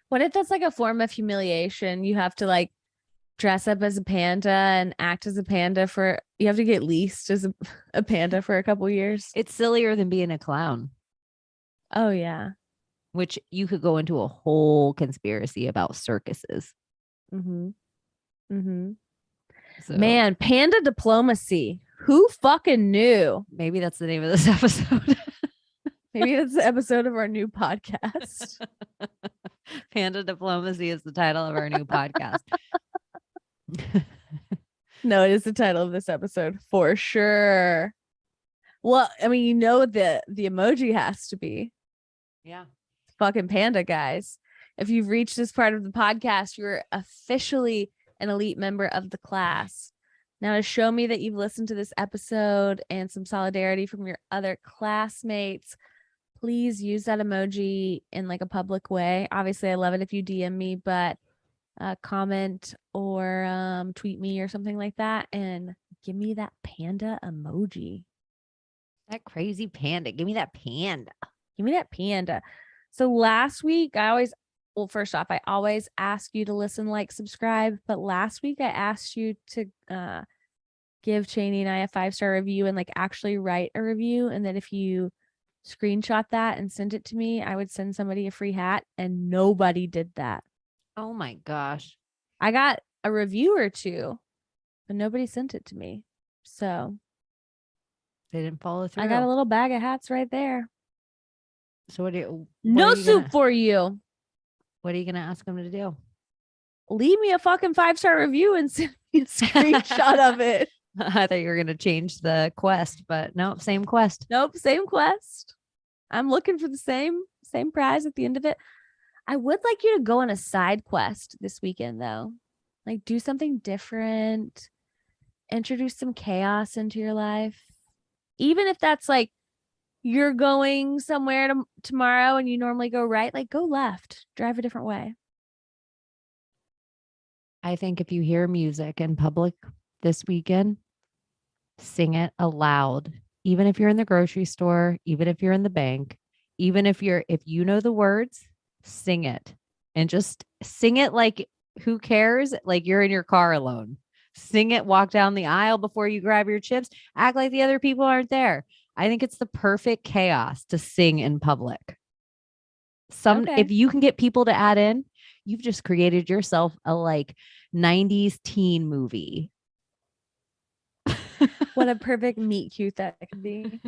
What if that's like a form of humiliation? You have to like dress up as a panda and act as a panda you have to get leased as a panda for a couple years. It's sillier than being a clown. Oh yeah. Which you could go into a whole conspiracy about circuses. Mm-hmm. Mm-hmm. So, man, panda diplomacy. Who fucking knew? Maybe that's the name of this episode. Maybe that's the episode of our new podcast. Panda diplomacy is the title of our new podcast. No, it is the title of this episode for sure. Well, I mean, you know, the emoji has to be. Yeah. Fucking panda, guys. If you've reached this part of the podcast, you're officially an elite member of the class. Now, to show me that you've listened to this episode and some solidarity from your other classmates, please use that emoji in like a public way. Obviously, I love it if you DM me, but comment or tweet me or something like that and give me that panda emoji. That crazy panda. Give me that panda. Give me that panda. So last week, first off, I always ask you to listen, like, subscribe. But last week I asked you to give Cheney and I a 5-star review and like actually write a review. And that if you screenshot that and send it to me, I would send somebody a free hat, and nobody did that. Oh my gosh. I got a review or two, but nobody sent it to me. So they didn't follow through. I got a little bag of hats right there. So what are you for you. What are you going to ask them to do? Leave me a fucking 5-star review and send me a screenshot of it. I thought you were going to change the quest, but nope, same quest. Nope, same quest. I'm looking for the same prize at the end of it. I would like you to go on a side quest this weekend, though. Like, do something different. Introduce some chaos into your life. Even if that's like you're going somewhere tomorrow and you normally go right, like go left, drive a different way. I think if you hear music in public this weekend, sing it aloud. Even if you're in the grocery store, even if you're in the bank, even if you know the words, sing it. And just sing it like who cares? Like you're in your car alone. Sing it, walk down the aisle before you grab your chips, act like the other people aren't there. I think it's the perfect chaos to sing in public. If you can get people to add in, you've just created yourself a like 90s teen movie. What a perfect meet cute that could be.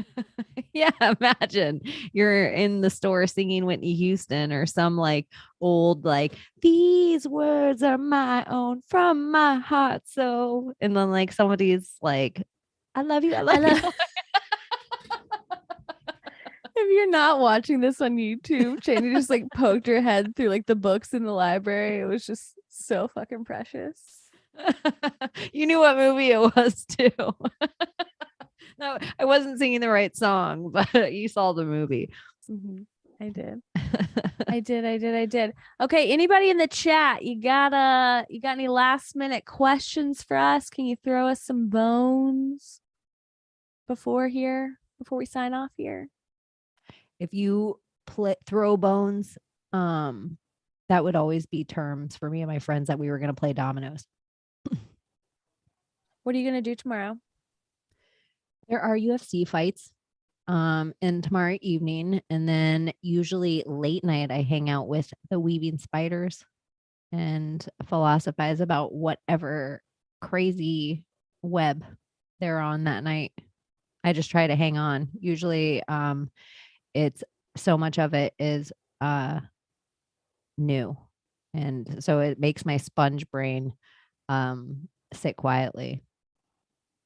Yeah, imagine you're in the store singing Whitney Houston or some like old like these words are my own from my heart. So and then like somebody's like, I love you. I love you. If you're not watching this on YouTube, Cheney just like poked her head through like the books in the library. It was just so fucking precious. You knew what movie it was too. No, I wasn't singing the right song, but you saw the movie. Mm-hmm. I did. I did. Okay. Anybody in the chat, you got any last minute questions for us? Can you throw us some bones before we sign off here? If you throw bones, that would always be terms for me and my friends that we were going to play dominoes. What are you going to do tomorrow? There are UFC fights and tomorrow evening, and then usually late night I hang out with the weaving spiders and philosophize about whatever crazy web they're on that night. I just try to hang on. Usually it's so much of it is new, and so it makes my sponge brain sit quietly.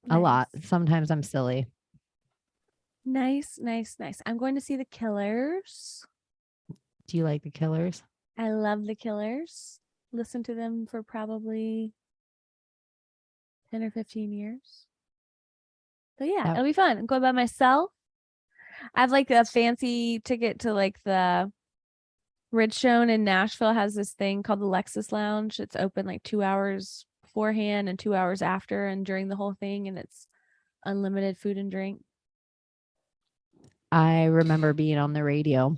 Nice. A lot. Sometimes I'm silly. Nice. I'm going to see the Killers. Do you like the Killers? I love the Killers. Listen to them for probably 10 or 15 years. But yeah, it'll be fun. I'm going by myself. I have like a fancy ticket to like the Ridgestone in Nashville has this thing called the Lexus Lounge. It's open like 2 hours beforehand and 2 hours after and during the whole thing, and it's unlimited food and drink. I remember being on the radio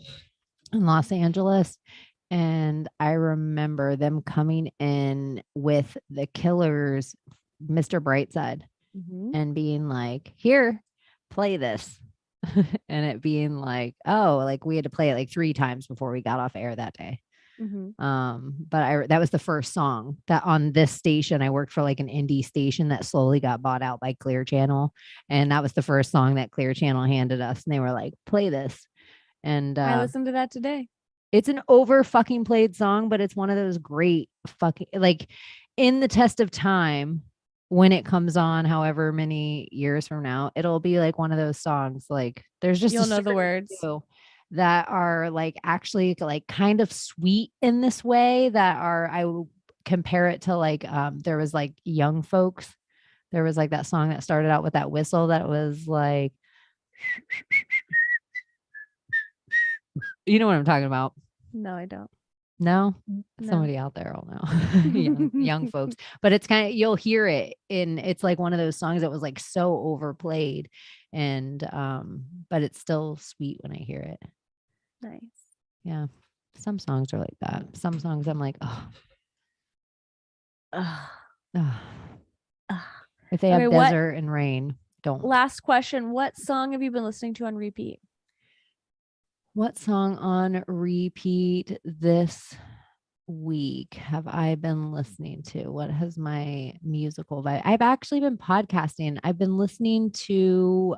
in Los Angeles, and I remember them coming in with the Killers, Mr. Brightside, and being like, here, play this. And it being like, oh, like we had to play it like 3 times before we got off air that day. But that was the first song that on this station. I worked for like an indie station that slowly got bought out by Clear Channel, and that was the first song that Clear Channel handed us, and they were like, play this. And I listened to that today. It's an over fucking played song, but it's one of those great fucking, like, in the test of time, when it comes on however many years from now, it'll be like one of those songs. Like there's just you'll know the words that are like actually like kind of sweet in this way that are, I will compare it to like there was like Young Folks. There was like that song that started out with that whistle that was like, you know what I'm talking about? No, I don't. No? Somebody out there will know. young folks. But it's kind of, you'll hear it in, it's like one of those songs that was like so overplayed, and but it's still sweet when I hear it. Nice. Yeah. Some songs are like that. Some songs I'm like, if they have desert and rain, don't. Last question. What song have you been listening to on repeat? What song on repeat this week have I been listening to? What has my musical vibe? I've actually been podcasting. I've been listening to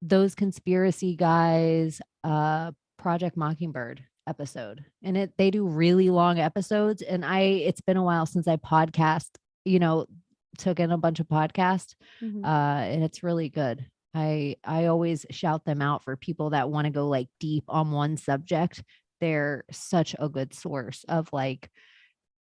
those conspiracy guys Project Mockingbird episode, and they do really long episodes, and it's been a while since I podcast, took in a bunch of podcasts, and it's really good. I always shout them out for people that want to go like deep on one subject. They're such a good source of like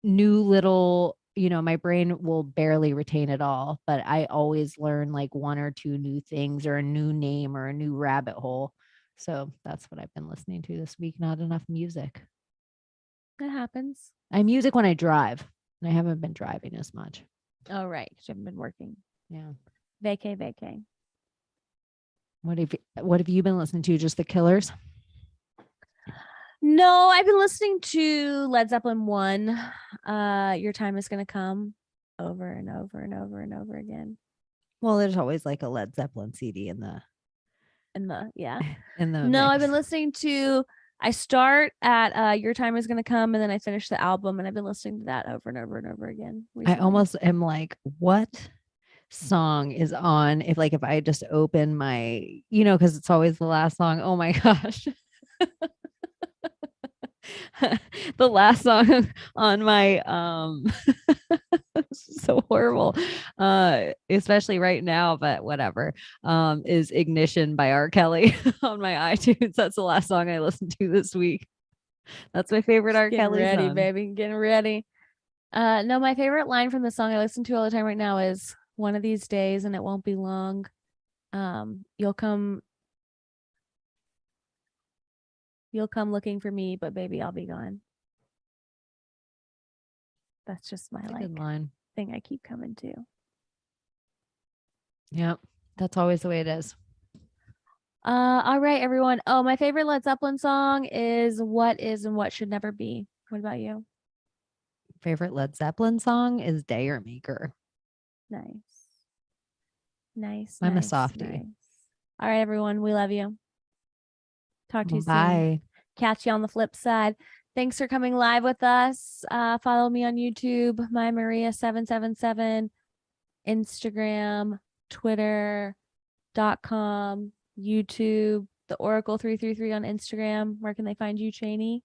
new little my brain will barely retain it all, but I always learn like one or two new things or a new name or a new rabbit hole. So that's what I've been listening to this week. Not enough music. It happens. I music when I drive, and I haven't been driving as much. Oh, right. You haven't been working. Yeah. Vacay. What have you been listening to? Just the Killers? No, I've been listening to Led Zeppelin 1. Your Time Is Gonna Come, over and over and over and over again. Well, there's always like a Led Zeppelin CD in the yeah. in the No, mix. I've been listening to. I start at Your Time Is Gonna Come, and then I finish the album, and I've been listening to that over and over and over again recently. I almost am like, what song is on? If I just open my, because it's always the last song. Oh my gosh. The last song on my so horrible, especially right now, but whatever, is Ignition by R. Kelly on my iTunes. That's the last song I listened to this week. That's my favorite R. Kelly ready song. Baby, getting ready. No, my favorite line from the song I listen to all the time right now is "One of these days, and it won't be long, you'll come looking for me, but baby, I'll be gone." That's just my good line thing I keep coming to. Yep, that's always the way it is. All right, everyone. Oh, my favorite Led Zeppelin song is "What Is and What Should Never Be." What about you? Favorite Led Zeppelin song is Day or Maker. Nice. I'm a softie. Nice. All right, everyone. We love you. Talk to you soon. Bye. Catch you on the flip side. Thanks for coming live with us. Follow me on YouTube, mymaria777, Instagram, Twitter.com, YouTube, the Oracle333 on Instagram. Where can they find you, Cheney?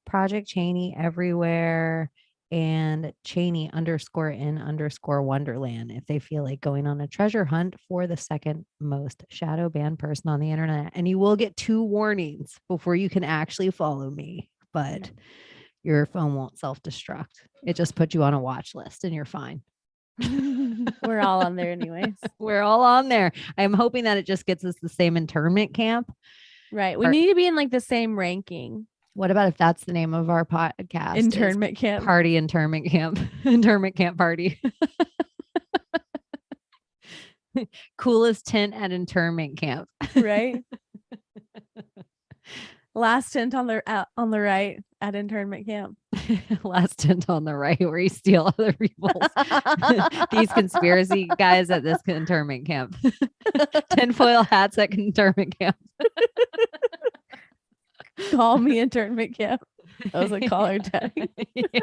Project Cheney everywhere, and Cheney_in_Wonderland if they feel like going on a treasure hunt for the second most shadow banned person on the internet. And you will get 2 warnings before you can actually follow me, but your phone won't self-destruct. It just puts you on a watch list and you're fine. We're all on there anyways. We're all on there. I'm hoping that it just gets us the same internment camp. Right. We need to be in like the same ranking. What about if that's the name of our podcast? Internment camp. Party internment camp. Internment camp party. Coolest tent at internment camp. Right. Last tent on the right at internment camp. Last tent on the right where you steal other people's these conspiracy guys at this internment camp. Tinfoil hats at internment camp. Call me internment camp. That was a caller daddy. Yeah.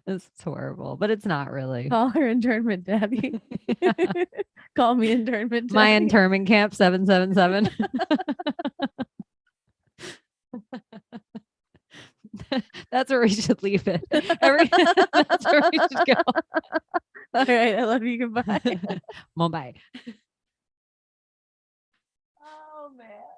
This is horrible, but it's not really. Call her internment daddy. Yeah. Call me internment daddy. My internment camp 777. That's where we should leave it. That's where we should go. All right. I love you. Goodbye. Bye.